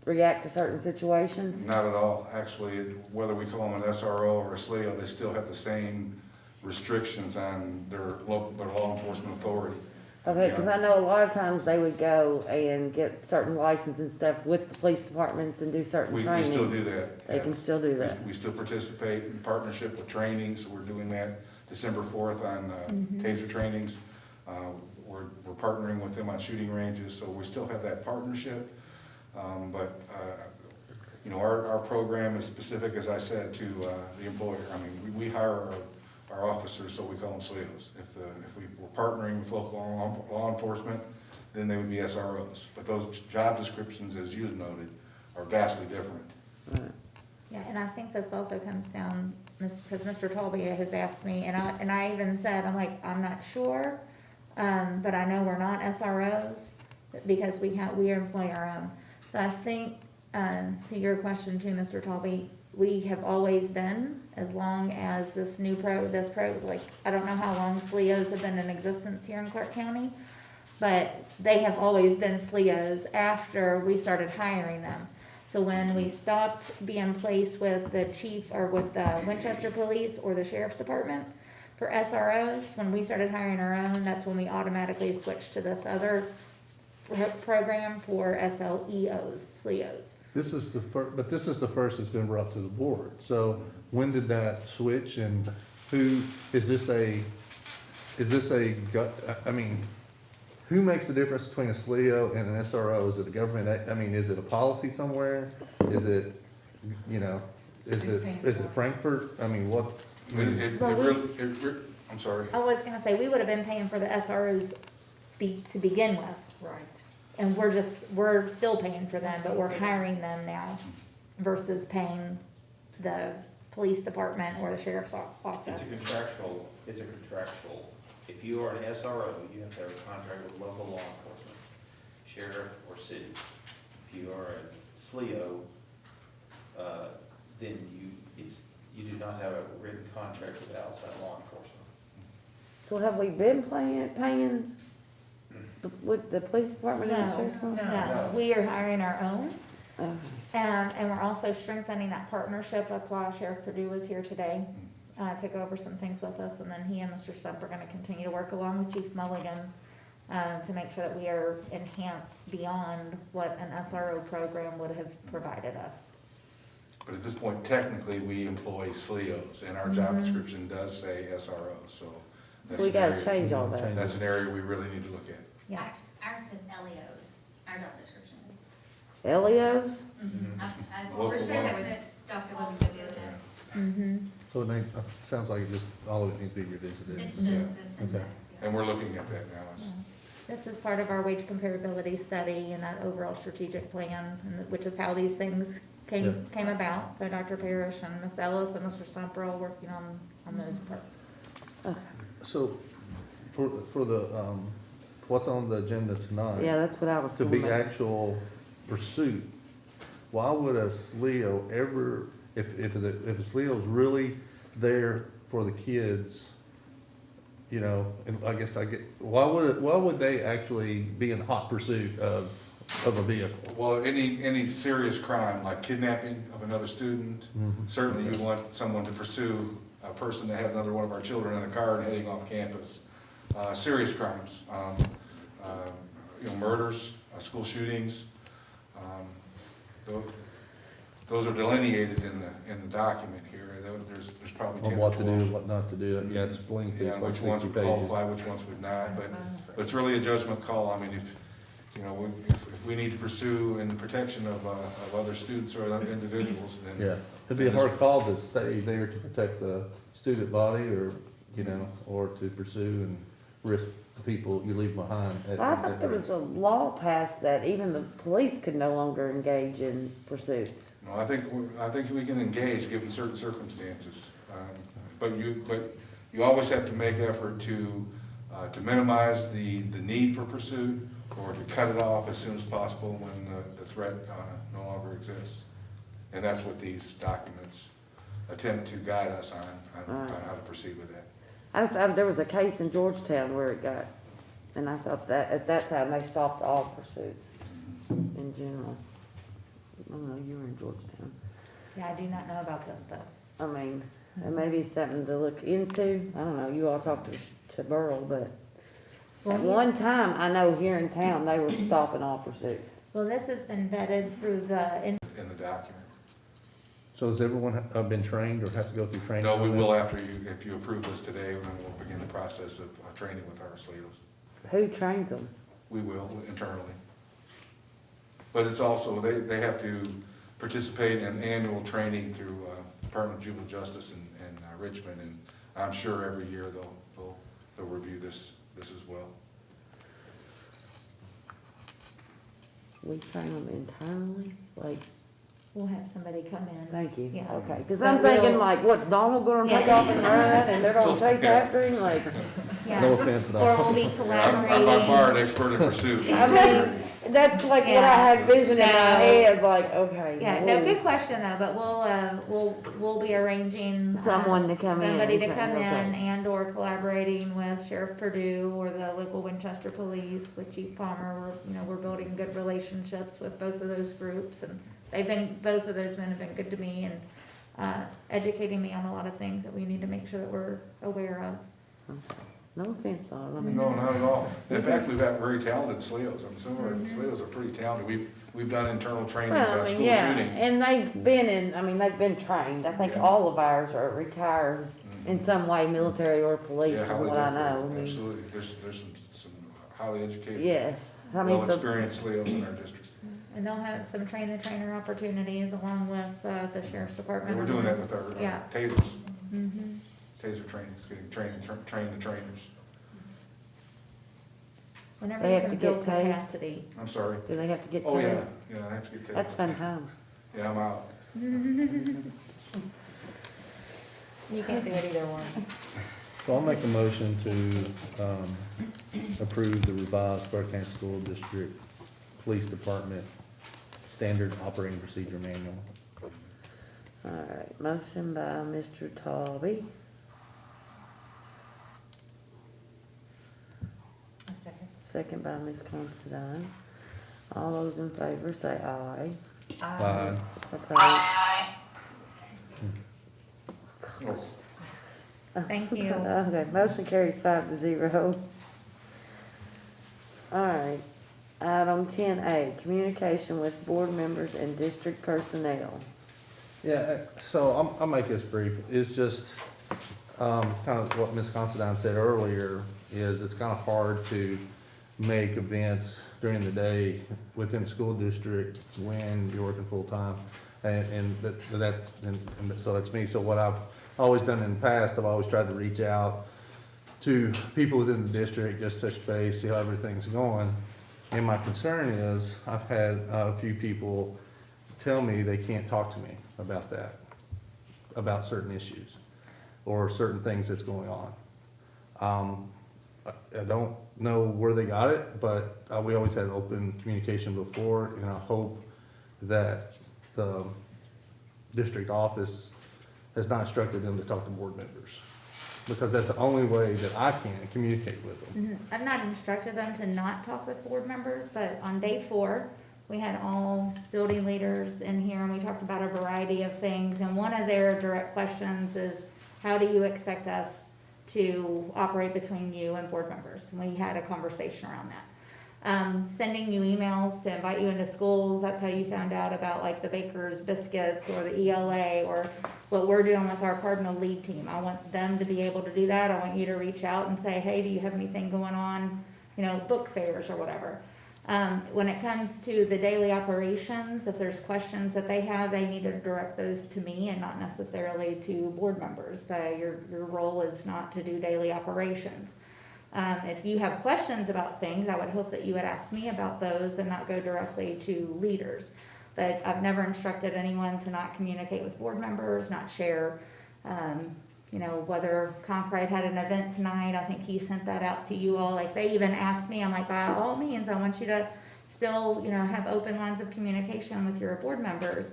react to certain situations? Not at all. Actually, whether we call them an SRO or a SLEO, they still have the same restrictions on their law enforcement authority. Okay, because I know a lot of times they would go and get certain license and stuff with the police departments and do certain We trainings. still do that. They can still do that. We still participate in partnership with training, so we're doing that December 4th on TASER trainings. We're partnering with them on shooting ranges, so we still have that partnership. But our program is specific, as I said, to the employer. I mean, we hire our officers, so we call them SLEOs. If we were partnering with local law enforcement, then they would be SROs. But those job descriptions, as you noted, are vastly different. Yeah, and I think this also comes down, because Mr. Talby has asked me, and I even said, I'm like, I'm not sure, but I know we're not SROs, because we employ our own. So I think, to your question too, Mr. Talby, we have always been, as long as this like, I don't know how long SLEOs have been in existence here in Clark County, but they have always been SLEOs after we started hiring them. So when we stopped being placed with the chief or with the Winchester Police or the Sheriff's Department for SROs, when we started hiring our own, that's when we automatically switched to this other program for SLEOs, SLEOs. This is the first that's been brought to the board. So when did that switch and who, is this a, I mean, who makes the difference between a SLEO and an SRO? Is it a government, I mean, is it a policy somewhere? Is it, you know, is it Frankfurt? I mean, what? I'm sorry. I was gonna say, we would have been paying for the SROs to begin with. Right. And we're still paying for them, but we're hiring them now versus paying the police department or the sheriff's office. It's a contractual. If you are an SRO, you have to have a contract with local law enforcement, sheriff or city. If you are a SLEO, then you do not have a written contract with outside law enforcement. So have we been paying with the police department and the sheriff's No, department? no, we are hiring our own. Okay. And we're also strengthening that partnership. That's why Sheriff Perdue is here today, to go over some things with us. And then he and Mr. Stump are gonna continue to work along with Chief Mulligan, to make sure that we are enhanced beyond what an SRO program would have provided us. But at this point, technically, we employ SLEOs, and our job description does say SRO, so. that's We an gotta area- change all that. That's an area we really need to look at. Yeah. Ours says LEOs, our job description. Elios? Local We're sure law. that Dr. Levin could do that. Mm-hmm. So it sounds like it just, all of it needs to be revisited. It's just a syntax. And we're looking at that now. It's- This is part of our wage comparability study and that overall strategic plan, which is how these things came about. So Dr. Parrish and Ms. Ellis and Mr. Stump are all working on those parts. So, for the, what's on the agenda tonight? Yeah, that's what I was To going be to. actual pursuit, why would a SLEO ever, if a SLEO's really there for the kids, you know, and I guess why would they actually be in hot pursuit of a vehicle? Well, any serious crime, like kidnapping of another student, certainly you'd want someone to pursue a person that had another one of our children in a car and heading off campus. Serious crimes, murders, school shootings, those are delineated in the document here. There's probably 10 On or what to 12. do, what not to do, yeah, it's lengthy, Yeah, it's like which ones 60 would pages. qualify, which ones would not, but it's really a judgment call. I mean, if we need to pursue in protection of other students or other individuals, then. Yeah, it'd be a hard call to stay there to protect the student body or, you know, or to pursue and risk the people you leave behind. I thought there was a law passed that even the police could no longer engage in pursuits. No, I think we can engage given certain circumstances. But you always have to make effort to minimize the need for pursuit or to cut it off as soon as possible when the threat no longer exists. And that's what these documents attempt to guide us on how to proceed with that. There was a case in Georgetown where it got, and I thought that at that time they stopped all pursuits in general. I don't know, you were in Georgetown. Yeah, I do not know about this though. I mean, it may be something to look into. I don't know, you all talked to Burl, but at one time, I know here in town, they were stopping all pursuits. Well, this has been vetted through the. In the document. So has everyone been trained or have to go through training? No, we will if you approve this today, and then we'll begin the process of training with our SLEOs. Who trains them? We will internally. But it's also, they have to participate in annual training through Department of Juvenile Justice in Richmond, and I'm sure every year they'll review this as well. We train them internally, like, We'll have somebody come in. thank you, Yeah. okay, because But I'm thinking we'll- like, what's Donald gonna take Yeah. off and run, and they're gonna chase after him, like, Yeah. No offense at all. Or we'll be I'm collaborating. by far an expert in pursuit. I mean, that's like what I had vision in my head, like, okay. Yeah, no, whoa. good question though, but we'll be arranging. Someone to come in Somebody to and come train, in okay. and or collaborating with Sheriff Perdue or the local Winchester Police with Chief Palmer. We're building good relationships with both of those groups, and both of those men have been good to me and educating me on a lot of things that we need to make sure that we're aware of. No offense, Donald, I mean. No, not at all. In fact, we've got very talented SLEOs. I mean, some of our SLEOs are pretty talented. We've done internal trainings Well, I on mean, school yeah, shooting. and they've been trained. I think Yeah. all of ours are retired in some way, military or police, Yeah, from highly what I difficult. know. I mean, Absolutely. There's some highly educated, yes. I mean, so- well-experienced LEOs in our district. And they'll have some train-the-trainer opportunities along with the sheriff's department. And we're doing that with our Yeah. tasers, Mm-hmm. taser training, it's getting train the trainers. Whenever They you have can to get build tased? capacity. I'm sorry. Do they have to get Oh, yeah, tased? yeah, I have to get tased. That's fun times. Yeah, I'm out. You can't do it either one. So I'll make a motion to approve the revised Burke County School District Police Department Standard Operating Procedure Manual. All right, motion by Mr. Tolby, A second. second by Ms. Considine. All those in favor say aye. Aye. Opposed? Thank you. Okay, motion carries 5-0. All right, item 10A, communication with board members and district personnel. Yeah, so I'll make this brief. It's just, kind of what Ms. Considine said earlier, is it's kind of hard to make events during the day within the school district when you're working full-time. And so that's me. So what I've always done in the past, I've always tried to reach out to people within the district, just touch base, see how everything's going. And my concern is, I've had a few people tell me they can't talk to me about that, about certain issues, or certain things that's going on. I don't know where they got it, but we always had open communication before, and I hope that the district office has not instructed them to talk to board members, because that's the only way that I can communicate with them. I've not instructed them to not talk with board members, but on day 4, we had all building leaders in here and we talked about a variety of things. And one of their direct questions is, how do you expect us to operate between you and board members? And we had a conversation around that. Sending you emails to invite you into schools, that's how you found out about like the Baker's Biscuits or the ELA or what we're doing with our Cardinal Lead team. I want them to be able to do that. I want you to reach out and say, hey, do you have anything going on, book fairs or whatever. When it comes to the daily operations, if there's questions that they have, they need to direct those to me and not necessarily to board members. Your role is not to do daily operations. If you have questions about things, I would hope that you would ask me about those and not go directly to leaders. But I've never instructed anyone to not communicate with board members, not share, whether Concrete had an event tonight. I think he sent that out to you all. Like, they even asked me, I'm like, by all means, I want you to still, have open lines of communication with your board members.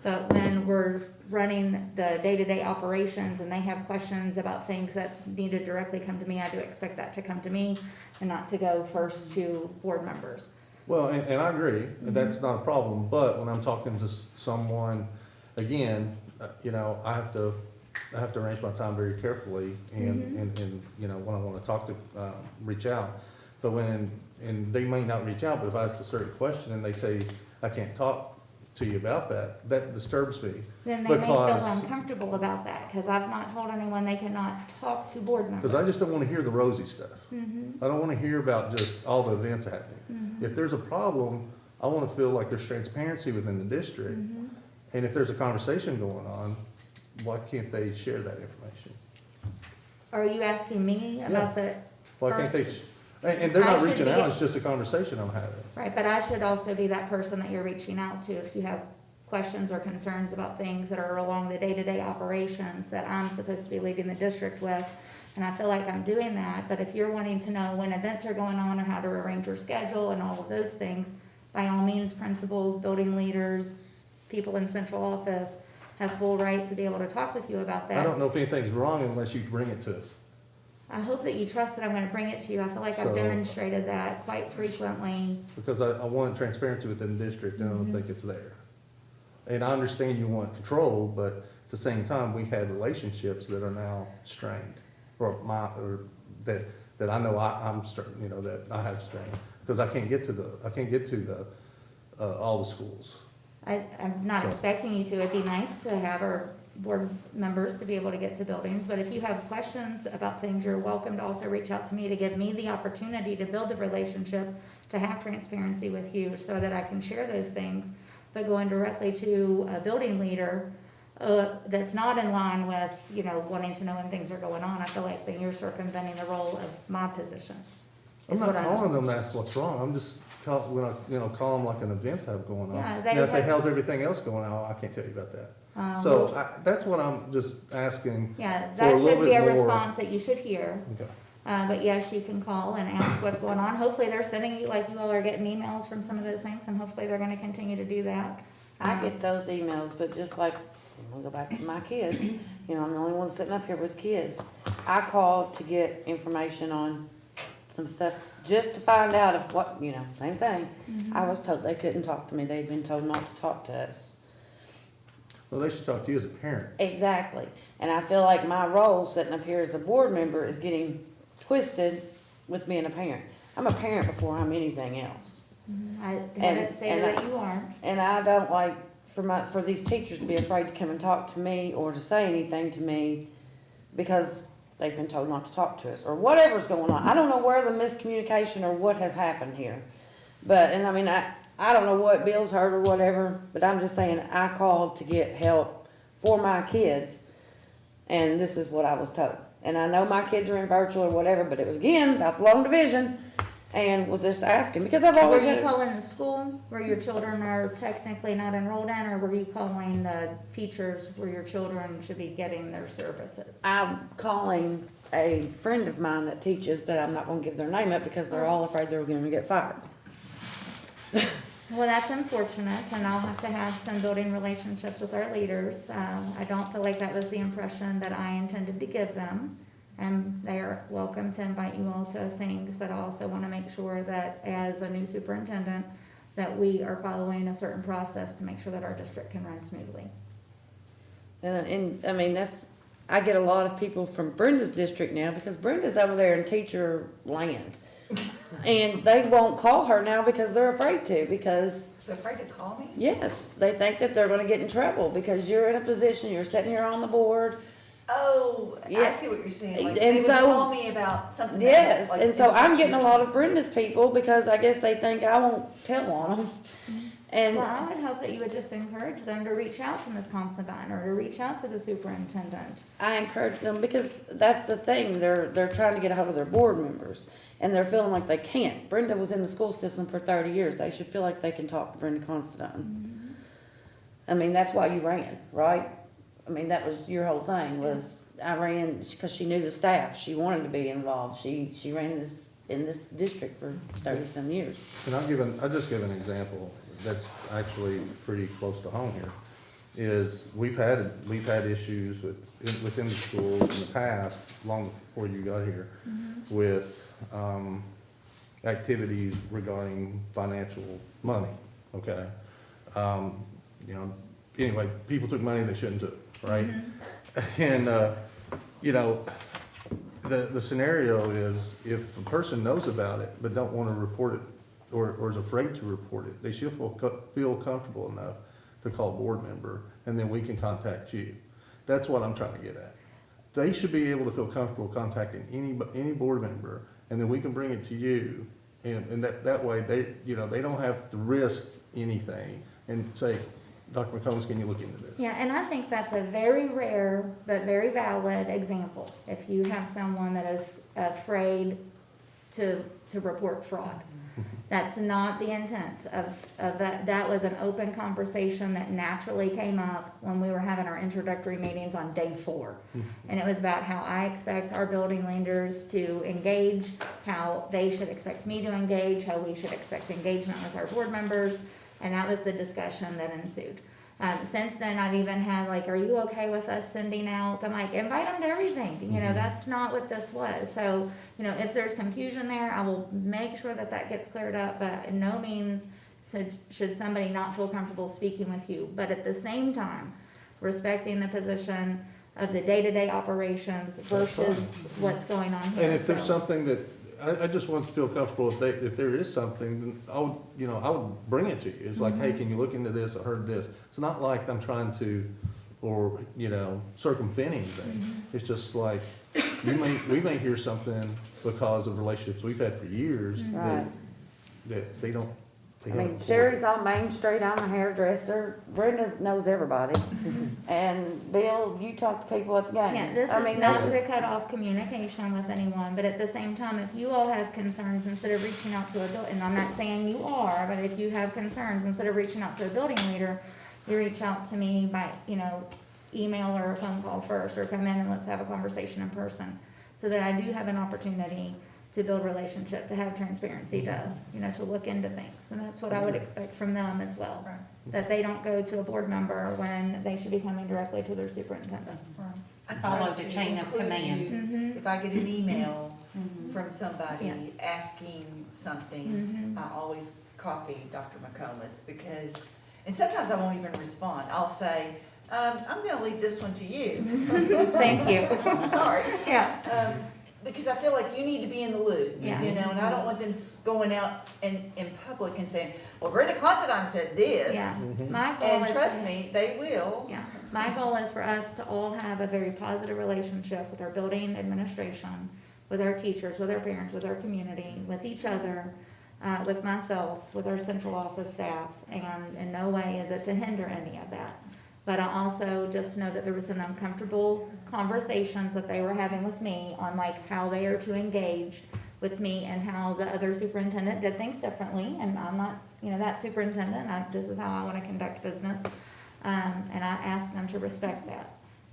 But when we're running the day-to-day operations and they have questions about things that need to directly come to me, I do expect that to come to me and not to go first to board members. Well, and I agree, that's not a problem, but when I'm talking to someone, again, I have to arrange my time very carefully and when I want to talk to, reach out. But and they may not reach out, but if I ask a certain question and they say, I can't talk to you about that, that disturbs me. Then they may feel uncomfortable about that, because I've not told anyone they cannot talk to board members. Because I just don't want to hear the rosy stuff. I don't want to hear about just all the events happening. If there's a problem, I want to feel like there's transparency within the district. And if there's a conversation going on, why can't they share that information? Are you asking me about the Why can't first? they? And they're not I should reaching be- out, it's just a conversation I'm having. Right, but I should also be that person that you're reaching out to if you have questions or concerns about things that are along the day-to-day operations that I'm supposed to be leading the district with. And I feel like I'm doing that, but if you're wanting to know when events are going on or how to arrange your schedule and all of those things, by all means, principals, building leaders, people in central office have full right to be able to talk with you about that. I don't know if anything's wrong unless you bring it to us. I hope that you trust that I'm gonna bring it to you. I feel like I've So- demonstrated that quite frequently. Because I want transparency within the district, and I don't think it's there. And I understand you want control, but at the same time, we have relationships that are now strained, or that I know I'm, that I have strained, because I can't get to all the schools. I'm not So- expecting you to. It'd be nice to have, or board members to be able to get to buildings. But if you have questions about things, you're welcome to also reach out to me to give me the opportunity to build the relationship, to have transparency with you so that I can share those things. But going directly to a building leader, that's not in line with, you know, wanting to know when things are going on, I feel like then you're circumventing the role of my position. I'm not calling them to ask what's wrong, I'm just when I, call them like an events have going on. Yeah, And I say, how's everything else going on? Oh, I can't tell you about that. So that's what I'm just asking Yeah, for a that little should be bit a more. response that you should hear. Okay. But yes, you can call and ask what's going on. Hopefully they're sending you, like you all are getting emails from some of those things, and hopefully they're gonna continue to do that. I get those emails, but just like, we'll go back to my kids, I'm the only one sitting up here with kids. I called to get information on some stuff, just to find out if what, same thing. I was told they couldn't talk to me, they'd been told not to talk to us. Well, they should talk to you as a parent. Exactly, and I feel like my role sitting up here as a board member is getting twisted with being a parent. I'm a parent before I'm anything else. I haven't stated that you aren't. And I don't like for these teachers to be afraid to come and talk to me or to say anything to me because they've been told not to talk to us or whatever's going on. I don't know where the miscommunication or what has happened here. But, and I mean, I don't know what Bill's heard or whatever, but I'm just saying I called to get help for my kids, and this is what I was told. And I know my kids are in virtual or whatever, but it was again about the long division, and was just asking because I've always. Were you calling the school where your children are technically not enrolled in, or were you calling the teachers where your children should be getting their services? I'm calling a friend of mine that teaches, but I'm not going to give their name up because they're all afraid they're going to get fired. Well, that's unfortunate, and I'll have to have some building relationships with our leaders. I don't feel like that was the impression that I intended to give them, and they are welcome to invite you all to things, but I also want to make sure that as a new superintendent, that we are following a certain process to make sure that our district can run smoothly. And I mean, I get a lot of people from Brenda's district now because Brenda's over there in teacher land. And they won't call her now because they're afraid to, because. They're afraid to call me? Yes, they think that they're gonna get in trouble because you're in a position, you're sitting here on the board. Oh, I Yeah. see what you're saying, like, And they would so- call me about something. Yes, like and so I'm getting a instruction or lot of something. Brenda's people because I guess they think I won't tell on them. And Well, I would hope that you would just encourage them to reach out to Ms. Considine or to reach out to the superintendent. I encourage them because that's the thing, they're trying to get a hold of their board members. And they're feeling like they can't. Brenda was in the school system for 30 years. They should feel like they can talk to Brenda Considine. I mean, that's why you ran, right? I mean, that was your whole thing was I ran because she knew the staff. She wanted to be involved. She ran in this district for 30-some years. And I'll just give an example that's actually pretty close to home here. Is we've had issues within the schools in the past, long before you got here, with activities regarding financial money. Okay, anyway, people took money they shouldn't took, right? And the scenario is if a person knows about it but don't want to report it or is afraid to report it, they should feel comfortable enough to call a board member, and then we can contact you. That's what I'm trying to get at. They should be able to feel comfortable contacting any board member, and then we can bring it to you, and that way they don't have to risk anything and say, Dr. McCombs, can you look into this? Yeah, and I think that's a very rare but very valid example. If you have someone that is afraid to report fraud. That's not the intent of that. That was an open conversation that naturally came up when we were having our introductory meetings on day 4. And it was about how I expect our building leaders to engage, how they should expect me to engage, how we should expect engagement with our board members. And that was the discussion that ensued. Since then, I've even had like, are you okay with us sending out? I'm like, invite them to everything. That's not what this was. So, if there's confusion there, I will make sure that gets cleared up. But in no means should somebody not feel comfortable speaking with you. But at the same time, respecting the position of the day-to-day operations versus what's going on here. And if there's something that, I just want to feel comfortable if there is something, then I would bring it to you. It's like, hey, can you look into this? I heard this. It's not like I'm trying to, or, you know, circumventing anything. It's just like, we may hear something because of relationships we've had for years Right. that they don't. they I mean, haven't- Sherry's on Main Street, I'm a hairdresser, Brenda knows everybody. And Bill, you talk to people at the games. Yeah, this I is mean, not that's to cut off communication with anyone, but at the same time, if you all have concerns, instead of reaching out to a and I'm not saying you are, but if you have concerns, instead of reaching out to a building leader, you reach out to me by, you know, email or a phone call first, or come in and let's have a conversation in person, so that I do have an opportunity to build relationship, to have transparency, to, you know, to look into things. And that's what I would expect from them as well. Right. That they don't go to a board member when they should be coming directly to their superintendent. I follow the chain of command. Mhm. If I get an email Mhm. from somebody Yes. asking something, Mhm. I always copy Dr. McComas, because, and sometimes I won't even respond. I'll say, I'm gonna leave this one to you. Thank you. Sorry. Yeah. Because I feel like you need to be in the loop, Yeah. you know, and I don't want them going out in public and saying, well, Brenda Considine said this. Yeah. My goal And is trust to- me, they will. Yeah, my goal is for us to all have a very positive relationship with our building administration, with our teachers, with our parents, with our community, with each other, with myself, with our central office staff, and in no way is it to hinder any of that. But I also just know that there was some uncomfortable conversations that they were having with me on like how they are to engage with me and how the other superintendent did things differently. And I'm not, you know, that superintendent, this is how I want to conduct business. And I ask them to respect that.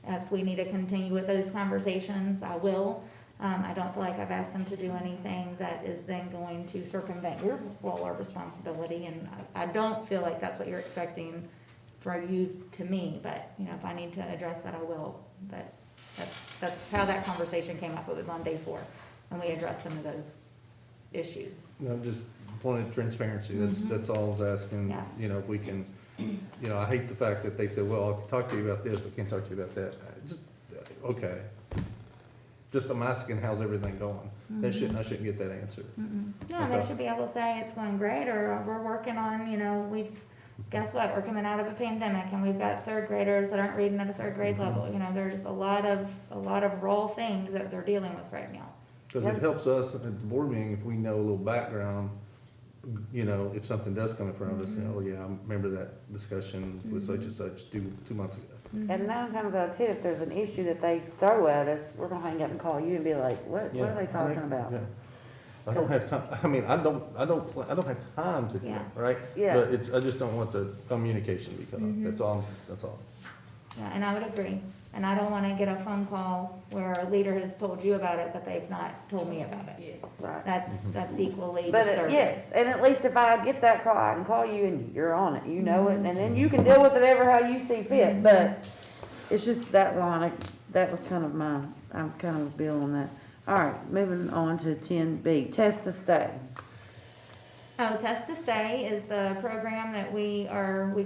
If we need to continue with those conversations, I will. I don't feel like I've asked them to do anything that is then going to circumvent your role or responsibility. And I don't feel like that's what you're expecting for you to me, but, you know, if I need to address that, I will. But that's how that conversation came up. It was on day 4, and we addressed some of those issues. No, just wanted transparency, that's all I was asking, Yeah. you know, if we can, you know, I hate the fact that they said, well, I can talk to you about this, but can't talk to you about that. Just, okay. Just I'm asking, how's everything going? I shouldn't get that answer. No, they should be able to say it's going great, or we're working on, you know, guess what, we're coming out of a pandemic, and we've got 3rd graders that aren't reading at a 3rd grade level. You know, there's a lot of raw things that they're dealing with right now. Because it helps us at the board meeting if we know a little background, you know, if something does come in front of us, oh yeah, I remember that discussion with such and such 2 months ago. And 9 times out of 10, if there's an issue that they throw at us, we're gonna hang up and call you and be like, what are they talking about? Yeah. I don't have time, I mean, I don't have time to do Yeah. it, right? Yeah. But I just don't want the communication to be cut off, that's all. Yeah, and I would agree. And I don't want to get a phone call where a leader has told you about it, but they've not told me about it. Right. That's equally But, disturbing. yes, and at least if I get that call, I can call you and you're on it, you know it, and then you can deal with it ever how you see fit, but it's just that one, that was kind of I'm kind of with Bill on that. All right, moving on to 10B, test to stay. Test to Stay is the program that we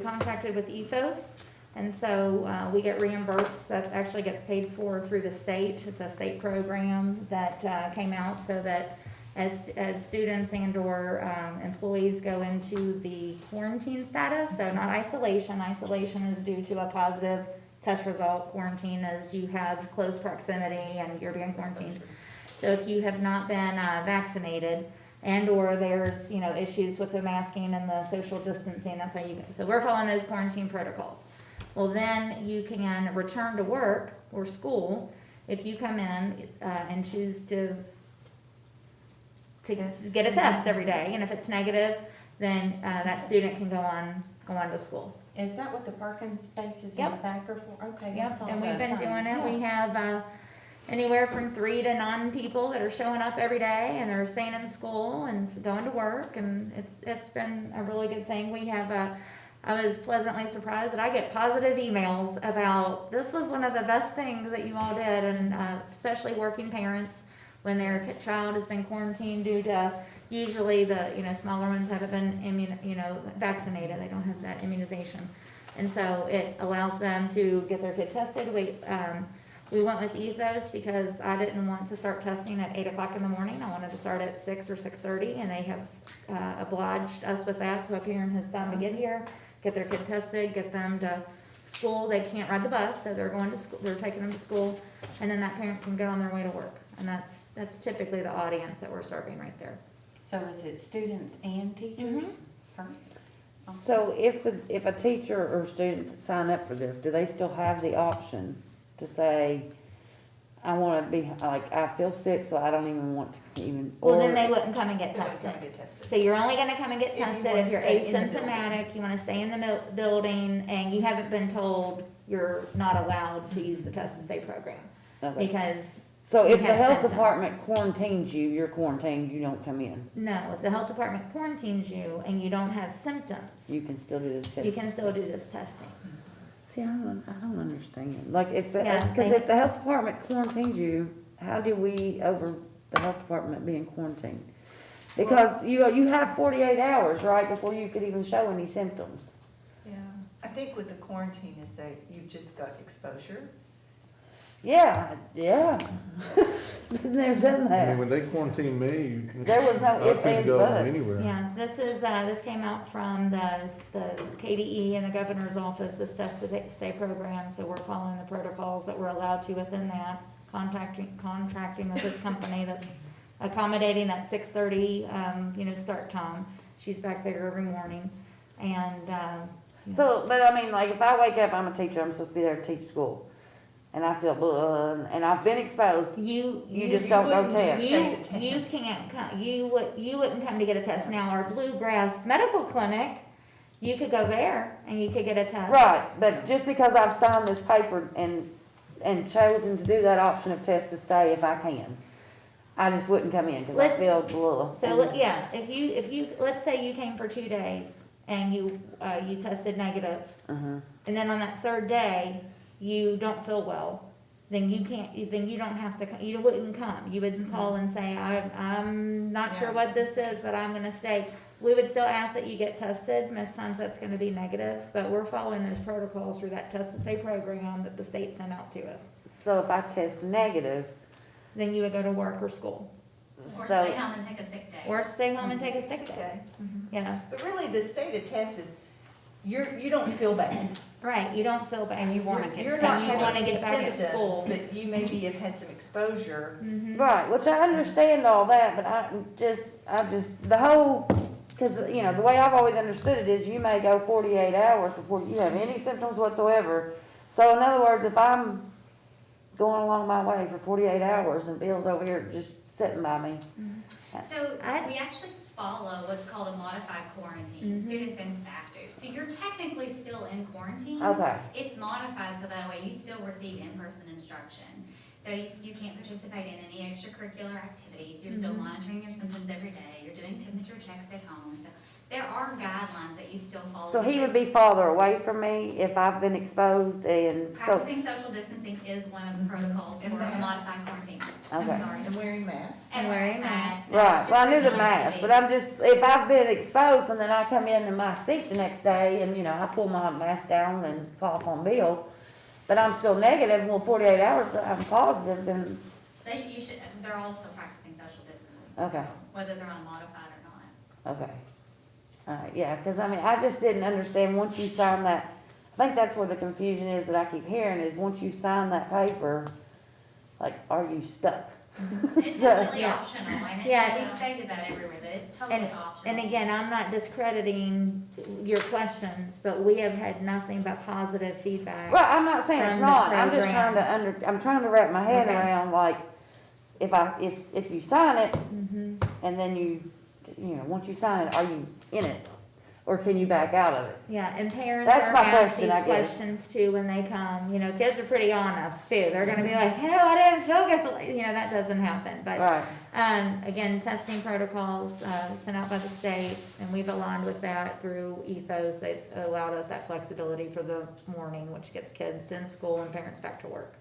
contracted with Ethos. And so we get reimbursed, that actually gets paid for through the state. It's a state program that came out so that as students and or employees go into the quarantine status, so not isolation. Isolation is due to a positive test result. Quarantine is you have close proximity and you're being quarantined. So if you have not been vaccinated and or there's, you know, issues with the masking and the social distancing, that's how you go. So we're following those quarantine protocols. Well, then you can return to work or school if you come in and choose to get a test every day. And if it's negative, then that student can go on to school. Is that what the parking spaces in Yep. the back are for? Okay. I Yep, saw and we've been that. doing it. Yeah. We have anywhere from 3 to 9 people that are showing up every day, and they're staying in school and going to work, and it's been a really good thing. We have I was pleasantly surprised that I get positive emails about this was one of the best things that you all did, and especially working parents when their child has been quarantined due to usually the smaller ones haven't been vaccinated. They don't have that immunization, and so it allows them to get their kid tested. We went with Ethos because I didn't want to start testing at 8 o'clock in the morning. I wanted to start at 6 or 6:30, and they have obliged us with that. So a parent has time to get here, get their kid tested, get them to school, they can't ride the bus, so they're going to school, they're taking them to school, and then that parent can get on their way to work. And that's typically the audience that we're serving right there. So is it students and teachers? Perfect. So if a teacher or student sign up for this, do they still have the option to say, I wanna be, like, I feel sick, so I don't even want to even, Well, then or- they wouldn't come and get They wouldn't come and tested. get tested. So you're only gonna come and get If you tested wanna if you're stay in the building. asymptomatic, you wanna stay in the building, and you haven't been told you're not allowed to use the test and stay program. Okay. Because So you if the have health symptoms. department quarantines you, you're quarantined, you don't come in. No, if the health department quarantines you and you don't have symptoms, You can still do this test. you can still do this testing. See, I don't understand. Like, if, Yeah, because they- if the health department quarantines you, how do we, over the health department being quarantined? Because you have 48 hours, right, before you could even show any symptoms. Yeah, I think with the quarantine is that you've just got exposure. Yeah. Been there, done I that. mean, when they quarantined me, There was no I ifs, couldn't ands, go buts. anywhere. Yeah, this came out from the KDE and the governor's office, this test to stay program, so we're following the protocols that we're allowed to within that, contracting with this company that's accommodating that 6:30, start time. She's back there every morning, and, So, but I mean, like, if I wake up, I'm a teacher, I'm supposed to be there to teach school, and I feel blah, and I've been exposed, you just don't go test. You can't come, you wouldn't come to get a test. Now, our Bluegrass Medical Clinic, you could go there and you could get a test. Right, but just because I've signed this paper and chosen to do that option of test to stay if I can, I just wouldn't come in, cause I Let's- feel blah. So, yeah, if you, let's say you came for 2 days and you tested negative, Uh-huh. and then on that third day, you don't feel well, then you don't have to, you wouldn't come. You would call and say, I'm not sure what this is, but I'm gonna stay. We would still ask that you get tested. Most times that's gonna be negative, but we're following those protocols through that test to stay program that the state sent out to us. So if I test negative, Then you would go to work or school, Or so, stay home and take a sick day. or stay home and take a sick day. Yeah, But really, the state test is, you don't feel bad. right, you don't feel bad. And you wanna get You're back. not And you wanna having any get back at school. symptoms, but you maybe have had some exposure. Mhm. right, which I understand all that, but I just, the whole, cause, the way I've always understood it is you may go 48 hours before you have any symptoms whatsoever. So in other words, if I'm going along my way for 48 hours and Bill's over here just sitting by me, So we actually follow what's called a modified quarantine, students and staff do. So you're technically still in quarantine. okay. It's modified so that way you still receive in-person instruction. So you can't participate in any extracurricular activities. You're still monitoring your symptoms every day. You're doing temperature checks at home. So there are guidelines that you still follow. So he would because be farther away from me if I've been exposed and so, Practicing social distancing is one of the protocols for And a masks. modified quarantine. okay. I'm sorry. And wearing masks. And wearing masks. no Right, well, I knew the extracurricular mask, but activities. I'm just, if I've been exposed and then I come in my seat the next day and, I pull my mask down and cough on Bill, but I'm still negative, well, 48 hours, I'm positive, then, They're also practicing social distancing. Okay. so Whether they're on modified or not. okay. Alright, yeah, cause I just didn't understand, once you sign that, I think that's where the confusion is that I keep hearing, is once you sign that paper, like, are you stuck? It's So- completely Yeah. optional, and Yeah. we've stated that everywhere, that it's totally optional. And again, I'm not discrediting your questions, but we have had nothing but positive feedback. Well, I'm not saying it's From the not, I'm just trying program. I'm trying to wrap my head Okay. around, like, if you sign it, Mhm. and then once you sign it, are you in it? Or can you back out of it? Yeah, and parents That's are my asked question, these I guess. questions too when they come. Kids are pretty honest too. They're gonna be like, I didn't feel good. That doesn't happen. But Right, again, testing protocols sent out by the state, and we've aligned with that through ethos. They allowed us that flexibility for the morning, which gets kids in school and parents back to work.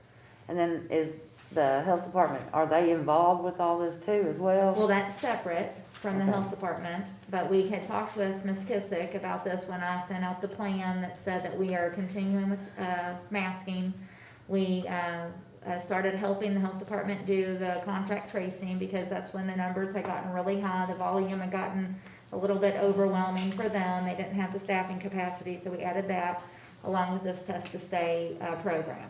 and then is the health department, are they involved with all this too as well? Well, that's separate from the Okay. health department, but we had talked with Ms. Kissick about this when I sent out the plan that said that we are continuing with masking. We started helping the health department do the contact tracing because that's when the numbers had gotten really high, the volume had gotten a little bit overwhelming for them. They didn't have the staffing capacity, so we added that. along with this Test to Stay program.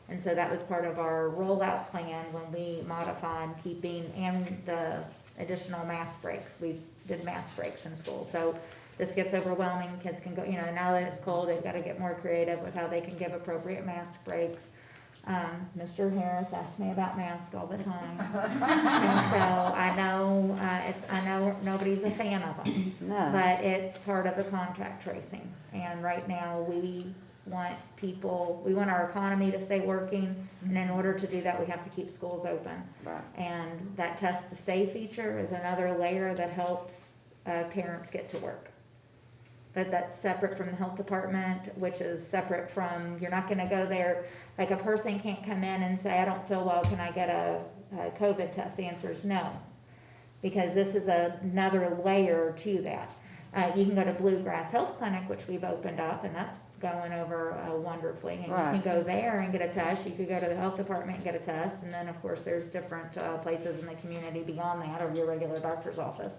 And so that was part of our rollout plan when we modified keeping, and the additional mask breaks. We did mask breaks in school. So this gets overwhelming. Kids can go, now that it's cold, they've got to get more creative with how they can give appropriate mask breaks. Mr. Harris asks me about masks all the time. And so I know nobody's a fan of them. No. But it's part of the contact tracing. And right now, we want our economy to stay working, and in order to do that, we have to keep schools open. Right. And that Test to Stay feature is another layer that helps parents get to work. But that's separate from the health department, which is separate from, you're not gonna go there, like a person can't come in and say, I don't feel well, can I get a COVID test? The answer is no, because this is another layer to that. You can go to Bluegrass Health Clinic, which we've opened up, and that's going over wonderfully. And Right. you can go there and get a test. You could go to the health department and get a test. And then, of course, there's different places in the community beyond that, or your regular doctor's office,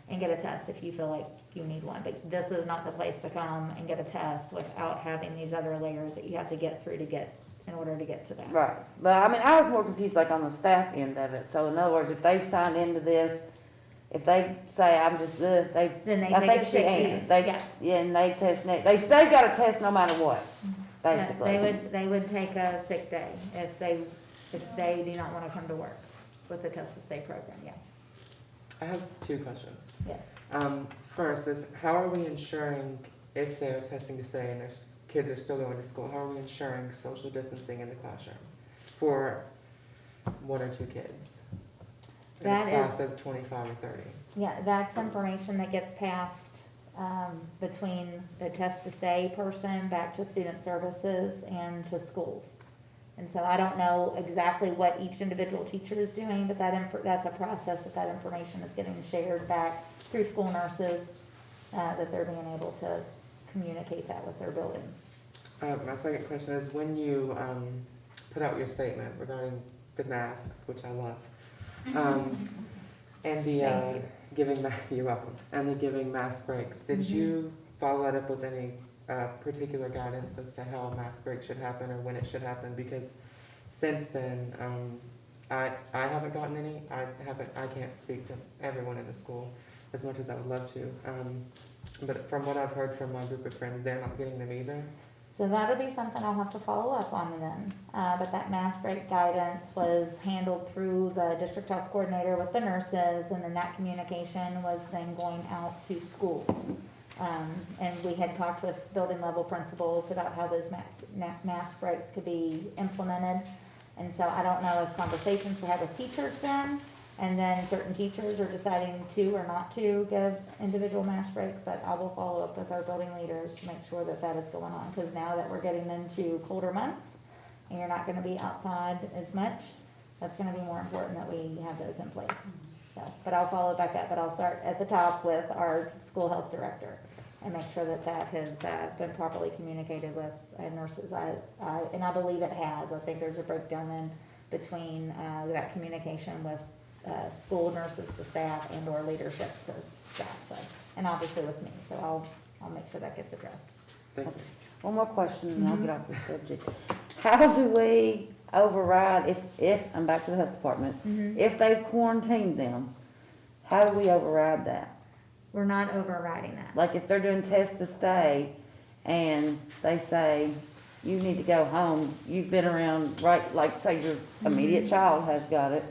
and get a test if you feel like you need one. But this is not the place to come and get a test without having these other layers that you have to get through in order to get to that. Right, but I mean, I was more confused like on the staff end of it, so in other words, if they've signed into this, if they say, I'm just, Then they I take think a she sick answered. leave. They, yeah, and they test, they've got to test no matter what, basically. Yeah, they would take a sick day if they do not want to come to work with the Test to Stay program, yeah. I have two questions. Yes. First is, how are we ensuring, if they're testing to stay and their kids are still going to school, how are we ensuring social distancing in the classroom for 1 or 2 kids? In a class of 25 or 30. Yeah, that's information that gets passed between the Test to Stay person back to student services and to schools. And so I don't know exactly what each individual teacher is doing, but that's a process that information is getting shared back through school nurses, that they're being able to communicate that with their building. My second question is, when you put out your statement regarding the masks, which I love, and the you're welcome, and the giving mask breaks, did you follow that up with any particular guidance as to how a mask break should happen or when it should happen? Because since then, I haven't gotten any. I can't speak to everyone in the school as much as I would love to. But from what I've heard from my group of friends, they're not getting them either. So that'll be something I'll have to follow up on then. But that mask break guidance was handled through the district health coordinator with the nurses, and then that communication was then going out to schools. And we had talked with building level principals about how those mask breaks could be implemented. And so I don't know if conversations were had with teachers then, and then certain teachers are deciding to or not to give individual mask breaks, but I will follow up with our building leaders to make sure that that is going on. Because now that we're getting into colder months, and you're not gonna be outside as much, that's gonna be more important that we have those in place. So, but I'll follow back up, but I'll start at the top with our school health director and make sure that that has been properly communicated with nurses. And I believe it has. I think there's a breakdown in between that communication with school nurses to staff and or leadership to staff. So, and obviously with me. So I'll make sure that gets addressed. Thank you. One more question and I'll get off the subject. How do we override, if I'm back to the health department, if they've quarantined them, how do we override that? We're not overriding that. Like if they're doing Test to Stay and they say, you need to go home, you've been around, right, like say your immediate child has got it,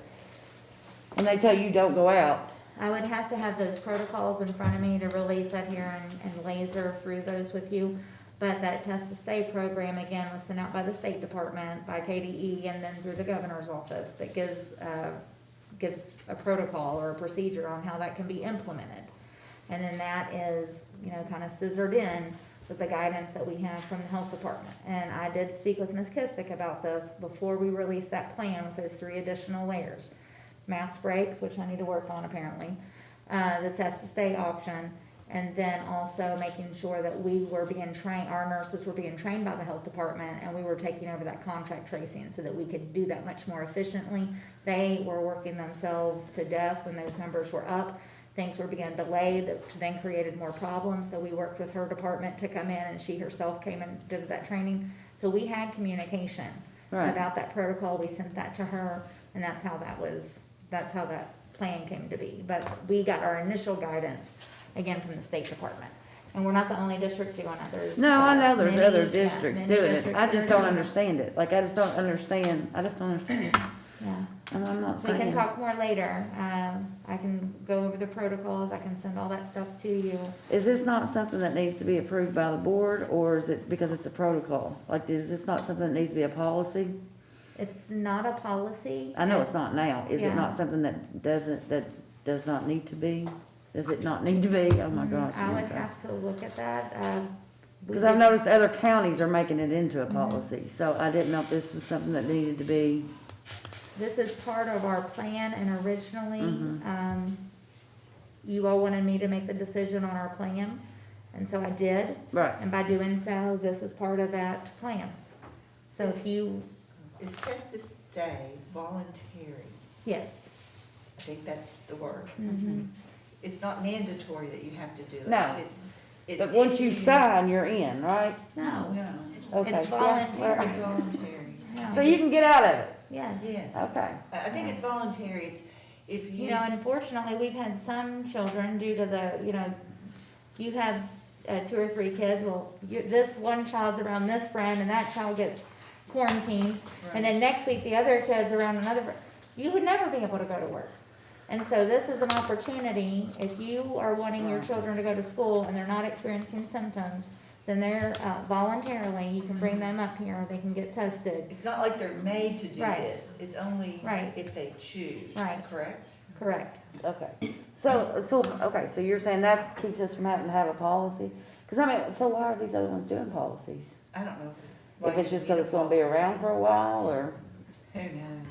and they tell you don't go out. I would have to have those protocols in front of me to really sit here and laser through those with you. But that Test to Stay program, again, was sent out by the State Department, by KDE, and then through the governor's office that gives a protocol or a procedure on how that can be implemented. And then that is, kind of scissored in with the guidance that we have from the health department. And I did speak with Ms. Kissick about this before we released that plan with those 3 additional layers. Mask breaks, which I need to work on apparently, the Test to Stay option, and then also making sure that we were being trained, our nurses were being trained by the health department, and we were taking over that contact tracing so that we could do that much more efficiently. They were working themselves to death when those numbers were up. things were being delayed, that then created more problems, so we worked with her department to come in, and she herself came and did that training. So we had communication Right. about that protocol, we sent that to her, and that's how that plan came to be. But we got our initial guidance, again, from the State Department. And we're not the only district doing it, there's. No, I know there's many- other yeah, districts many doing it. districts I that just are don't doing it. understand it. Like, I just don't understand it. Yeah. And I'm not We saying. can talk more later. I can go over the protocols, I can send all that stuff to you. Is this not something that needs to be approved by the board, or is it because it's a protocol? Like, is this not something that needs to be a policy? It's not a policy. I know it's not now. Is yeah. it not something that does not need to be? Does it not need to be? Oh my gosh. I would have to look at that. Because I've noticed other counties are making it into a policy, so I didn't know if this was something that needed to be. This is part of our plan, and originally, Mhm. You all wanted me to make the decision on our plan, and so I did. Right. And by doing so, this is part of that plan. So if you, Is test to stay voluntary? yes. I think that's the word. Mhm. It's not mandatory that you have to do it. No. It's But once if you sign, you're in, right? No. No. Okay. It's Yeah. voluntary. It's voluntary. No. So you can get out of it? Yes. Yes. Okay. I think it's voluntary. It's if you. You know, unfortunately, we've had some children due to the, you have 2 or 3 kids, well, this one child's around this friend, and that child gets quarantined, and then next week, the other kid's around another friend. You would never be able to go to work. And so this is an opportunity, if you are wanting your children to go to school and they're not experiencing symptoms, then they're voluntarily, you can bring them up here, they can get tested. It's not like they're made to do Right. this. It's only Right. if they choose. Right. Correct? Correct. Okay. So you're saying that keeps us from having to have a policy? Because I mean, so why are these other ones doing policies? I don't know. If it's just because it's gonna be around for a while, or Who knows?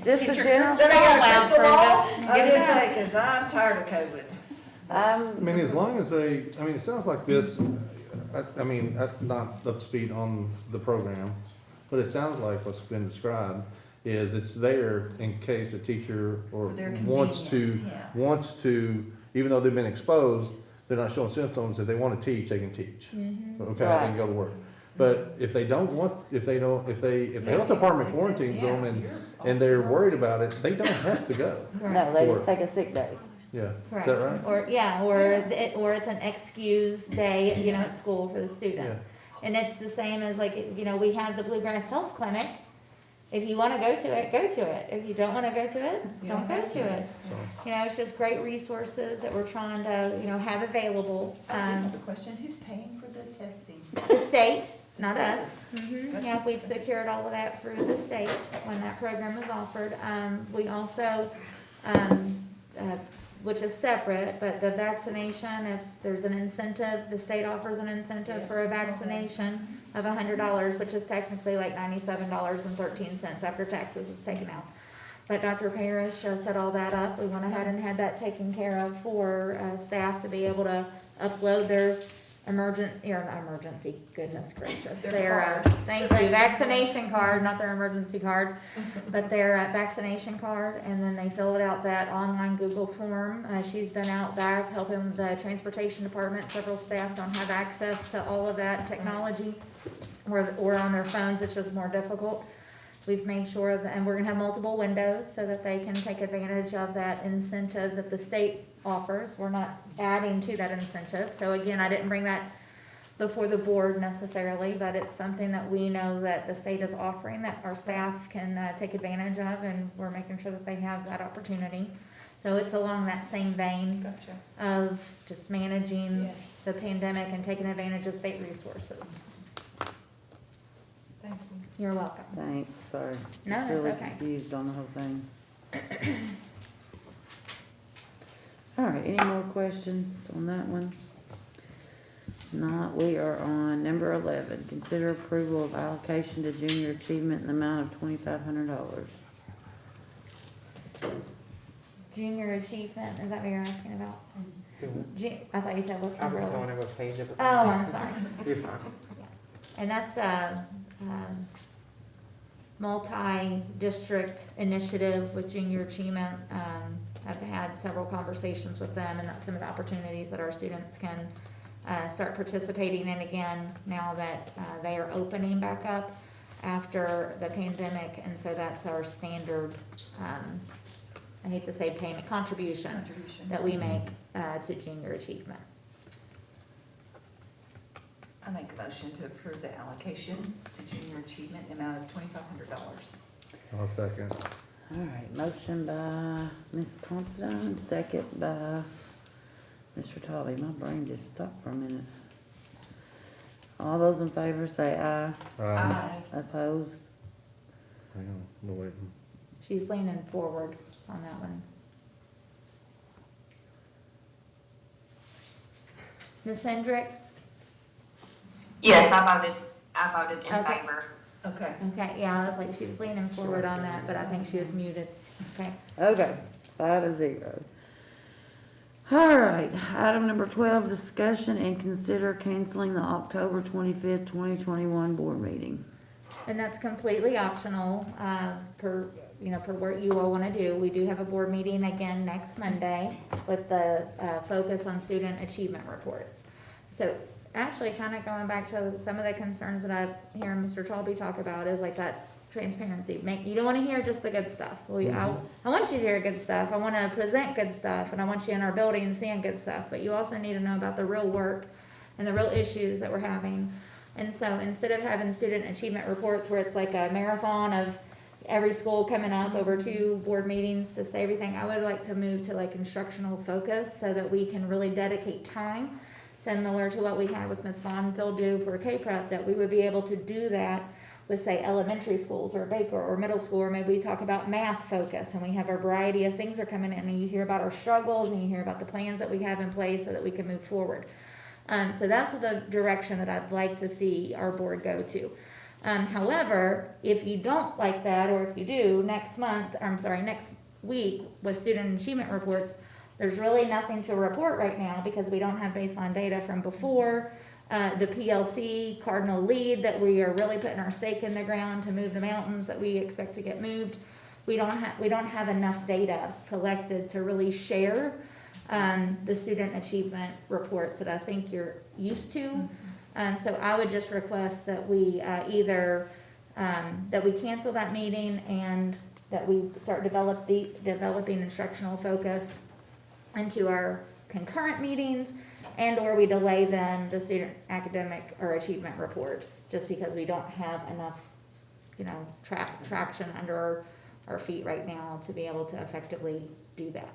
just a Get your general? crystal ball out, Brenda. I was gonna say, because I'm tired of COVID. I mean, as long as they, I mean, it sounds like this, I mean, I'm not up to speed on the program, but it sounds like what's been described is it's there in case a teacher or For their wants convenience, yeah. even though they've been exposed, they're not showing symptoms, if they want to teach, they can teach. Okay, they can go to work. But if they don't want, if the health department quarantines them and they're worried about it, they don't have to go. No, they just take a sick day. Yeah, is Correct. that right? Or it's an excused day, at school for the student. Yeah. And it's the same as like, we have the Bluegrass Health Clinic. If you wanna go to it, go to it. If you don't wanna go to it, don't go to it. It's just great resources that we're trying to, have available. I do have a question. Who's paying for the testing? The state, not The us. Yeah, we've secured all of that through the state when that program is offered. We also, which is separate, but the vaccination, if there's an incentive, the state offers an incentive for a vaccination of $100, which is technically like $97.13 after taxes is taken out. But Dr. Parrish set all that up. We went ahead and had that taken care of for staff to be able to upload their emergency, goodness gracious. Their thank you, vaccination card, not their emergency card, but their vaccination card, and then they fill it out that online Google form. She's been out back helping the transportation department. Several staff don't have access to all of that technology, or on their phones, it's just more difficult. We've made sure that, and we're gonna have multiple windows so that they can take advantage of that incentive that the state offers. We're not adding to that incentive. So again, I didn't bring that before the board necessarily, but it's something that we know that the state is offering that our staff can take advantage of, and we're making sure that they have that opportunity. So it's along that same vein of just managing the pandemic and taking advantage of state resources. Thank you. You're welcome. Thanks, sorry. No, Just that's really okay. confused on the whole thing. All right, any more questions on that one? Not, we are on number 11. Consider approval of allocation to junior achievement in the amount of $2,500. Junior achievement, is that what you're asking about? I thought you said what's I was umbrella? going to change it. Oh, I'm sorry. You're fine. And that's a multi-district initiative with junior achievement. I've had several conversations with them, and that's some of the opportunities that our students can start participating in again now that they are opening back up after the pandemic, and so that's our standard, I hate to say payment, contribution that we make to junior achievement. I make a motion to approve the allocation to junior achievement amount of $2,500. I'll second. All right, motion by Ms. Considine, second by Mr. Tolly. My brain just stopped for a minute. All those in favor say aye. Aye. Opposed? Hang on, we're waiting. She's leaning forward on that one. Ms. Hendricks? Yes, I voted in Okay. favor. Okay. Okay, yeah, I was like, she was leaning forward on that, but I think she was muted. Okay. Okay, 5-0. All right, item number 12, discussion and consider canceling the October 25th, 2021 board meeting. And that's completely optional, per what you all wanna do. We do have a board meeting again next Monday with the, focus on student achievement reports. So actually, kinda going back to some of the concerns that I've heard Mr. Talby talk about is like that transparency. You don't wanna hear just the good stuff. Well, I want you to hear good stuff. I wanna present good stuff, and I want you in our building seeing good stuff. But you also need to know about the real work and the real issues that we're having. And so instead of having student achievement reports where it's like a marathon of every school coming up over 2 board meetings to say everything, I would like to move to like instructional focus so that we can really dedicate time, similar to what we had with Ms. Von Phil do for K-Prep, that we would be able to do that with, say, elementary schools or Baker or middle school, or maybe we talk about math focus and we have a variety of things are coming in, and you hear about our struggles and you hear about the plans that we have in place so that we can move forward. So that's the direction that I'd like to see our board go to. However, if you don't like that, or if you do, next week with student achievement reports, there's really nothing to report right now because we don't have baseline data from before. The PLC, Cardinal Lead, that we are really putting our stake in the ground to move the mountains that we expect to get moved. We don't have enough data collected to really share the student achievement reports that I think you're used to. So I would just request that we either that we cancel that meeting and that we start developing instructional focus into our concurrent meetings, and or we delay then the student academic or achievement report, just because we don't have enough, traction under our feet right now to be able to effectively do that.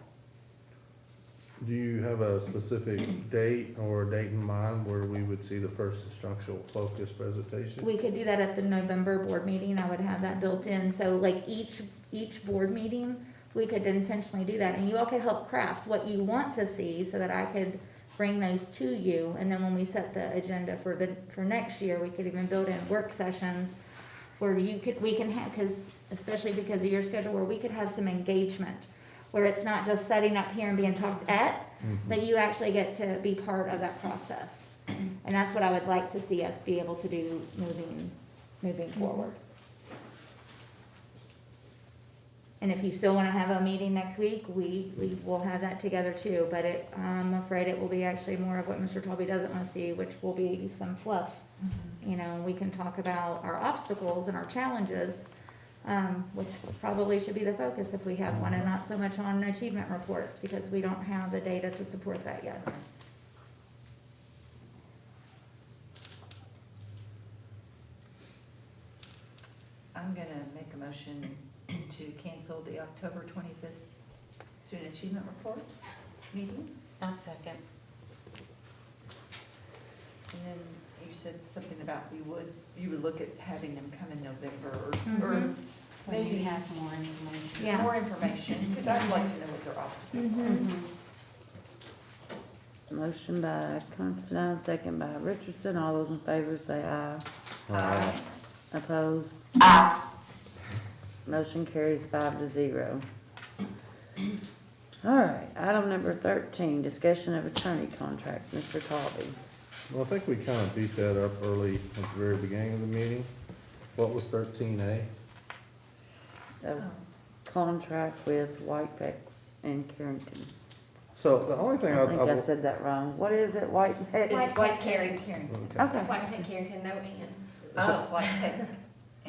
Do you have a specific date or date in mind where we would see the first instructional focus presentation? We could do that at the November board meeting. I would have that built in. So like each board meeting, we could intentionally do that. And you all could help craft what you want to see so that I could bring those to you. And then when we set the agenda for next year, we could even build in work sessions where we can have, especially because of your schedule, where we could have some engagement, where it's not just setting up here and being talked at, but you actually get to be part of that process. And that's what I would like to see us be able to do moving forward. And if you still want to have a meeting next week, we will have that together too, but I'm afraid it will be actually more of what Mr. Talby doesn't want to see, which will be some fluff. We can talk about our obstacles and our challenges, which probably should be the focus if we have one, and not so much on achievement reports, because we don't have the data to support that yet. I'm gonna make a motion to cancel the October 25th Student Achievement Report meeting. I'll second. And then you said something about you would look at having them come in November or When maybe you have more information. Yeah. more information, because I'd like to know what their obstacles are. Motion by Considine, second by Richardson. All those in favor say aye. Aye. Opposed? Aye. Motion carries 5-0. All right, item number 13, discussion of attorney contracts. Mr. Talby. Well, I think we kind of beat that up early at the very beginning of the meeting. What was 13A? A contract with White in Carrington. So the only thing I think I said that wrong. What is it, Whitehead? White Pet Carrington. Okay. White Pet Carrington, no N. Oh, White Pet.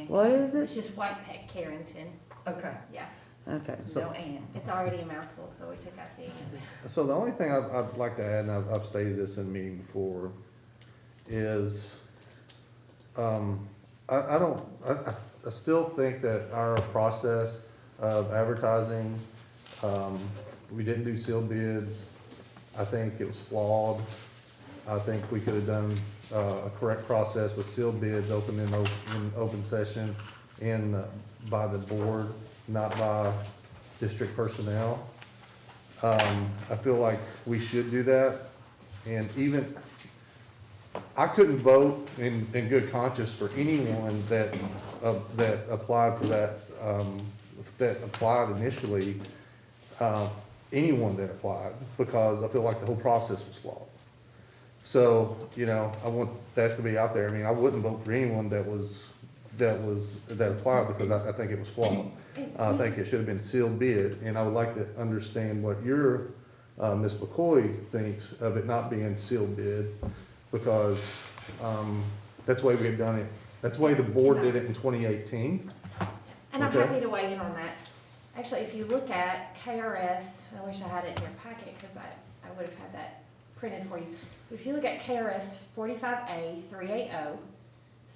What is It's it? just White Pet Carrington, Okay. yeah. Okay. No and. It's already a mouthful, so we took out the N. So the only thing I'd like to add, and I've stated this in a meeting before, is, I still think that our process of advertising, we didn't do sealed bids. I think it was flawed. I think we could have done a correct process with sealed bids open in open session by the board, not by district personnel. I feel like we should do that. And even, I couldn't vote in good conscience for anyone that applied for that applied initially, anyone that applied, because I feel like the whole process was flawed. So, I want that to be out there. I mean, I wouldn't vote for anyone that applied because I think it was flawed. I think it should have been sealed bid, and I would like to understand what your, Ms. McCoy thinks of it not being sealed bid, because, that's the way we had done it. That's the way the board did it in 2018. And I'm Okay. happy to weigh in on that. Actually, if you look at KRS, I wish I had it in your packet because I would have had that printed for you. But if you look at KRS 45A 380,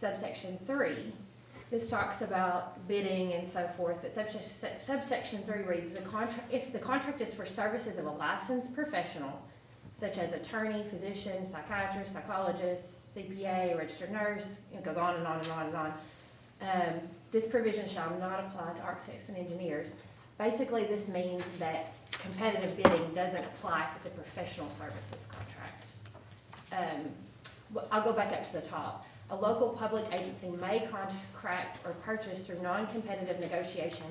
subsection 3, this talks about bidding and so forth, but subsection 3 reads, if the contract is for services of a licensed professional, such as attorney, physician, psychiatrist, psychologist, CPA, registered nurse, it goes on and on and on and on. This provision shall not apply to architects and engineers. Basically, this means that competitive bidding doesn't apply for the professional services contract. I'll go back up to the top. A local public agency may contract or purchase through non-competitive negotiation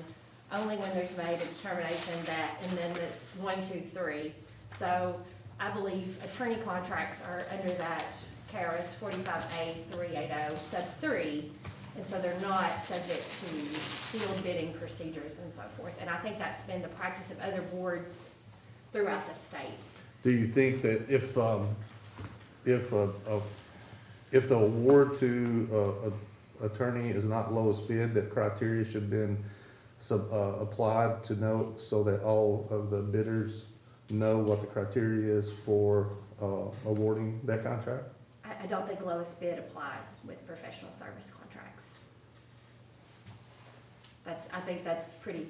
only when there's made a determination that, and then it's 1, 2, 3. So I believe attorney contracts are under that KRS 45A 380 sub 3. And so they're not subject to sealed bidding procedures and so forth. And I think that's been the practice of other boards throughout the state. Do you think that if the award to attorney is not lowest bid, that criteria should have been applied to note so that all of the bidders know what the criteria is for awarding that contract? I don't think lowest bid applies with professional service contracts. I think that's pretty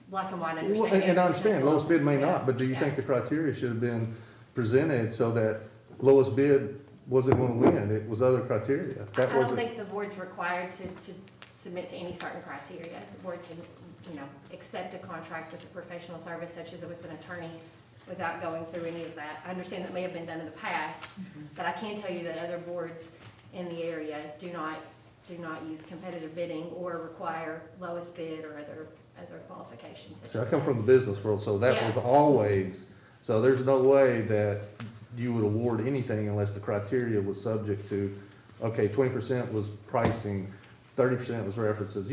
black and white understanding. And I understand, lowest bid may not, but do you think the criteria should have been presented so that lowest bid wasn't gonna win, it was other criteria? I don't think the board's required to submit to any certain criteria. The board can, accept a contract with a professional service such as with an attorney without going through any of that. I understand that may have been done in the past, but I can tell you that other boards in the area do not use competitive bidding or require lowest bid or other qualifications. See, I come from the business world, so that Yeah. was always, so there's no way that you would award anything unless the criteria was subject to, okay, 20% was pricing, 30% was references,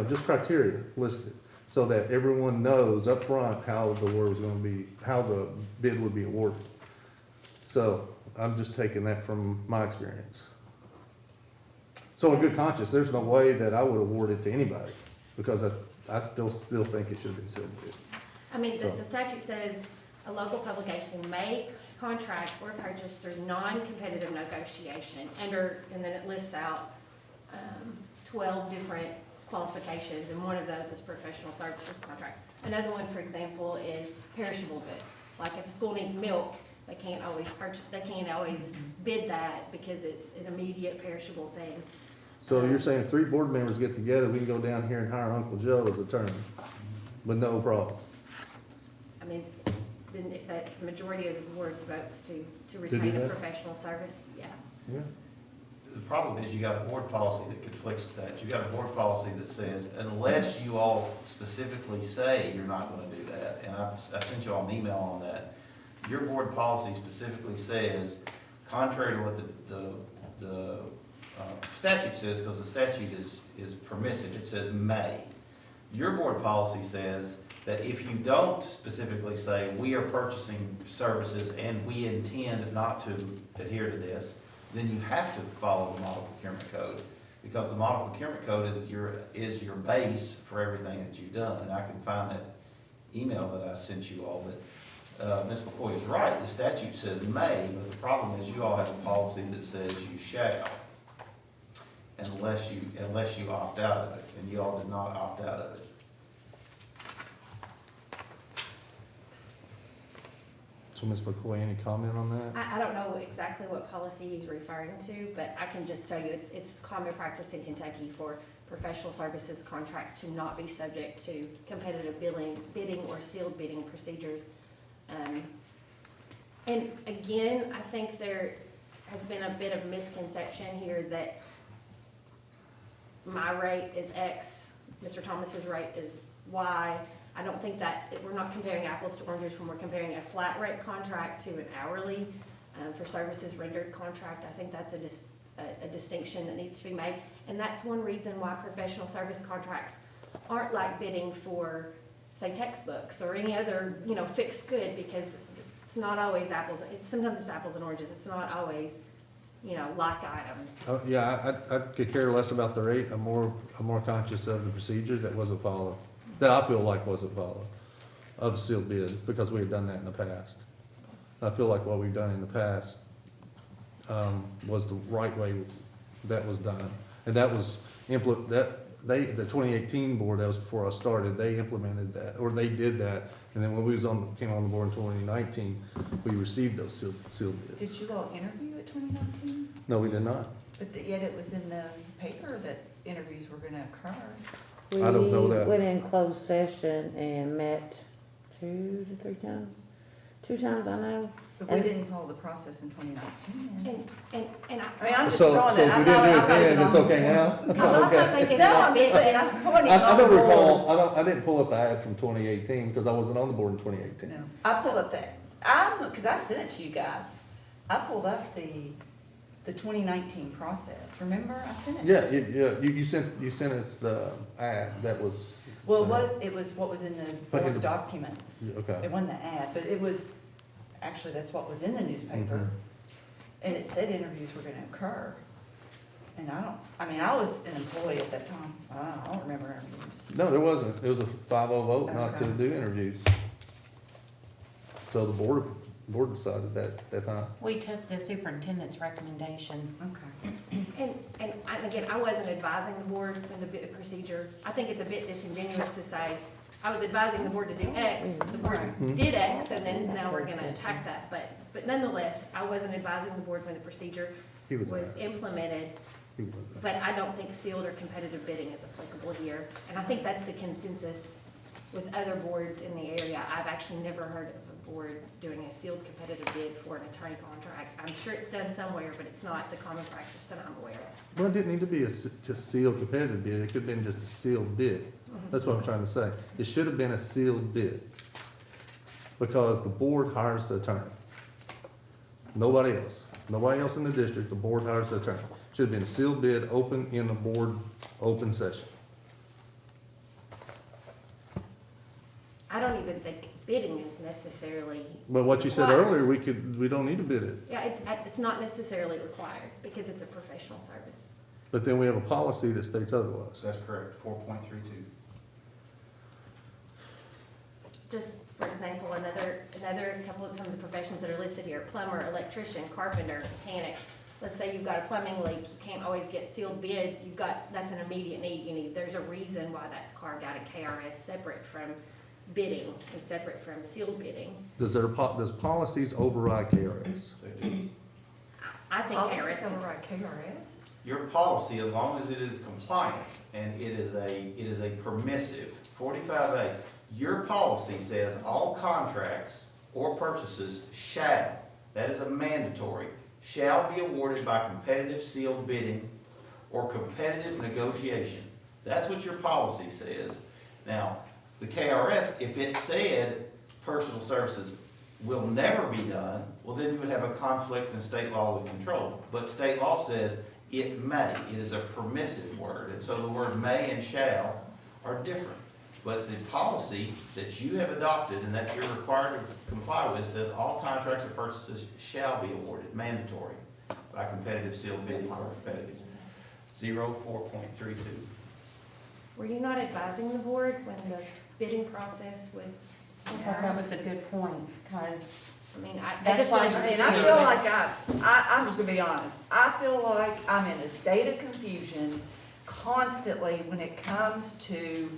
just criteria listed, so that everyone knows up front how the award was gonna be, how the bid would be awarded. So, I'm just taking that from my experience. So in good conscience, there's no way that I would award it to anybody, because I still think it should have been sealed bid. I mean, the statute says a local publication may contract or purchase through non-competitive negotiation and then it lists out 12 different qualifications, and one of those is professional services contract. Another one, for example, is perishable goods. Like if a school needs milk, they can't always bid that because it's an immediate perishable thing. So you're saying if 3 board members get together, we can go down here and hire Uncle Joe as attorney, with no problem? I mean, then if the majority of the board votes to do retain a that? professional service, yeah. Yeah. The problem is you got a board policy that conflicts with that. You got a board policy that says, unless you all specifically say you're not gonna do that, and I sent you all an email on that, your board policy specifically says, contrary to what the statute says, because the statute is permissive, it says may. Your board policy says that if you don't specifically say, we are purchasing services and we intend not to adhere to this, then you have to follow the model procurement code. Because the model procurement code is your base for everything that you've done. And I can find that email that I sent you all, but Ms. McCoy is right, the statute says may, but the problem is you all have a policy that says you shall, unless you opt out of it, and you all did not opt out of it. So Ms. McCoy, any comment on that? I don't know exactly what policy he's referring to, but I can just tell you it's common practice in Kentucky for professional services contracts to not be subject to competitive bidding or sealed bidding procedures. And again, I think there has been a bit of misconception here that my rate is X, Mr. Thomas's rate is Y. I don't think that, we're not comparing apples to oranges when we're comparing a flat rate contract to an hourly for services rendered contract. I think that's a distinction that needs to be made. And that's one reason why professional service contracts aren't like bidding for, say, textbooks or any other, fixed good, because it's not always apples. Sometimes it's apples and oranges. It's not always, like items. Oh, yeah, I could care less about the rate. I'm more conscious of the procedure that wasn't followed, that I feel like wasn't followed, of sealed bid, because we had done that in the past. I feel like what we've done in the past was the right way that was done. And that was, the 2018 board, that was before I started, they implemented that, or they did that. And then when we came on the board in 2019, we received those sealed bids. Did you all interview at 2019? No, we did not. But yet it was in the paper that interviews were gonna occur. I don't know that. We went in closed session and met 2 to 3 times. 2 times, I know. But we didn't follow the process in 2019. And I mean, I'm just So throwing if that. we didn't do it then, it's okay now? I'm also thinking No, that I'm just saying, I'm pointing I don't on the recall, board. I didn't pull up the ad from 2018, because I wasn't on the board in 2018. No, I pulled up that, because I sent it to you guys. I pulled up the 2019 process, remember? I sent it to you. Yeah, you sent us the ad that was. Well, it was what was in the But in board the- documents. Okay. It wasn't the ad, but it was, actually, that's what was in the newspaper. And it said interviews were gonna occur. And I was an employee at that time. I don't remember interviews. No, there wasn't. It was a 5-0 vote not to Okay. do interviews. So the board decided that at that time. We took the superintendent's recommendation. Okay. And again, I wasn't advising the board in the bid procedure. I think it's a bit disingenuous to say, I was advising the board to do X, the board did X, and then now we're gonna attack that. But nonetheless, I wasn't advising the board when the procedure He was was asked. implemented. He was. But I don't think sealed or competitive bidding is applicable here. And I think that's the consensus with other boards in the area. I've actually never heard of a board doing a sealed competitive bid for an attorney contract. I'm sure it's done somewhere, but it's not the common practice that I'm aware of. Well, it didn't need to be a just sealed competitive bid. It could have been just a sealed bid. That's what I'm trying to say. It should have been a sealed bid, because the board hires the attorney. Nobody else. Nobody else in the district. The board hires the attorney. Should have been a sealed bid, open in the board, open session. I don't even think bidding is necessarily, But what you said Why? earlier, we don't need to bid it. yeah, it's not necessarily required because it's a professional service. But then we have a policy that states otherwise. That's correct, 4.32. Just for example, another couple of the professions that are listed here, plumber, electrician, carpenter, mechanic. Let's say you've got a plumbing leak, you can't always get sealed bids, that's an immediate need. There's a reason why that's carved out of KRS, separate from bidding and separate from sealed bidding. Does policies override KRS? I think Policies KRS. override KRS? Your policy, as long as it is compliance and it is a permissive, 45A, your policy says all contracts or purchases shall, that is a mandatory, shall be awarded by competitive sealed bidding or competitive negotiation. That's what your policy says. Now, the KRS, if it said personal services will never be done, well, then you would have a conflict and state law would control. But state law says it may. It is a permissive word. And so the word may and shall are different. But the policy that you have adopted and that you're required to comply with says all contracts or purchases shall be awarded, mandatory, by competitive sealed bidding or competitive. 04.32. Were you not advising the board when the bidding process was? I thought that was a good point, because I mean, I That's just why- wanted to. And I feel like I'm just gonna be honest, I feel like I'm in a state of confusion constantly when it comes to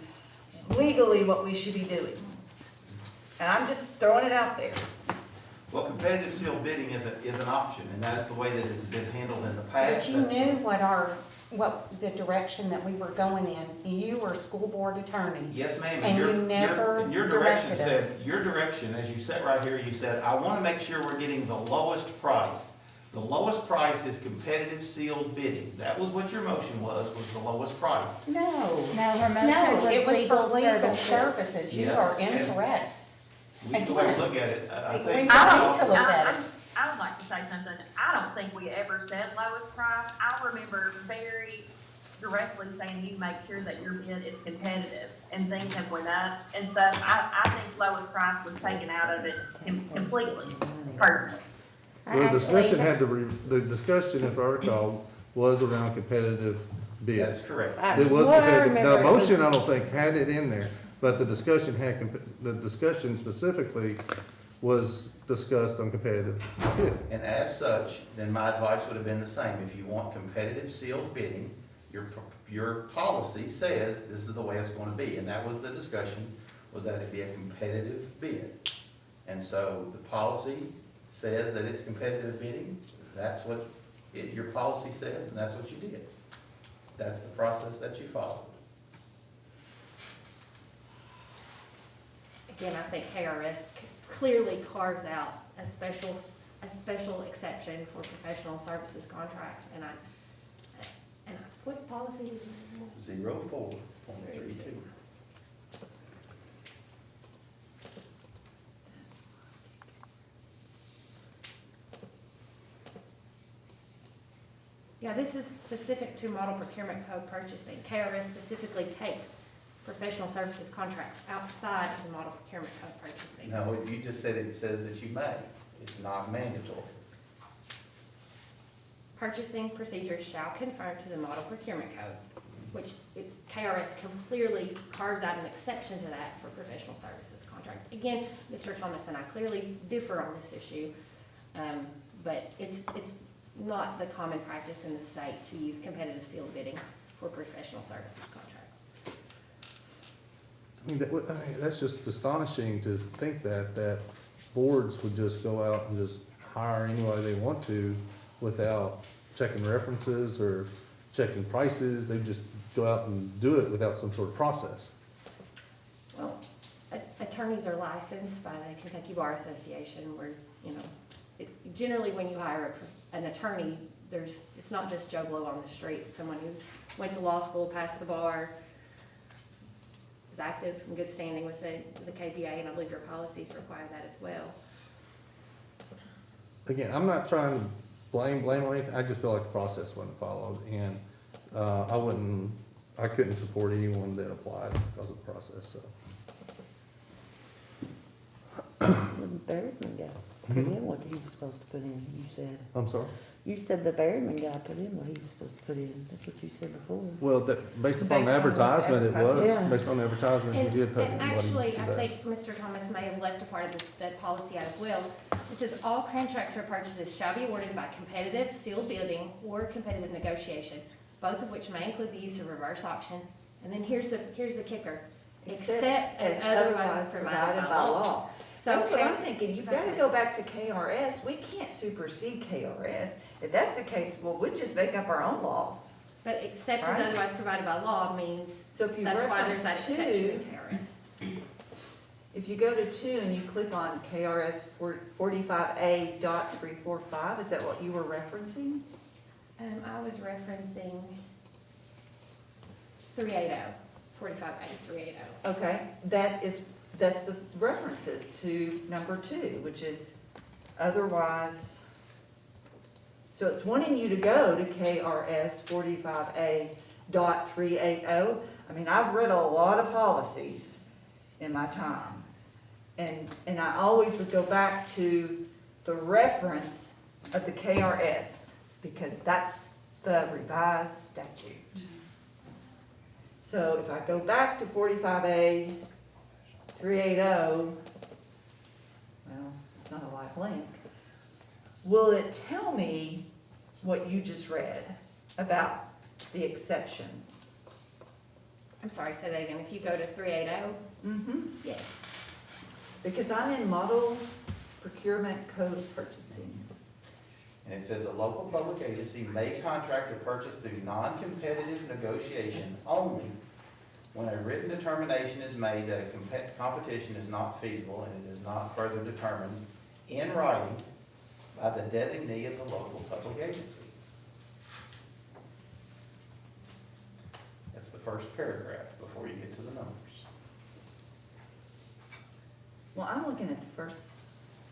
legally what we should be doing. And I'm just throwing it out there. Well, competitive sealed bidding is an option, and that is the way that it's been handled in the past. but you That's- knew what the direction that we were going in. You were school board attorney. Yes, ma'am. And you never and your direction directed us. said, your direction, as you sat right here, you said, I want to make sure we're getting the lowest price. The lowest price is competitive sealed bidding. That was what your motion was the lowest price. No. No, her motion No, was it was for legal services. services. You Yes, are and- incorrect. We can go ahead and look at it. I We think. need to look at it. I would like to say something. I don't think we ever said lowest price. I remember very directly saying you make sure that your bid is competitive, and things have went up and stuff. I think lowest price was taken out of it completely, personally. Well, the discussion had the discussion, if I recall, was around competitive bids. That's correct. It was What I competitive. remember, The it was- motion, I don't think, had it in there, but the discussion the discussion specifically was discussed on competitive bid. And as such, then my advice would have been the same. If you want competitive sealed bidding, your policy says this is the way it's going to be. And that was the discussion, was that it be a competitive bid. And so the policy says that it's competitive bidding. That's what your policy says, and that's what you did. That's the process that you followed. Again, I think KRS clearly carves out a special exception for professional services contracts, and what policy did you? 04.32. Yeah, this is specific to model procurement code purchasing. KRS specifically takes professional services contracts outside of the model procurement code purchasing. No, you just said it says that you may. It's not mandatory. Purchasing procedures shall conform to the model procurement code, which KRS clearly carves out an exception to that for professional services contracts. Again, Mr. Thomas and I clearly differ on this issue, but it's not the common practice in the state to use competitive sealed bidding for professional services contracts. I mean, that's just astonishing to think that boards would just go out and just hire anybody they want to without checking references or checking prices. They just go out and do it without some sort of process. Well, attorneys are licensed by the Kentucky Bar Association where, generally when you hire an attorney, it's not just Joe Blow on the street. It's someone who's went to law school, passed the bar, is active in good standing with the KPA, and I believe your policies require that as well. Again, I'm not trying to blame on anything. I just feel like the process wasn't followed, and I couldn't support anyone that applied because of the process, so. The Berryman guy put in what he was supposed to put in, you said. I'm sorry? You said the Berryman guy put in what he was supposed to put in. That's what you said before. Well, based upon the advertisement, it was. Yeah. Based on the advertisement, he did put in And what he actually, I said. think Mr. Thomas may have left a part of that policy out as well. It says, all contracts or purchases shall be awarded by competitive sealed bidding or competitive negotiation, both of which may include the use of reverse auction. And then here's the kicker, except as otherwise provided by law. That's what I'm thinking, you've gotta go back to KRS, we can't supersede KRS. If that's the case, well, we'll just make up our own laws. But except Right. as otherwise provided by law means, So if you that's why there's that reference exception in 2, KRS. if you go to 2 and you click on KRS 45A.345, is that what you were referencing? I was referencing 380, 45A 380. Okay, that's the references to number 2, which is otherwise, so it's wanting you to go to KRS 45A .380. I mean, I've read a lot of policies in my time. And I always would go back to the reference of the KRS, because that's the revised statute. So if I go back to 45A 380, well, it's not a live link. Will it tell me what you just read about the exceptions? I'm sorry, say that again. If you go to 380? Mm-hmm. Yes. Because I'm in model procurement code purchasing. And it says a local public agency may contract or purchase through non-competitive negotiation only when a written determination is made that a competition is not feasible and it is not further determined in writing by the designee of the local public agency. That's the first paragraph before you get to the numbers. Well, I'm looking at the first,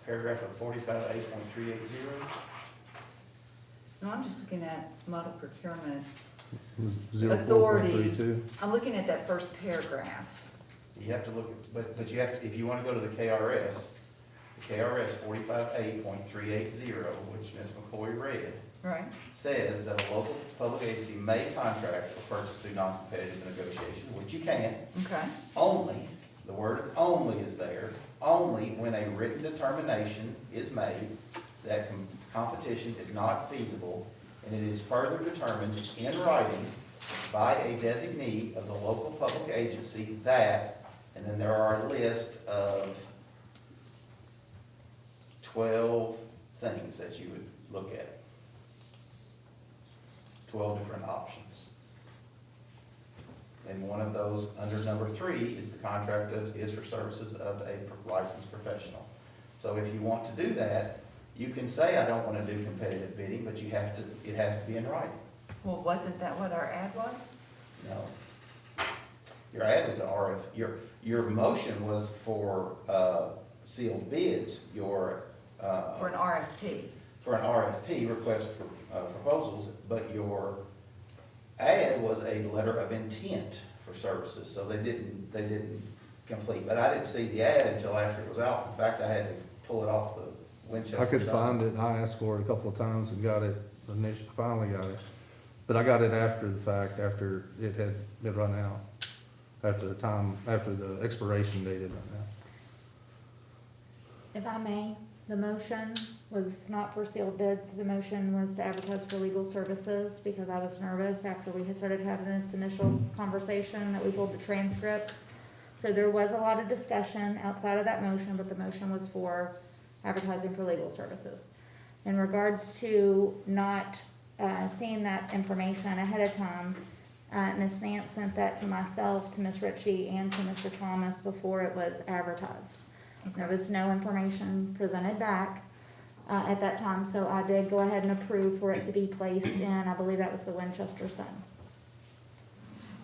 Paragraph of 45A.380. no, I'm just looking at model procurement 04.32. I'm looking at that first paragraph. You have to look, but you have to, if you want to go to the KRS 45A.380, which Ms. McCoy read, Right. says that a local public agency may contract or purchase through non-competitive negotiation, which you can, Okay. only, the word only is there, only when a written determination is made that competition is not feasible and it is further determined in writing by a designee of the local public agency that, and then there are a list of 12 things that you would look at. 12 different options. And one of those, under number 3, is the contract is for services of a licensed professional. So if you want to do that, you can say, I don't want to do competitive bidding, but you have to, it has to be in writing. Well, wasn't that what our ad was? No. Your ad was an your motion was for sealed bids, For an RFP. for an RFP, request for proposals, but your ad was a letter of intent for services, so they didn't complete. But I didn't see the ad until after it was out. In fact, I had to pull it off the Winchester. I could find it, I asked for it a couple of times and got it, finally got it. But I got it after the fact, after it had been run out, after the expiration date had run out. If I may, the motion was not for sealed bids, the motion was to advertise for legal services, because I was nervous after we had started having this initial conversation that we pulled the transcript. So there was a lot of discussion outside of that motion, but the motion was for advertising for legal services. In regards to not seeing that information ahead of time, Ms. Nance sent that to myself, to Ms. Ritchie, and to Mr. Thomas before it was advertised. There was no information presented back at that time, so I did go ahead and approve for it to be placed in, I believe that was the Winchester Sun.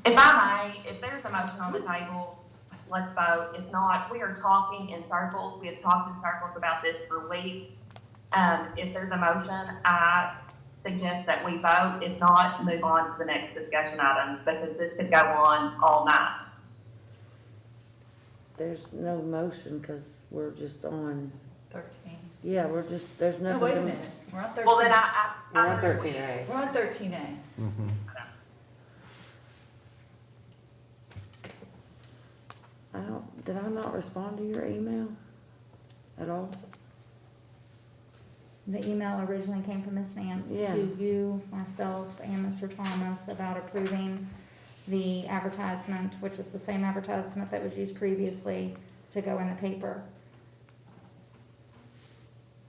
If I may, if there's a motion on the table, let's vote. If not, we are talking in circles. We have talked in circles about this for weeks. If there's a motion, I suggest that we vote. If not, move on to the next discussion item, because this could go on all night. There's no motion because we're just on, 13. yeah, there's nothing. No, wait a minute, we're on 13. Well, then We're on 13A. We're on 13A. Mm-hmm. Did I not respond to your email at all? The email originally came from Ms. Nance Yeah. to you, myself, and Mr. Thomas about approving the advertisement, which is the same advertisement that was used previously to go in the paper.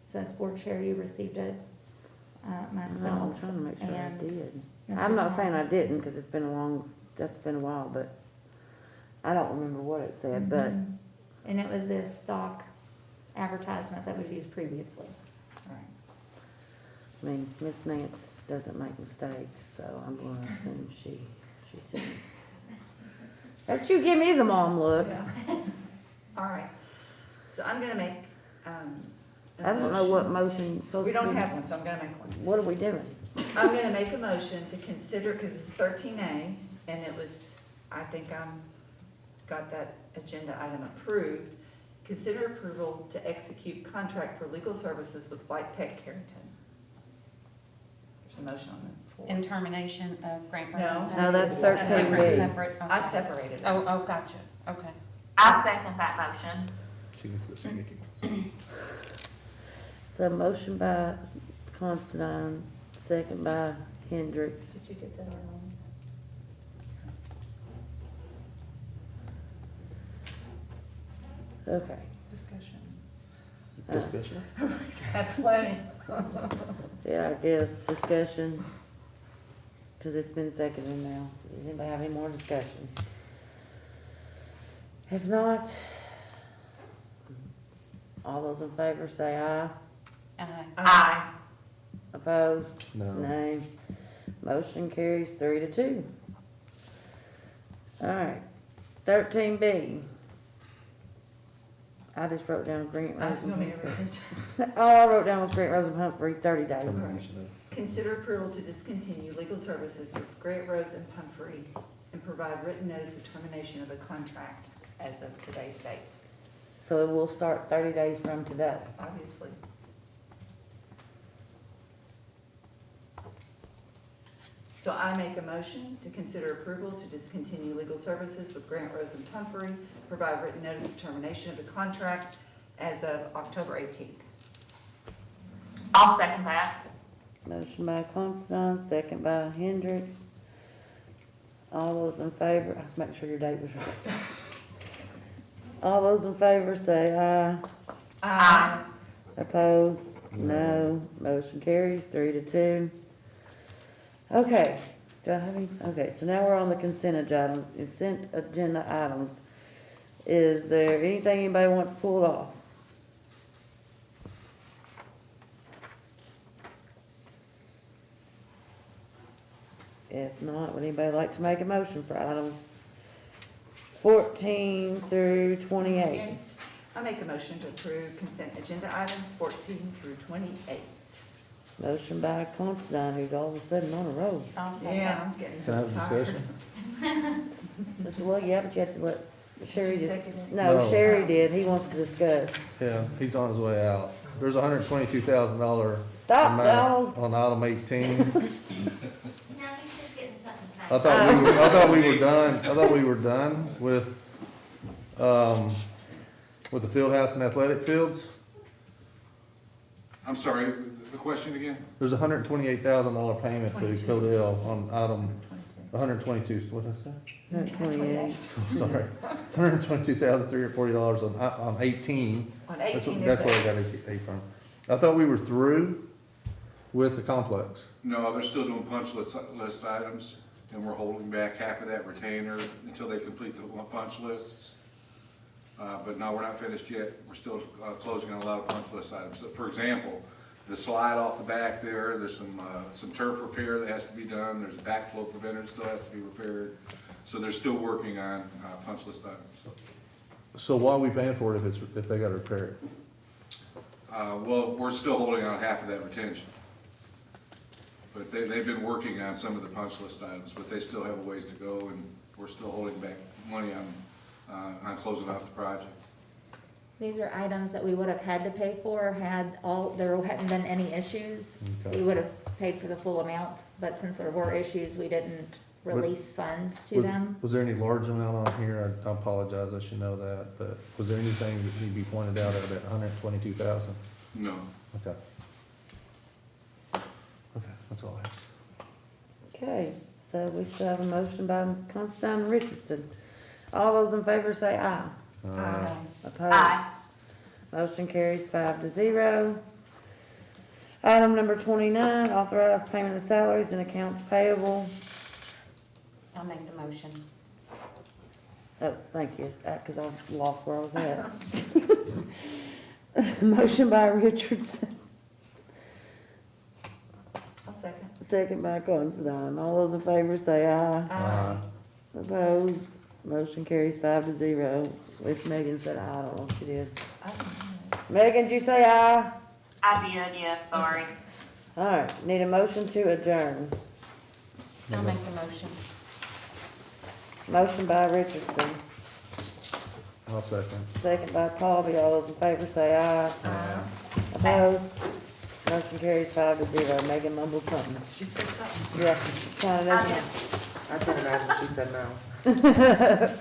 Since board chair, you received it, No, myself. I'm trying to make sure I and did. Mr. I'm not saying I Thomas. didn't, because that's been a while, but I don't remember what it said, but Mhm. And it was this stock advertisement that was used previously. I mean, Miss Nance doesn't make mistakes, so I'm gonna assume she said. Don't you give me the mom look. Yeah. All right, so I'm gonna make a I don't know what motion you're supposed to We be. don't have one, so I'm gonna make one. What are we doing? I'm gonna make a motion to consider, because it's 13A, and it was, I think got that agenda item approved. Consider approval to execute contract for legal services with White Peck Carrington. There's a motion on the floor. In termination of Grant No. Person? No, that's Separate, 13B. Separate, I okay. separated it. Oh, gotcha, okay. I second that motion. So motion by Considine, second by Hendricks. Did you get that on? Okay. Discussion. Discussion? That's plenty. Yeah, I guess, discussion, because it's been seconded now. Does anybody have any more discussion? If not, all those in favor say aye. Aye. Opposed? No. Nay. Motion carries 3-2. All right, 13B. I just wrote down Grant Rose You want me and to read Humphrey. it? All I wrote down was Grant Rose and Humphrey, 30 days. Consider approval to discontinue legal services with Grant Rose and Pumphrey and provide written notice of termination of the contract as of today's date, So it will start 30 days from today. obviously. So I make a motion to consider approval to discontinue legal services with Grant Rose and Pumphrey, provide written notice of termination of the contract as of October 18th. I'll second that. Motion by Considine, second by Hendricks. All those in favor, let's make sure your date was right. All those in favor say aye. Aye. Opposed? No. Motion carries 3-2. Okay, do I have any, okay, so now we're on the consent agenda items. Is there anything anybody wants pulled off? If not, would anybody like to make a motion for items 14 through 28? I make a motion to approve consent agenda items 14 through 28. Motion by Considine, who's all of a sudden on a roll. I'll second. Yeah, I'm getting Can I have tired. discussion? Mr. Well, yeah, but you have to let Sherry you just, second it? no, No. Sherry did, he wants to discuss. Yeah, he's on his way out. There's $122,000 Stop, amount dog. on item 18. No, he's just getting something to say. I thought we were done with the field house and athletic fields. I'm sorry, the question again? There's a $128,000 payment to 22. Codell on item 122, what did I say? No, 28. Sorry, $122,340 on 18. On That's 18, where I there's got it from. I thought we were through with the complex. No, they're still doing punch list items, and we're holding back half of that retainer until they complete the punch lists. But no, we're not finished yet. We're still closing on a lot of punch list items. So, for example, the slide off the back there, there's some turf repair that has to be done. There's a backflow preventer that still has to be repaired. So they're still working on punch list items. So why are we paying for it if they got to repair it? Well, we're still holding on half of that retention. But they've been working on some of the punch list items, but they still have a ways to go, and we're still holding back money on closing out the project. These are items that we would have had to pay for there hadn't been any issues. Okay. We would have paid for the full amount, but since there were issues, we didn't release funds to them. Was there any large amount on here? I apologize, I should know that, but was there anything that need to be pointed out of that 122,000? No. Okay. Okay, that's all I have. Okay, so we still have a motion by Considine and Richardson. All those in favor say aye. Opposed? Aye. Motion carries 5-0. Item number 29, authorize payment of salaries and accounts payable. I'll make the motion. Oh, thank you, because I lost where I was at. Motion by Richardson, I'll second. second by Considine. All those in favor say aye. Aye. Opposed? Motion carries 5-0. If Megan said aye, I don't know if she did. Megan, did you say aye? I did, yes, sorry. All right, need a motion to adjourn. I'll make the motion. Motion by Richardson, I'll second. second by Colby. All those in favor say aye. Aye. Opposed? Motion carries 5-0. Megan mumbled something. She said something. Yeah, kind of. I can imagine she said no.